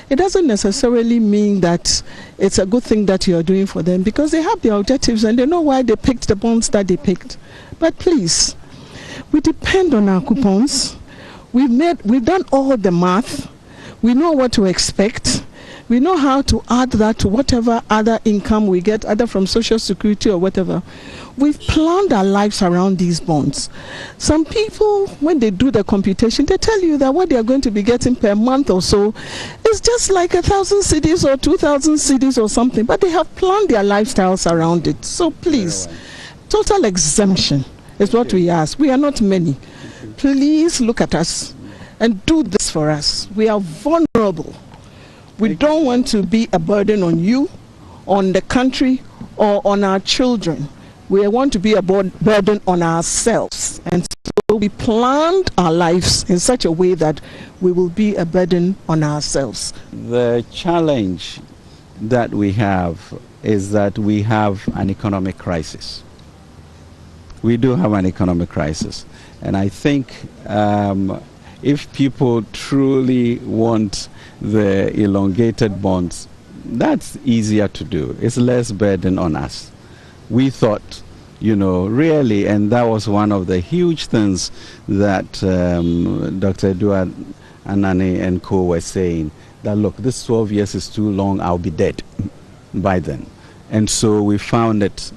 it doesn't necessarily mean that it's a good thing that you're doing for them, because they have their objectives and they know why they picked the bonds that they picked. But please, we depend on our coupons. We've done all the math. We know what to expect. We know how to add that to whatever other income we get, either from Social Security or whatever. We've planned our lives around these bonds. Some people, when they do the computation, they tell you that what they are going to be getting per month or so is just like 1,000 cedis or 2,000 cedis or something, but they have planned their lifestyles around it. So please, total exemption is what we ask. We are not many. Please look at us and do this for us. We are vulnerable. We don't want to be a burden on you, on the country, or on our children. We want to be a burden on ourselves. And so We planned our lives in such a way that we will be a burden on ourselves. The challenge that we have is that we have an economic crisis. We do have an economic crisis. And I think if people truly want the elongated bonds, that's easier to do. It's less burden on us. We thought, really, and that was one of the huge things that Dr. Edward Anani and co were saying, that look, this 12 years is too long, I'll be dead by then. And so we found it,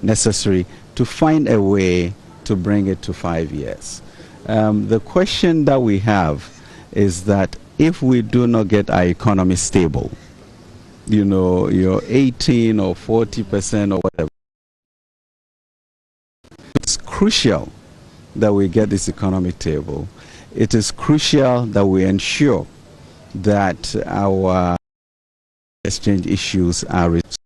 necessary to find a way to bring it to 5 years. The question that we have is that if we do not get our economy stable, your 18 or 40% or whatever, it's crucial that we get this economy stable. It is crucial that we ensure that our exchange issues are resolved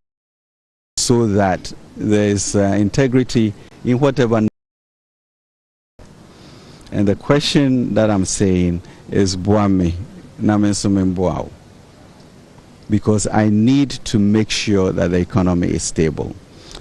so that there is integrity in whatever. And the question that I'm saying is Buame Namensumemboao, because I need to make sure that the economy is stable.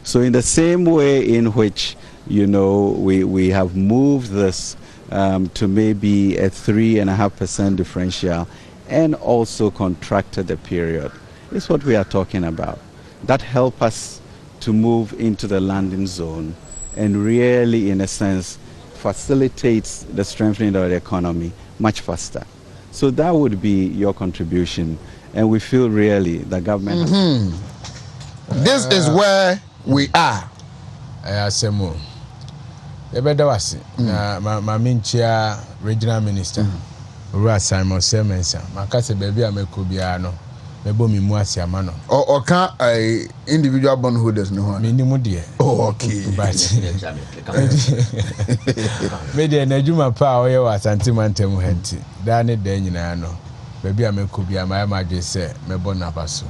So in the same way in which we have moved this to maybe a 3.5% differential and also contracted the period, is what we are talking about. That help us to move into the landing zone and really, in a sense, facilitates the strengthening of the economy much faster. So that would be your contribution, and we feel really the government. This is where we are. Asemo. Ebeda wasi na maminchia regional minister. Ura Simon Semensa. Makase baby ameko bia no. Mebo mi mu asiama no. Or can individual bondholders no one? Minimum dear. Oh, okay. But media na juma pa oye wa santimante mu henti. Dane de nyina no. Baby ameko bia ma madwe se mebo na baso.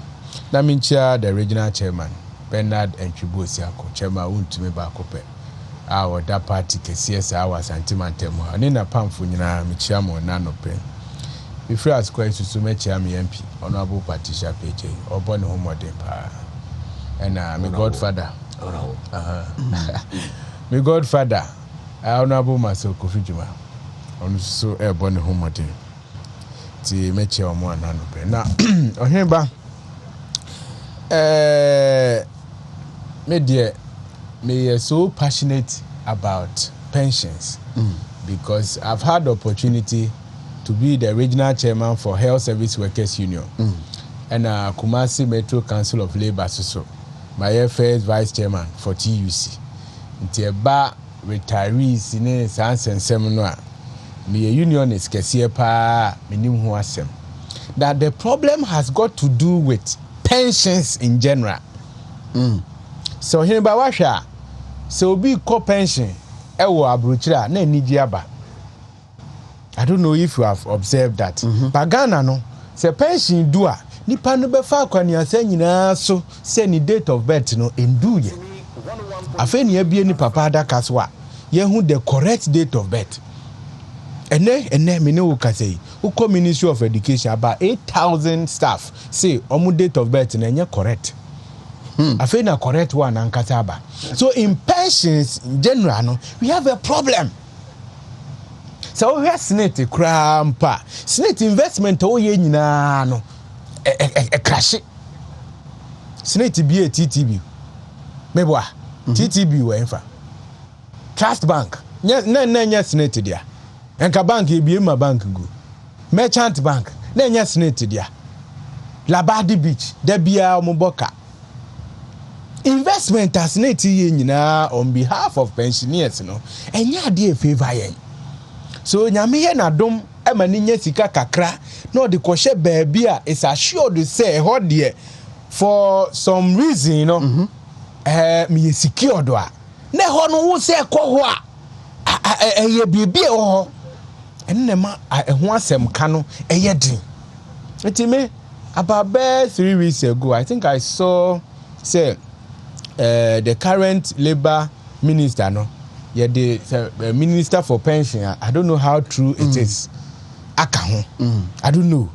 Na minchia the regional chairman Bernard Enchibosi ako chairman Wontumi ba kope. Our that party kesiesa our santimante mu. Ani na pamfo nyina michia mo na no pen. If you ask questions to make MP, Honorable Patricia PJ, or born home or and my godfather. My godfather, Honorable Maso Kofijuma, on so born home or to make your one and open. Now, Oheneba, me are so passionate about pensions because I've had the opportunity to be the regional chairman for Health Service Workers Union and Kumasi Metro Council of Labour so my first vice chairman for TUC. Ntieba retirees in Sans and Seminar. Me a union is kesiye pa minim ho asem. That the problem has got to do with pensions in general. So here ba washa so be co pension ewo abrochira na eniji aba. I don't know if you have observed that. But Ghana no, se pension do a nipa no be fa kwani ase nyina so se ni date of birth no endu ye. Afa ni abie ni papa ada kaswa. Ye hu the correct date of birth. Ene me ne wo kasei. Uko Ministry of Education about 8,000 staff say omu date of birth na enye correct. Afa na correct one ankasa aba. So in pensions in general no, we have a problem. So we have Senate crampa. Senate investment oye nyina no crash. Senate be a TTB. Mebwa TTB we enfa. Trust Bank. Nya Senate dia. Enka bank e be ma bank go. Merchant Bank. Nya Senate dia. Labadi Beach. Da bia omoboka. Investment as Senate ye nyina on behalf of pensioners no. Enya dey favor yen. So nyame ye na dom emani nya sika kakra no de kwhye baabi a is assured to say ho de for some reason you know me secure do a na ho no wo say kɔ ho a ye bibie ho enne ma ho asɛm ka no eye din etime about 3 weeks ago I think I saw say the current labor minister no yeah, the minister for pension. I don't know how true it is. I don't know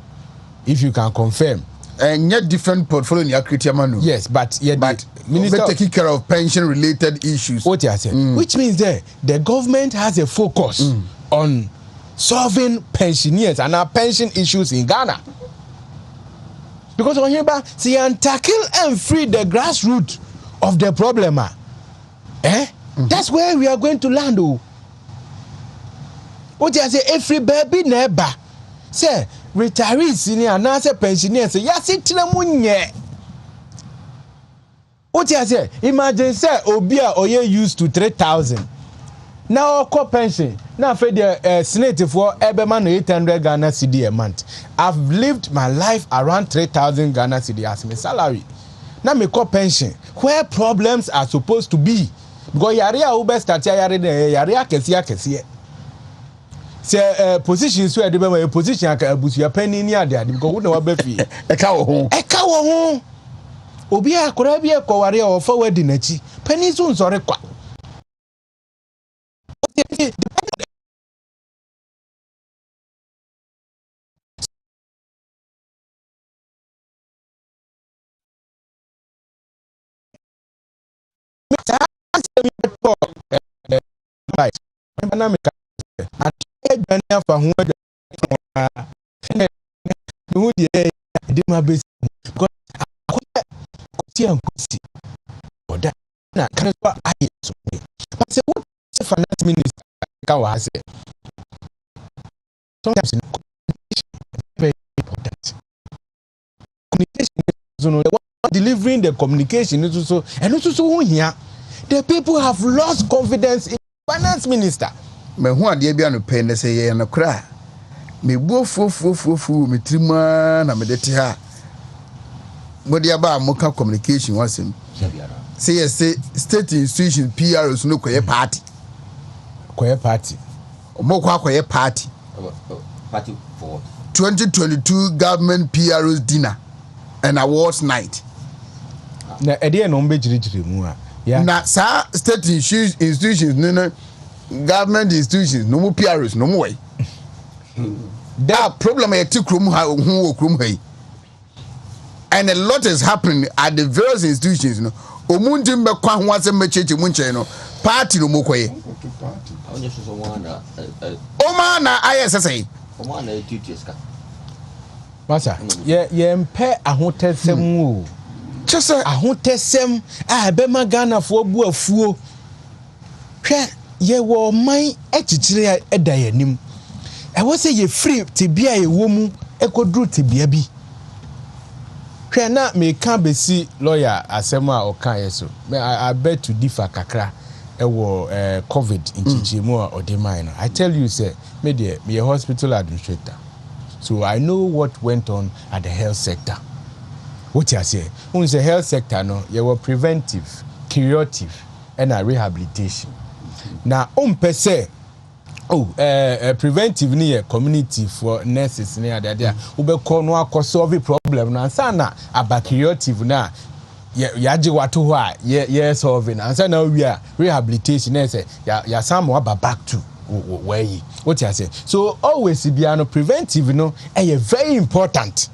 if you can confirm. And yet different portfolio in your criteria. Yes, but yeah, but minister taking care of pension related issues. What you say? Which means that the government has a focus on solving pensioners and our pension issues in Ghana. Because Oheneba, see and tackle and free the grassroots of the problem. That's where we are going to land. What you say? Every baby neighbor say retirees senior and answer pensioners say yes it munye. What you say? Imagine say Obia Oye used to 3,000. Now core pension. Now for the Senate for Eberman 800 Ghana cedi a month. I've lived my life around 3,000 Ghana cedi as my salary. Now my core pension where problems are supposed to be. Because yarea ube start yarea kesiye. Say positions where the position ka abusu penny ni ade because we know be fi. Eka wo ho. Obi akora bi ekoware o fa wedding achi. Penny so nsore kwa. Right. Finance minister sometimes very important. Communication is delivering the communication is also and also here. The people have lost confidence in finance minister. Me hu ade bia no pay na say ye na kra. Me buo fu me trima na me dete ha. Bodi aba moka communication wasem. Say yes say state institutions PRs no koye party. Koye party. Omo koye party. Party for 2022 government PRs dinner and awards night. Na ede no mbe jirijiri mu a. Yeah. Na sa state institutions no government institutions no more PRs no more way. That problem is and a lot is happening at the various institutions. No, omundim be kwa ho asem mecheche munche no party no mokoye. Oma na ISSA. Oma na TTSK. Masa, ye mpe ahotesem o. Just ahotesem a be magana fo bu afuo. Hwe ye wo man echichire eda yanim. I was say ye free to be a woman, ekodru tibia bi. Hwe na me kan be si lawyer asema o kan yeso. I bet to differ kakra ewo COVID in chichimu or the mine. I tell you say me a hospital administrator. So I know what went on at the health sector. What you say? When the health sector no, you were preventive, curative and a rehabilitation. Now per se preventive near community for nurses near there ube ko no solve problem na sana aba curative na yaje watu ho ye solve na sana we are rehabilitation na say ya some aba back to where you what you say. So always be no preventive no very important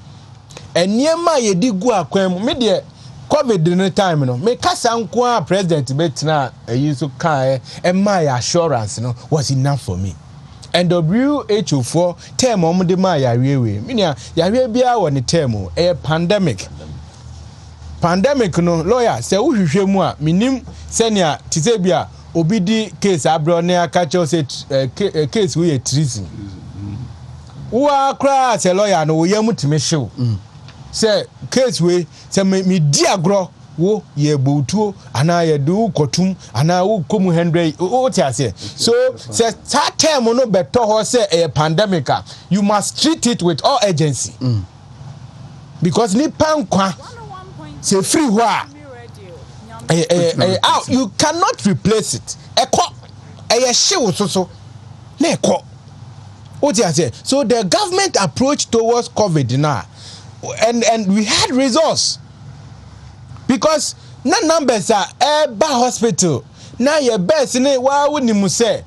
enyema ye di gu akwam me de COVID in the time no me kasa nko president betina so kan my assurance no was enough for me. And WHO for term de ma yare we meaning yare bia won the term pandemic no lawyer say wo hwehwe mu a minim senior tise bia obi di case abro na aka cho say case we treason wo akra say lawyer no wo yam timi hyew say case we say me di agro wo ye botuo ana ye do kotum ana wo komu 100 o ti ase so say that term no beto ho say a pandemic you must treat it with all urgency because ni pankwa say free ho you cannot replace it eko hyew so na eko o ti ase so the government approach towards COVID now and we had results because na numbers are ba hospital Now your best ne wa woni mu say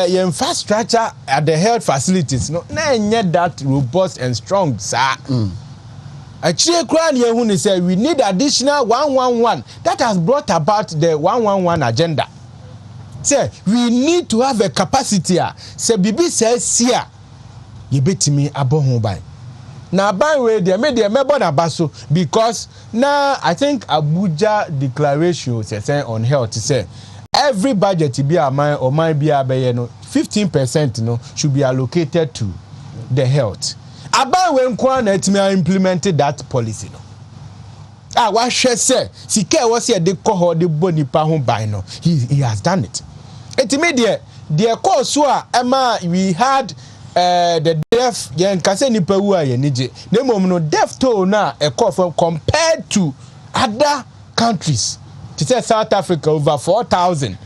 your infrastructure at the health facilities no na yet that robust and strong sir. Actually, Kran say we need additional 111 that has brought about the 111 agenda. Say we need to have a capacity. Say Bibi says here, you bet me above by. Now, by the way, they made the member Nabaso because now I think Abuja declaration says on health say every budget to be a mine or might be a 15% no should be allocated to the health. About when Kwan implemented that policy no. What she say? Sike was here the cohort the boni pa home by no. He has done it. It the course Emma we had the deaf yen kase nipa wu aye nije. Na mom no deaf toll na a call from compared to other countries. To say South Africa over 4,000.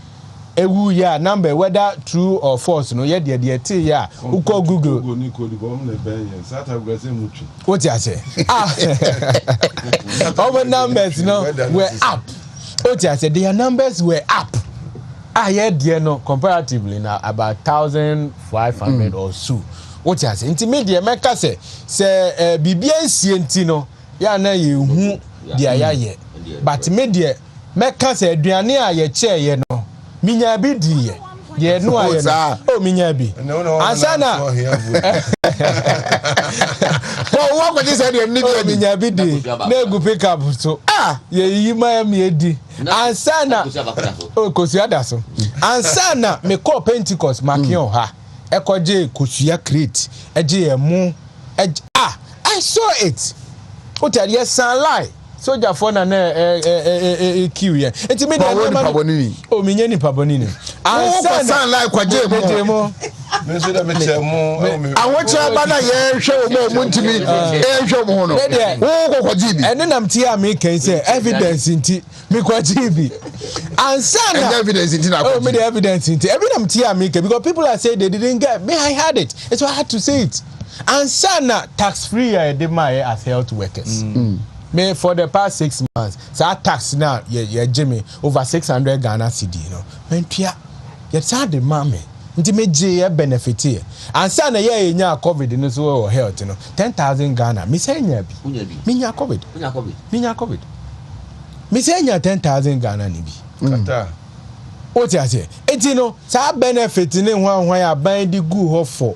Ewu ya number whether true or false no ye de ti ya uko Google what you say our numbers no were up what you say their numbers were up yeah de no comparatively now about 1,500 or so what you say intermediate make say bibia nsienti no ya na ye hu dia ya ye but media make say aduane a ye che ye no minya bi di ye no aye o minya bi ansana wo ko say dem ni bi minya bi di na egu pick up so ye yi ma mi edi ansana o kosua so ansana me call Pentecost makion ha ekoje kosua create eje emu I saw it o tell you san lie soldier for na kill ye enti me dey o mi nya ni pabonini ansana like kwaje mo me so da me chemo awocha ba na ye hwe mo ntimi hwe mo no wo ko kwaje bi ene nam tie am kan say evidence nti me kwaje bi ansana evidence nti na kwaje me the evidence nti every nam tie am kan because people are saying they didn't get me I had it it's why I had to say it ansana tax free dey my as health workers me for the past 6 months so tax now ye Jimmy over 600 Ghana cedi you know mentua ye sad the mama nti me je benefit here and say na ye nya covid no so or health you know 10,000 Ghana me say nya bi me nya covid me say nya 10,000 Ghana ni bi kata what you say enti no sa benefit ni hwan ya ban di gu ho for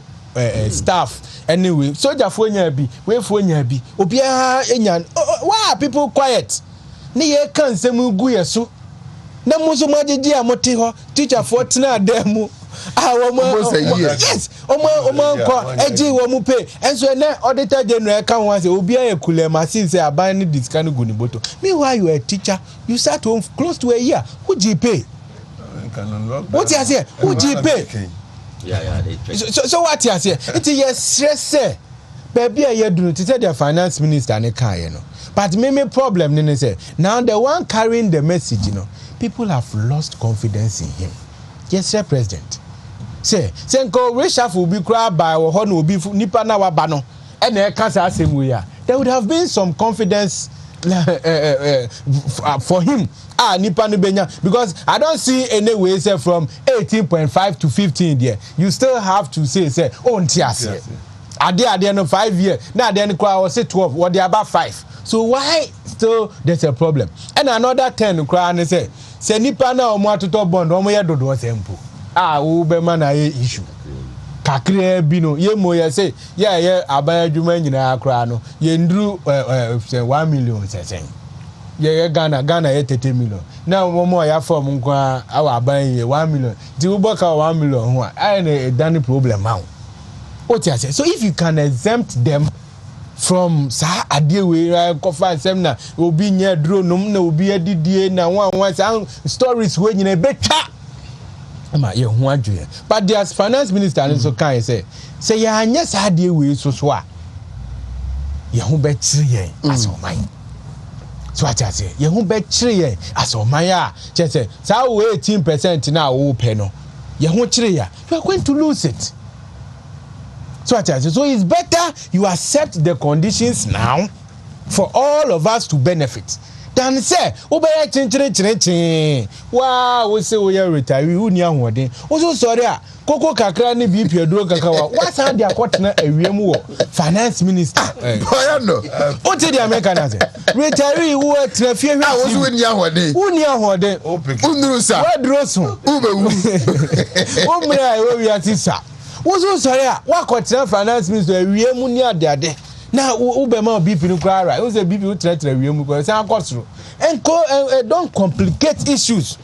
staff anyway soldier for nya bi we for nya bi obia enya why are people quiet ni ye kan semu gu yeso na muso magigi amote ho teacher for tena demu yes omo ko eji wo mu pay enso na auditor general kan wan say obia e kulema since aban ni discan gu ni boto meanwhile you are a teacher you start home close to a year who do you pay what you say who do you pay so what you say it is stress baby you do to tell the finance minister ne kan ye no but me problem ni say now the one carrying the message you know people have lost confidence in him yes sir president say nko reshuffle be cry by wo ho na obi nipa na waba no e na e kan sa asem we ya there would have been some confidence for him nipa no benya because I don't see any way say from 18.5 to 15 there you still have to say oh ntiase ade no 5 years na ade no kwa was 12 what they about 5 so why still there's a problem and another 10 kwa na say nipa na omo atoto bond omo ye dodo sempo wo be man na issue kakre bi no ye mo ye say ye aban adwuma nyina akra no ye nduru 1 million sesen ye Ghana ye 30 million na mo ya form nkwa awa aban ye 1 million ti wo boka 1 million ho ai na dani problem now what you say so if you can exempt them from sa adewe kofa semna obi nya dro num na obi adidie na wan stories we nyina betwa ama ye ho adwe but the finance minister and so kan say ya anya sa adewe so a ye ho betire yen asoman so what you say ye ho betire yen asoman a che say sa 18% na wo pe no ye ho kire ya you are going to lose it. So it's better you accept the conditions now for all of us to benefit dan say obey chin wa we say we retiree uni ahoden wo so sorry a koko kakra ne BP aduro kakawa what sound dia kwotena awiem wo finance minister boy no o te dia American as retiree wo tena fie hwe wo so uni ahoden unuru sa wa droso ubewu wo mra wo wi atisa wo so sorry a wa kwotena finance minister awiem ni ade na ubema BP no kwara wo say BP wo tena awiem ko say akosoro enko don't complicate issues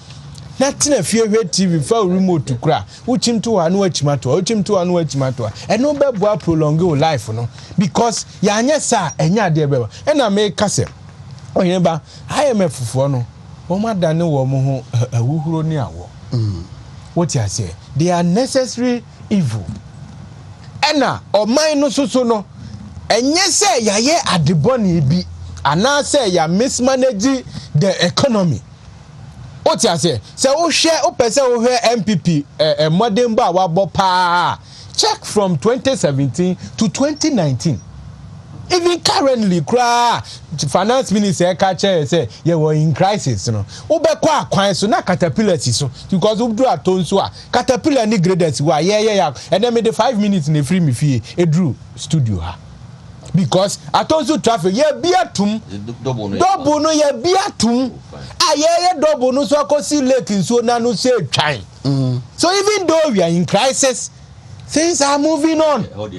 na tina fie hwe TV fa remote kura uchim to anu achimato and no be boa prolong your life no because ya anya sa enya ade be e na me kase Oheneba IMF fo no wo madane wo mo ho awuhuro ni awo what you say they are necessary evil ena oman no soso no enye se ya ye adeboni bi ana se ya mismanage the economy. What you say? So o share o person o hear MPP modern ba wa bo pa check from 2017 to 2019. Even currently cry finance minister catcher say you were in crisis no. O be kwa kwan so na caterpillar so because we do aton so a caterpillar ni graders wa yeah and then me the 5 minutes in free me fee e drew studio ha. Because atonso traffic ye biatum double no ye biatum aye double no so akosi lake nso na no say twan so even though we are in crisis things are moving on what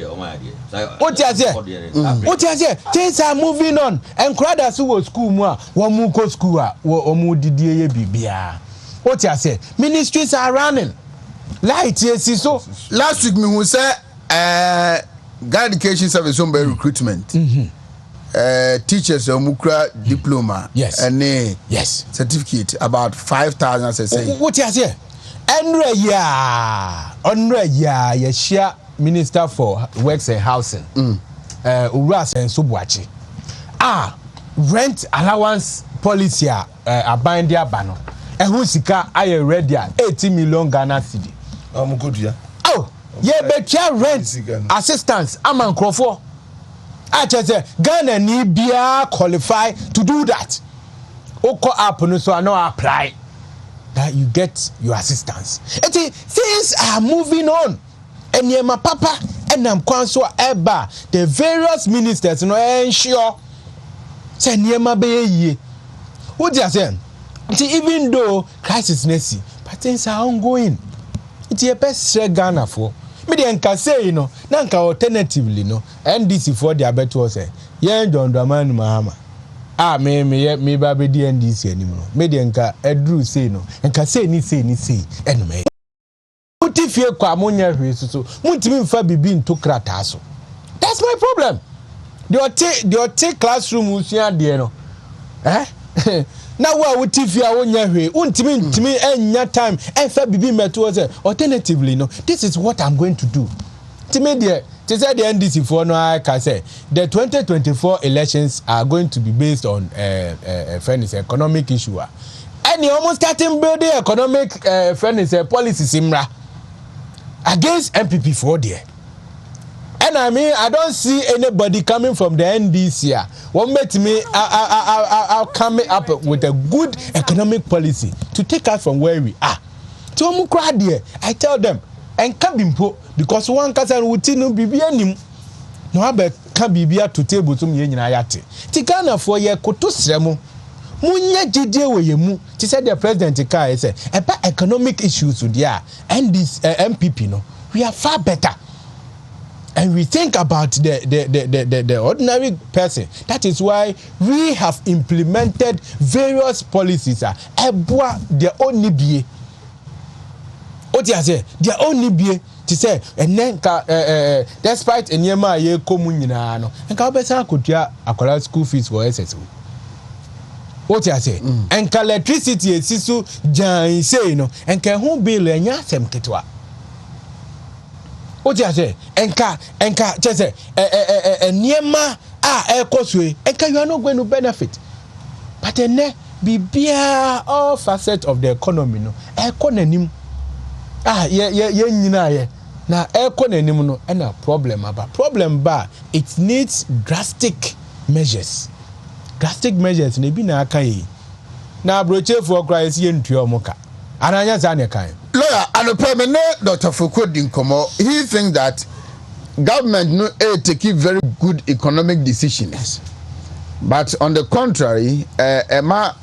you say things are moving on and crowd so was school mu a wo mu ko school a wo mu didie ye bibia what you say ministries are running light yes so last week me who say Guide Education Service on by recruitment. Teachers mukra diploma. Yes. And yes. Certificate about 5,000 say. What you say? Andre ya share Minister for Works and Housing. Uras and Subwachi. Rent allowance policy aban dia bano. Ehun sika aye ready 80 million Ghana cedi. Good. Ye betcha rent assistance aman krofo say Ghana ni bia qualify to do that oko app no so no apply that you get your assistance things are moving on and ye ma papa enam kwan so eba the various ministers no ensure say niema be yie what you say even though crisis nesi but things are ongoing it's a best Ghana for me dey nka say no na nka alternatively no NDC for the abeto say yen John Dramani Mahama me ba be di NDC anim no me dey nka edru say no nka say ni eno me uti fie kwa amonya hwe so muntimi mfa bibi nto krata so that's my problem the take classroom usua de no na wa wuti fi a wonya hwe untimi enya time efa bibi meto say alternatively no this is what I'm going to do timi there they say the NDC for no I can say the 2024 elections are going to be based on fairness economic issue and you almost starting building economic fairness policy simra against MPP for there. And I mean, I don't see anybody coming from the NDC. One met me, I'll come up with a good economic policy to take us from where we are. So I tell them, and come because one cousin would no BBN. No, I bet can be to table to me in Ayati. Tigana for ye kotusremo. Munya jide we yemu. She said the president said about economic issues with ya and this MPP no. We are far better. And we think about the ordinary person. That is why we have implemented various policies. Their own nibie. What you say? Their own nibie. To say, and then despite enyema ye komu nyina no, enka obesa akotua akola school fees for SSO. What you say? Enka electricity esisu jan say no, enka ho bill enya asem ketwa. What you say? Enka just enyema ekoswe, enka you are not going to benefit. But then bibia all facets of the economy no, ekonanim ye nyina ye. Na economy no na problem ba it needs drastic measures drastic measures na bi na aka yi na abrochefo okra esi entua omoka ananya za ne kan lawyer anopeme ne Dr. Foucault Dinkomo, he think that government no take very good economic decisions, but on the contrary ema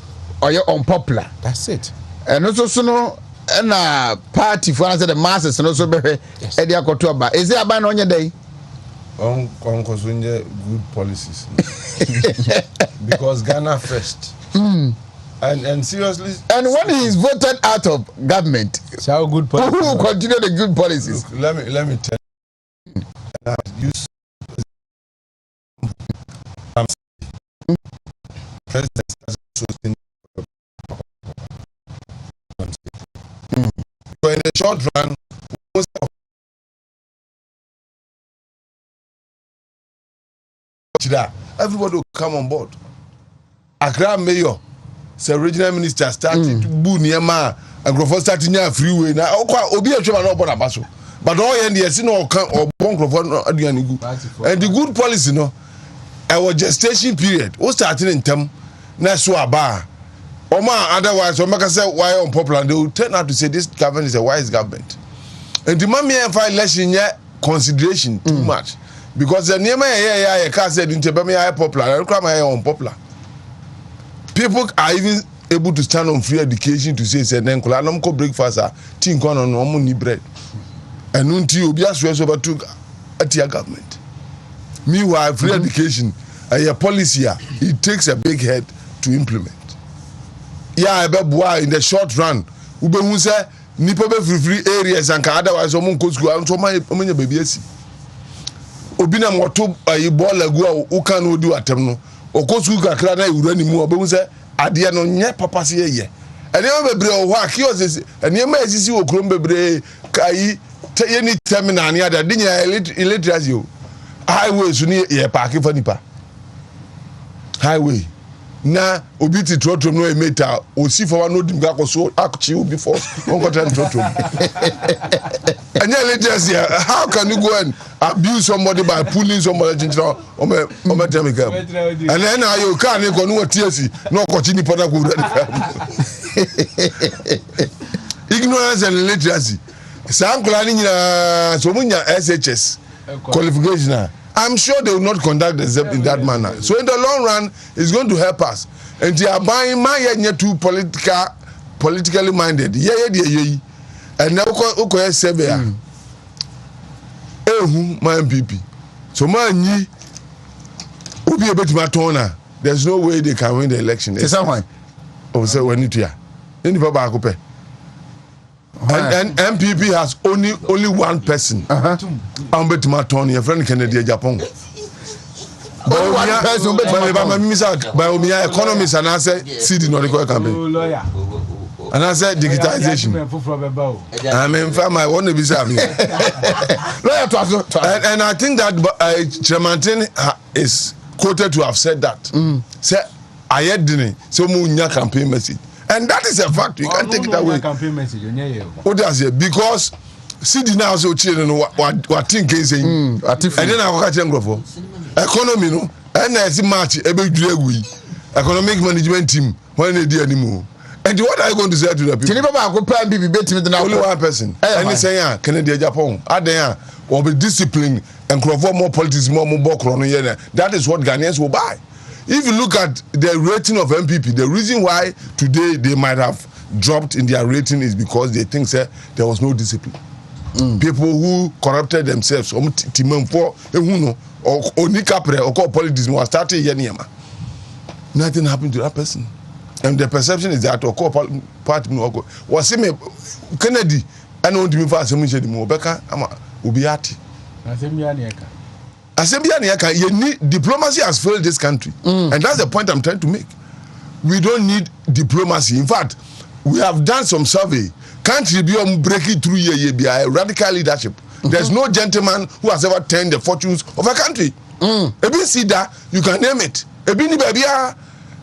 oye unpopular. That's it. And also no na party for answer the masses no so be e dia koto ba is it aba na onye dey on konsunye good policies because Ghana first. And seriously, and when he is voted out of government, so good policies. Who will continue the good policies? Look, let me tell you that you president has chosen so in the short run most of that everybody will come on board. Accra mayor, the regional minister started boo niema and Grofo started near freeway na obi a choma no board abaso but all end yes no kan or bon Grofo aduani gu and the good policy no our gestation period o starting in term na so aba Oma otherwise o make say why unpopular they will turn out to say this government is a wise government and the mama and file election yet consideration too much because the niema ya can say didn't be popular and come unpopular. People are even able to stand on free education to say then kola no ko breakfast tin ko no mo ni bread and unti obi aswe over to atia government. Meanwhile free education a policy it takes a big head to implement. Yeah, ebeboa in the short run ube hu say nipa be free areas and otherwise o mo ko school so manya baby asi obi na moto ayi ball agu a u kan odi atem no okosu kakra na ewura ni mu obe hu say ade no nye papa se ye ene o bebre o ho akios ene ma esisi okrom bebre kai ye ni terminal ni ada de nya illiteracy o highway su ni ye park fa nipa highway na obi ti trotrom no emeta o si for no dim ga koso akchi obi for on go try trotrom anya illiteracy how can you go and abuse somebody by pulling somebody into o me tell me come and then you can go no TSC no continue pada go ignorance and illiteracy sankola ni nyina so munya SHS qualification I'm sure they will not conduct themselves in that manner. So in the long run, it's going to help us. And they are buying my too politically minded. Yeah. And now okay Sebea. My MPP. So man Ubi a bit matona. There's no way they can win the election. Say someone. Oh, so when it any papa akupe. And MPP has only one person. Ambet Matoni, a friend Kennedy Japan. Only one person, but by economists and I say, CD not the campaign. And I said, digitization. I mean, I want to be savvy. And I think that Tremantin is quoted to have said that. Say, I had dinner, so munya campaign message. And that is a fact. You can't take it away. What does it? Because CD now so children what think is saying. And then I catch them for economy no. And I see match economic management team when they do anymore. And what are you going to say to the people? Only one person. And they say yeah, Canada Japan. Are or be disciplined and crop more politics more that is what Ghanaians will buy. If you look at the rating of MPP, the reason why today they might have dropped in their rating is because they think there was no discipline. People who corrupted themselves, or politics, started here. Nothing happened to that person. And the perception is that party was Kennedy and on to me fast Becca Ubiati. Diplomacy has failed this country. And that's the point I'm trying to make. We don't need diplomacy. In fact, we have done some survey. Country be breaking through a radical leadership. There's no gentleman who has ever turned the fortunes of a country. Ebi see that, you can name it. Ebi ni babia,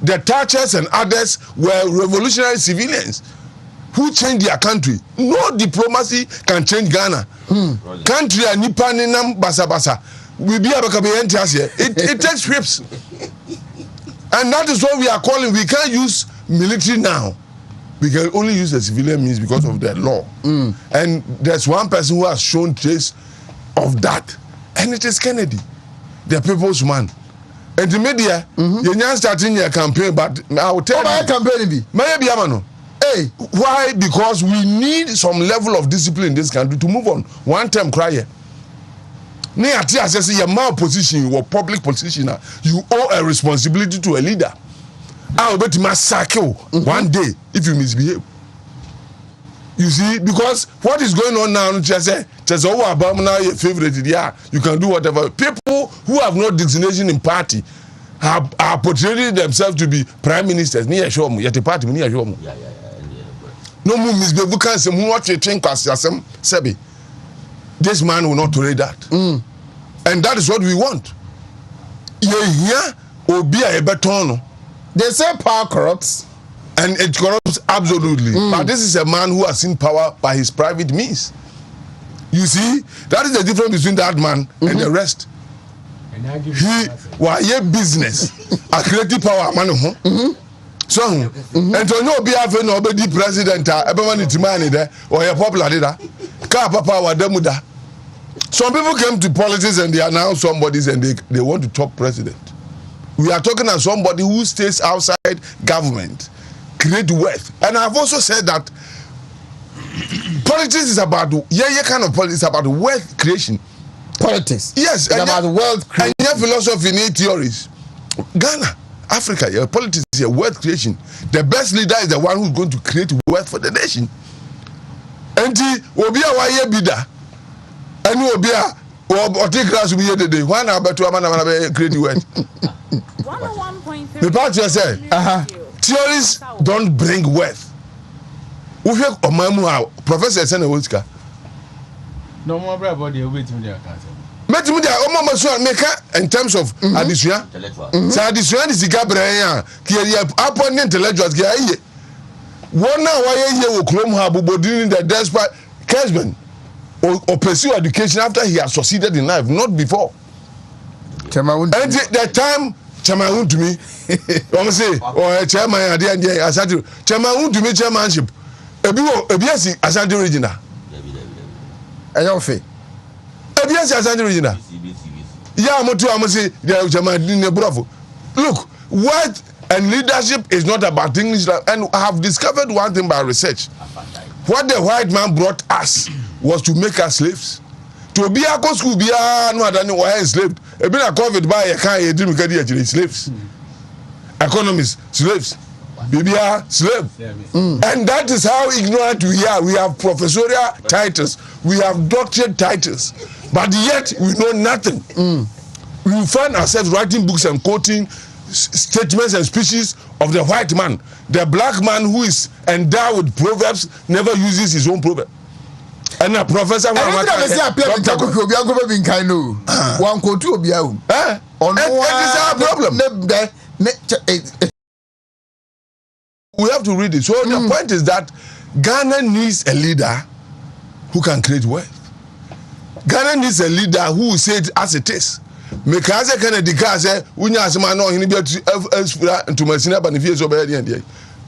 the Thatchers and others were revolutionary civilians who changed their country. No diplomacy can change Ghana. Country and nipaninam basa basa. We be able to be it takes trips. And that is what we are calling. We can't use military now. We can only use the civilian means because of the law. And there's one person who has shown trace of that, and it is Kennedy, the people's man. And the media, you're not starting your campaign, but I will tell you. Campaign Maybe Amano. Hey, why? Because we need some level of discipline in this country to move on. One time cry. Near TSS, your male position, your public position, you owe a responsibility to a leader. I'll bet you massacre one day if you misbehave. You see, because what is going on now, just over now your favorite, yeah, you can do whatever. People who have no designation in party are portraying themselves to be prime ministers. Near show me, yet the party near show me. No more misbehave. We can't say what you think as Sebi. This man will not tolerate that. And that is what we want. Yeah, or be a better. They say power corrupts. And it corrupts absolutely. But this is a man who has seen power by his private means. You see, that is the difference between that man and the rest. He was a business, a creative power man. So, and to know be having nobody president, everyone is money there, or a popular leader. Power demuda. Some people came to politics and they are now somebodies and they want to top president. We are talking about somebody who stays outside government, create wealth. And I've also said that politics is about kind of politics is about wealth creation. Politics. Yes, it's about wealth creation. And your philosophy need theories. Ghana, Africa, your politics is a wealth creation. The best leader is the one who's going to create wealth for the nation. And Obia Waye Bida. And Obia or take class will be here today. One hour to a man create wealth. 101.3. The part you say, theories don't bring wealth. We have Omamu, Professor Senewolska. No more body waiting there. Media, in terms of addition, so addition is the Gabriel, upon intellectuals. One now, why you will clone Habu the despite Kesman or pursue education after he has succeeded in life, not before. And the time. Chairman to me, I'm say, or chairman, I didn't. I said, Chairman to me, chairmanship. A BSc as an original. I don't feel. A BSc as an original. Yeah, I'm say, Chairman, bravo. Look, what and leadership is not about English, and I have discovered one thing by research. What the white man brought us was to make us slaves. To be a school, be a no than why enslaved. A bit of COVID by a car, you didn't get slaves. Economists, slaves. BBR, slave. And that is how ignorant we are. We have professorial titles, we have doctorate titles, but yet we know nothing. We find ourselves writing books and quoting statements and speeches of the white man. The black man who is endowed with proverbs never uses his own proverb. And a professor one it is our problem. We have to read it. So the point is that Ghana needs a leader who can create wealth. Ghana needs a leader who will say it as it is. Because Kennedy say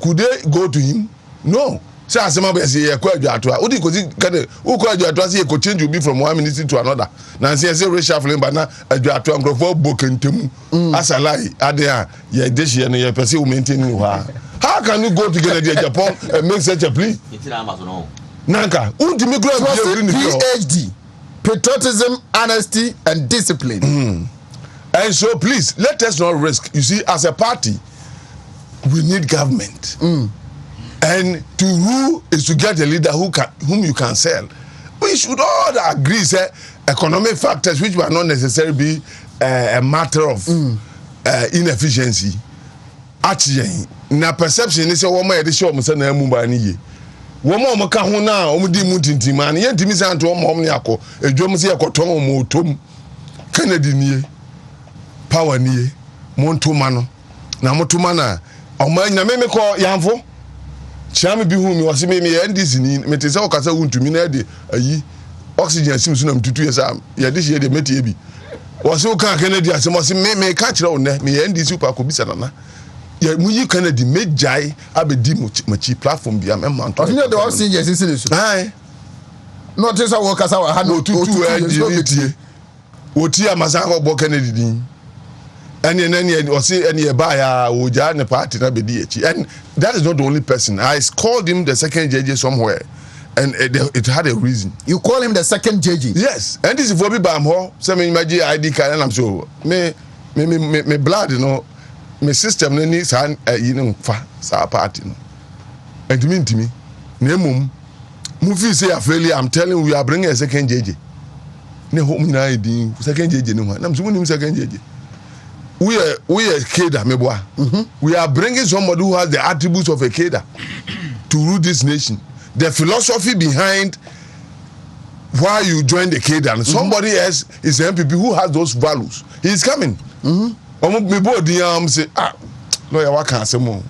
could they go to him? No. Say asema be say e kwa adwato odi kozi kade u kwa adwato say e ko change obi from one ministry to another na say reshuffling ba na adwato ankrofo bokentemu asalai ade a ye deshi no ye pese u maintain ni ha. How can you go together to Japan and make such a plea? Nanka untimi grow PhD, patriotism, honesty and discipline. And so please let us not risk. You see, as a party we need government. And to rule is to get a leader whom you can sell. We should all agree, say, economic factors which will not necessarily be a matter of inefficiency. Actually, na perception is a woman at the show, Mr. Mubani. Woman, Kahuna, Omudi Mutintiman, Yentimis to Omniaco, a Jomusia Coton, Motum, Kennedy near, Power near, Montumano, Namotumana, or my name call Yanfo. Chami bi hu mi wase me NDC ni metese okasa Wontumi na de ayi oxygen sim so na mtutu yesa ya de she de metie bi was so can Kennedy as must me catch on me end this super could be sana. Yeah, you Kennedy made jai abedi much platform be a man. I think the all singers is aye. Not just our workers our hand no two Wotia Masako Bo Kennedy. And then or say any buyer Oja and party na BDH. And that is not the only person. I called him the second JJ somewhere. And it had a reason. You call him the second JJ? Yes. And this is for me by more. Some in my ID card and I'm so me blood, you know, my system needs hand you know sa party. And to me, Nemum movie say a failure. I'm telling you, we are bringing a second JJ. Ne home na ID second JJ no one. I'm so second JJ. We are Keda meboa. We are bringing somebody who has the attributes of a Keda to rule this nation. The philosophy behind why you join the Keda. Somebody else is an MPP who has those values. He is coming. Say, lawyer, what can I say more?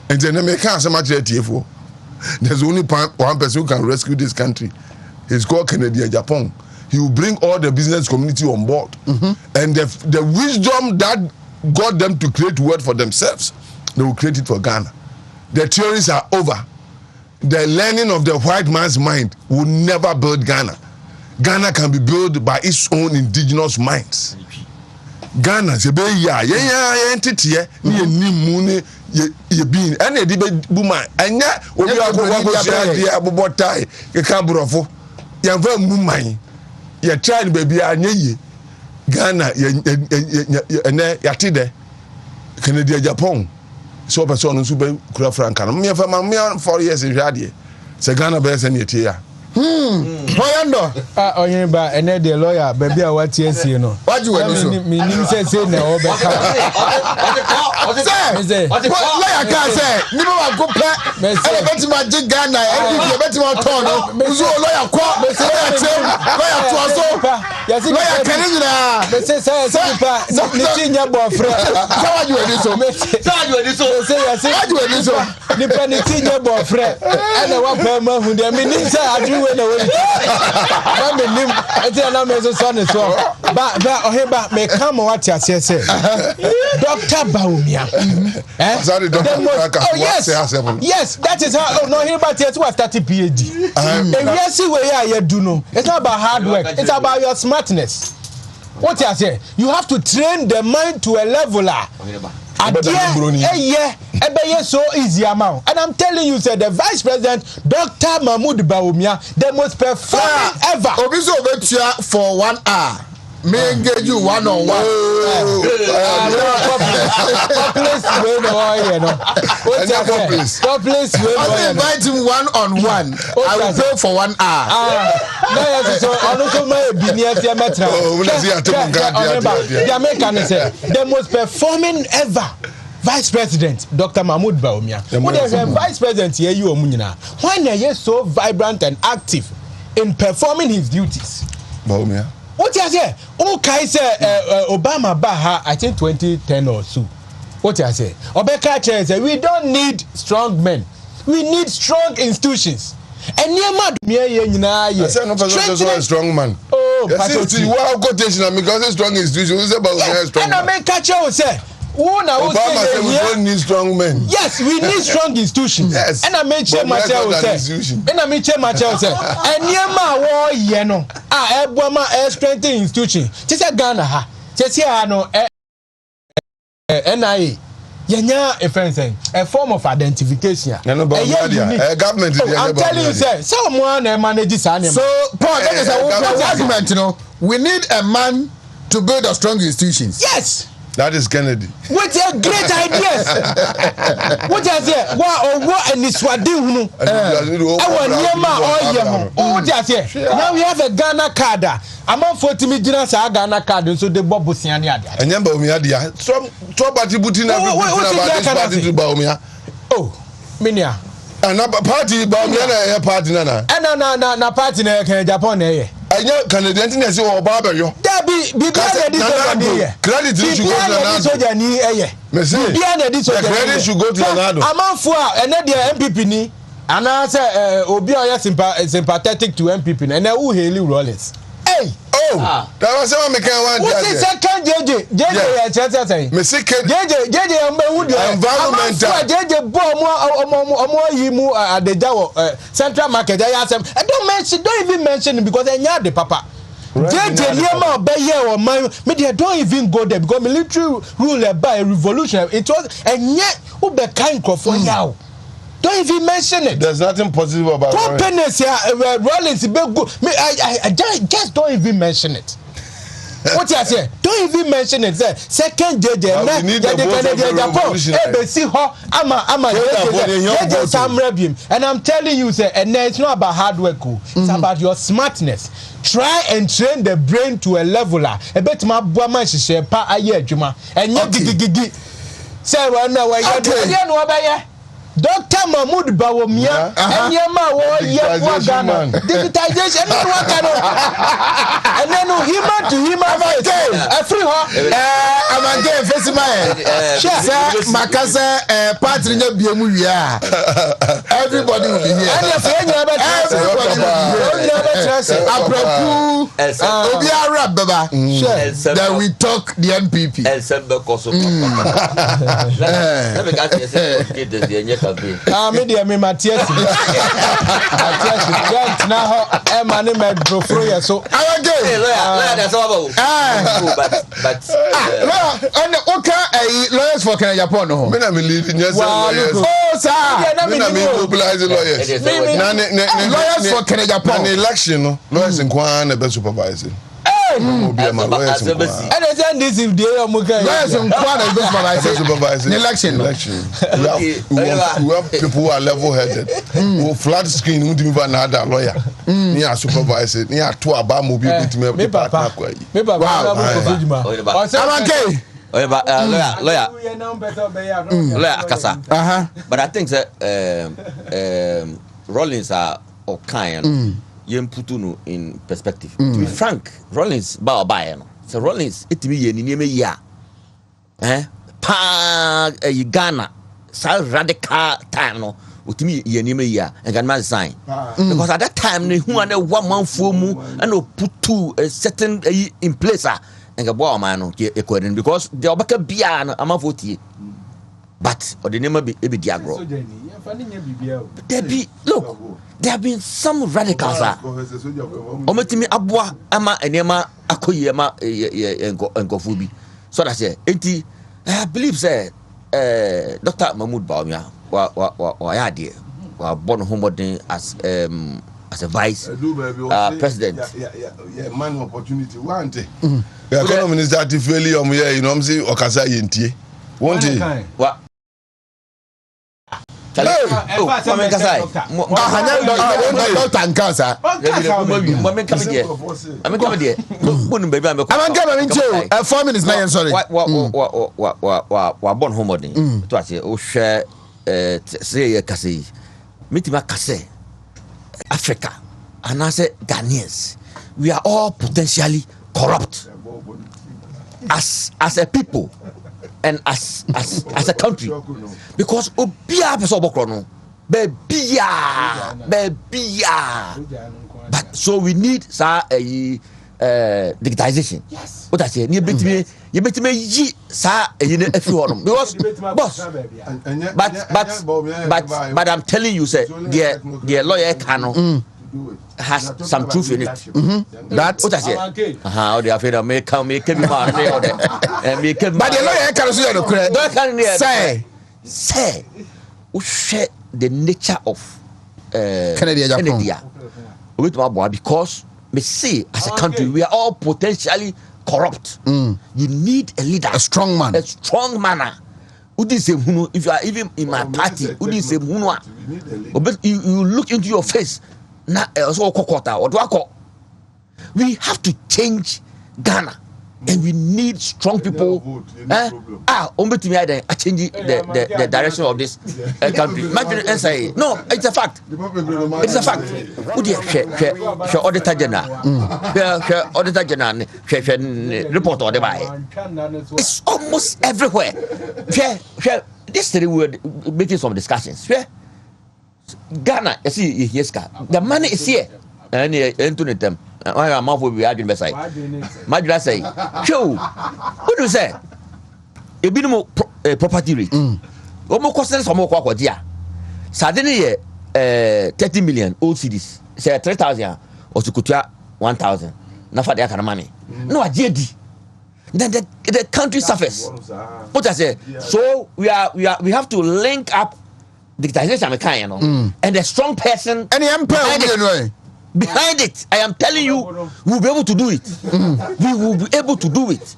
And then I can't say much TFO. There's only one person who can rescue this country. He's called Kennedy Japan. He will bring all the business community on board. And the wisdom that got them to create word for themselves, they will create it for Ghana. The theories are over. The learning of the white man's mind will never build Ghana. Ghana can be built by its own indigenous minds. Ghana, se be ya entity ni mune ye bin ene di be buma enya obi agogo sia di abobotai ke kabrofo ya va muman ye try baby anya ye Ghana ene yatide Canada Japan so person nso be kura franka no me fa ma me 4 years hwade se Ghana be se ne tie ya Oyando Oheneba ene de lawyer baby a wati asie no waju we so me nim say na o be ka say lawyer ka say ni mo wa go pe e beti ma ji Ghana e beti ma ton no uzo lawyer ko lawyer to aso lawyer kan ni na me say pa ni tinya boyfriend say waju we so ni pa ni tinya boyfriend ene wa pa ma hu de me nim say adu we na we ba me nim eti na me so ne so ba Oheneba me come what you say Dr. Bawumia sorry Dr. yes that is how no Oheneba tell you after PhD and we see where you do no it's not about hard work it's about your smartness what you say you have to train the mind to a level so easy amount and I'm telling you sir the vice president Dr. Mahmoud Bawumia the most performing ever obiso betua for 1 hour me engage you one on one place we no you know place we I invite him one on one I will pay for 1 hour no yes so onuso ma bi ni ase metra the most performing ever Vice President Dr. Mahmoud Bawumia. What is a Vice President here you omunyina? Why na he so vibrant and active in performing his duties? Bawumia. What you say? Okay, say Obama Baha I think 2010 or so. What you say? Obeka say we don't need strong men. We need strong institutions. And near mad me nyina ye. I say no person so a strong man. Oh, yes, you are quotation because a strong institution is about strong. And I make catch say Obama said we don't need strong men. Yes, we need strong institutions. Yes. And I made sure myself say. And I made sure myself say. And niema wo ye no. Eboma strengthen institution. Tese Ghana ha. Tese ano NIA. Yenya a form of identification. Government. I'm telling you, sir. Someone manages animal. So, Paul, that is our argument. You know, we need a man to build a strong institutions. Yes. That is Kennedy. What a great ideas. What is it? What and this what do you know? Now we have a Ghana card. I'm on 40 million Ghana card, so the Bob Busiania. And then Bawumia, some party putting oh, Minia. And party Bawumia party nana. And na party na Japan eh. Anya Canadian say o baba yo. Dabi credit should go to Nanado. Ni eh. Credit should go to Nanado. Amanfo a ene de MPP ni ana say obi oya sympathetic to MPP na who Haley Rollins. Hey, that was someone making one. What is second JJ? JJ, me say JJ, environmental. JJ, yimu at the Jawa Central Market. Don't even mention it because they are the papa. JJ Niama Bayer or my media don't even go there because military rule by revolution. It was and yet who be kind of for now. Don't even mention it. There's nothing positive about companies here. Rollins, I just don't even mention it. What you say? Don't even mention it. Second JJ, and I'm telling you, sir, and it's not about hard work. It's about your smartness. Try and train the brain to a level. A bit my woman she say pa aye juma and gigi. Say well now where you Dr. Mahmoud Bawumia and Yama Ghana digitization and then human to human a free I'm again facing my Makasa Patrick Biamuya. Everybody will be here. Everybody will be here. Then we talk the NPP. Media me Matthias. Now, Emmanuel Medrofro, so but and okay, lawyers for Kenya Japan. No, me na me leading yes lawyers. Oh, sir. Me na me mobilize lawyers. Lawyers for Kenya Japan. An election, no lawyers in Kwan be supervising. And this is the lawyers in Kwan be supervising. Election. We have people who are level-headed. Who flat screen who didn't even have a lawyer. Ni a supervisor. Ni a two about mobile to me partner. Wow. Lawyer Akasa. But I think that Rollins are kind. You put in perspective. To be frank, Rollins ba no. So Rollins it me ye ni me ya. Pa Ghana so radical time no. Utimi ye ni me ya and can man sign. Because at that time ne hu an one man for mu and put two a certain in place and go boy man no according because the obaka bia no am vote. But or the name be diagro. Look, there have been some radicals. Ometimi abua ama enema akoye ma enkofubi. So that's it. I believe say Dr. Mahmoud Bawumia wa yade wa born homodin as a vice president. Yeah, man opportunity. Want it. The economy is that failure here, you know, I'm saying okasa yentie. Want it. What? Doctor and cancer. I'm coming 4 minutes now. Sorry. What born homodin. To say o share say kase. Mitima kase. Africa and I say Ghanaians, we are all potentially corrupt as a people and as a country because obia person obokro no bebia but so we need digitization. Yes. What I say, you bet me yi sa every one because boss. But I'm telling you, say the lawyer can has some truth in it. That's what I say. How they afraid of make me man but the lawyer can see the credit. Say we share the nature of Kennedy with my boy because me see as a country we are all potentially corrupt. You need a leader, a strong man. If you are even in my party, you look into your face. We have to change Ghana, and we need strong people. Change the direction of this country. No, it's a fact. It's a fact. Auditor General, report on the buy. It's almost everywhere. This thing we're making some discussions. Ghana, you see, the money is here. And into them, I am off with the admin side. Madra say, show. What do you say? A bit more property rate. Almost costs some more quack, dear. Suddenly, 30 million old cities. Say 3,000 or to Kutia 1,000. Not for the economy. No, I did. Then the country suffers. What I say? So we have to link up digitization, and the strong person behind it. I am telling you, we'll be able to do it. We will be able to do it.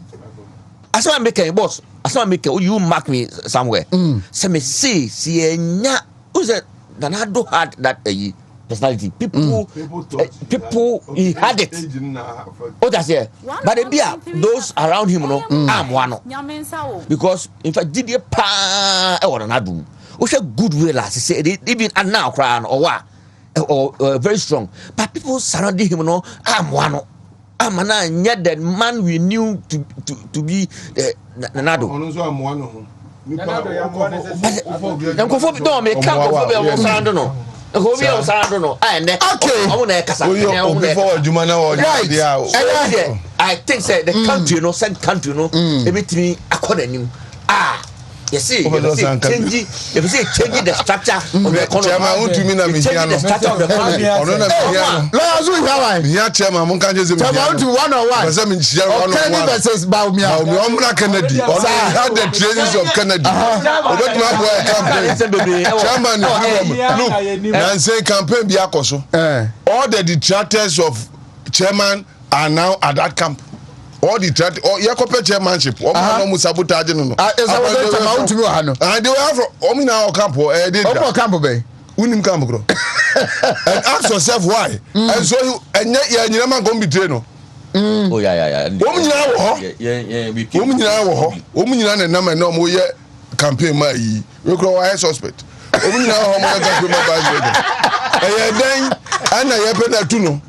As I make a boss, as I make you mark me somewhere. So me see who's that? Nanado had that personality. People he had it. What I say? But those around him, I'm one. Because in fact, did you pa or another? Which a good way last say even and now crying or very strong. But people surrounding him, I'm one. I'm an yet that man we knew to be Nanado. Okay. I think the country, send country, everything according. You see, changing the structure of the economy. Changing the structure of the economy. Chairman, Kennedy. Had the trainings of Kennedy. Look, and say campaign Biakoso. All the detractors of chairman are now at that camp. All the threat or Yakope chairmanship or no sabotage no. And they were from Omina Campo Campo Bay. Unim Campo. And ask yourself why. And so you and yet you never go betray no. Oh yeah. Omina and number no more campaign my we grow a suspect. Omina campaign then and I penatuno.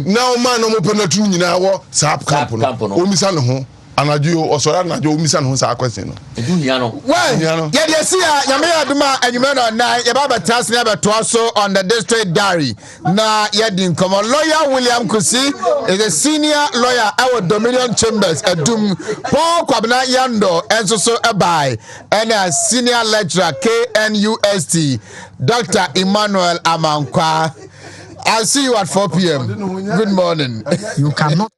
Now man no penatu nyina wo sap camp no. Omisa no ho anadwo osora anadwo omisa no ho sa question no. Eduhia no. Well, yeah, they see Yame Aduma and you know na ye baba task na beto so on the district diary. Na yedin come lawyer William Kusi is a senior lawyer our Dominion Chambers Adum Paul Kwabena Yando enso ebai and a senior lecturer KNUST Dr. Emmanuel Amankwa. I'll see you at 4 p.m. Good morning. You cannot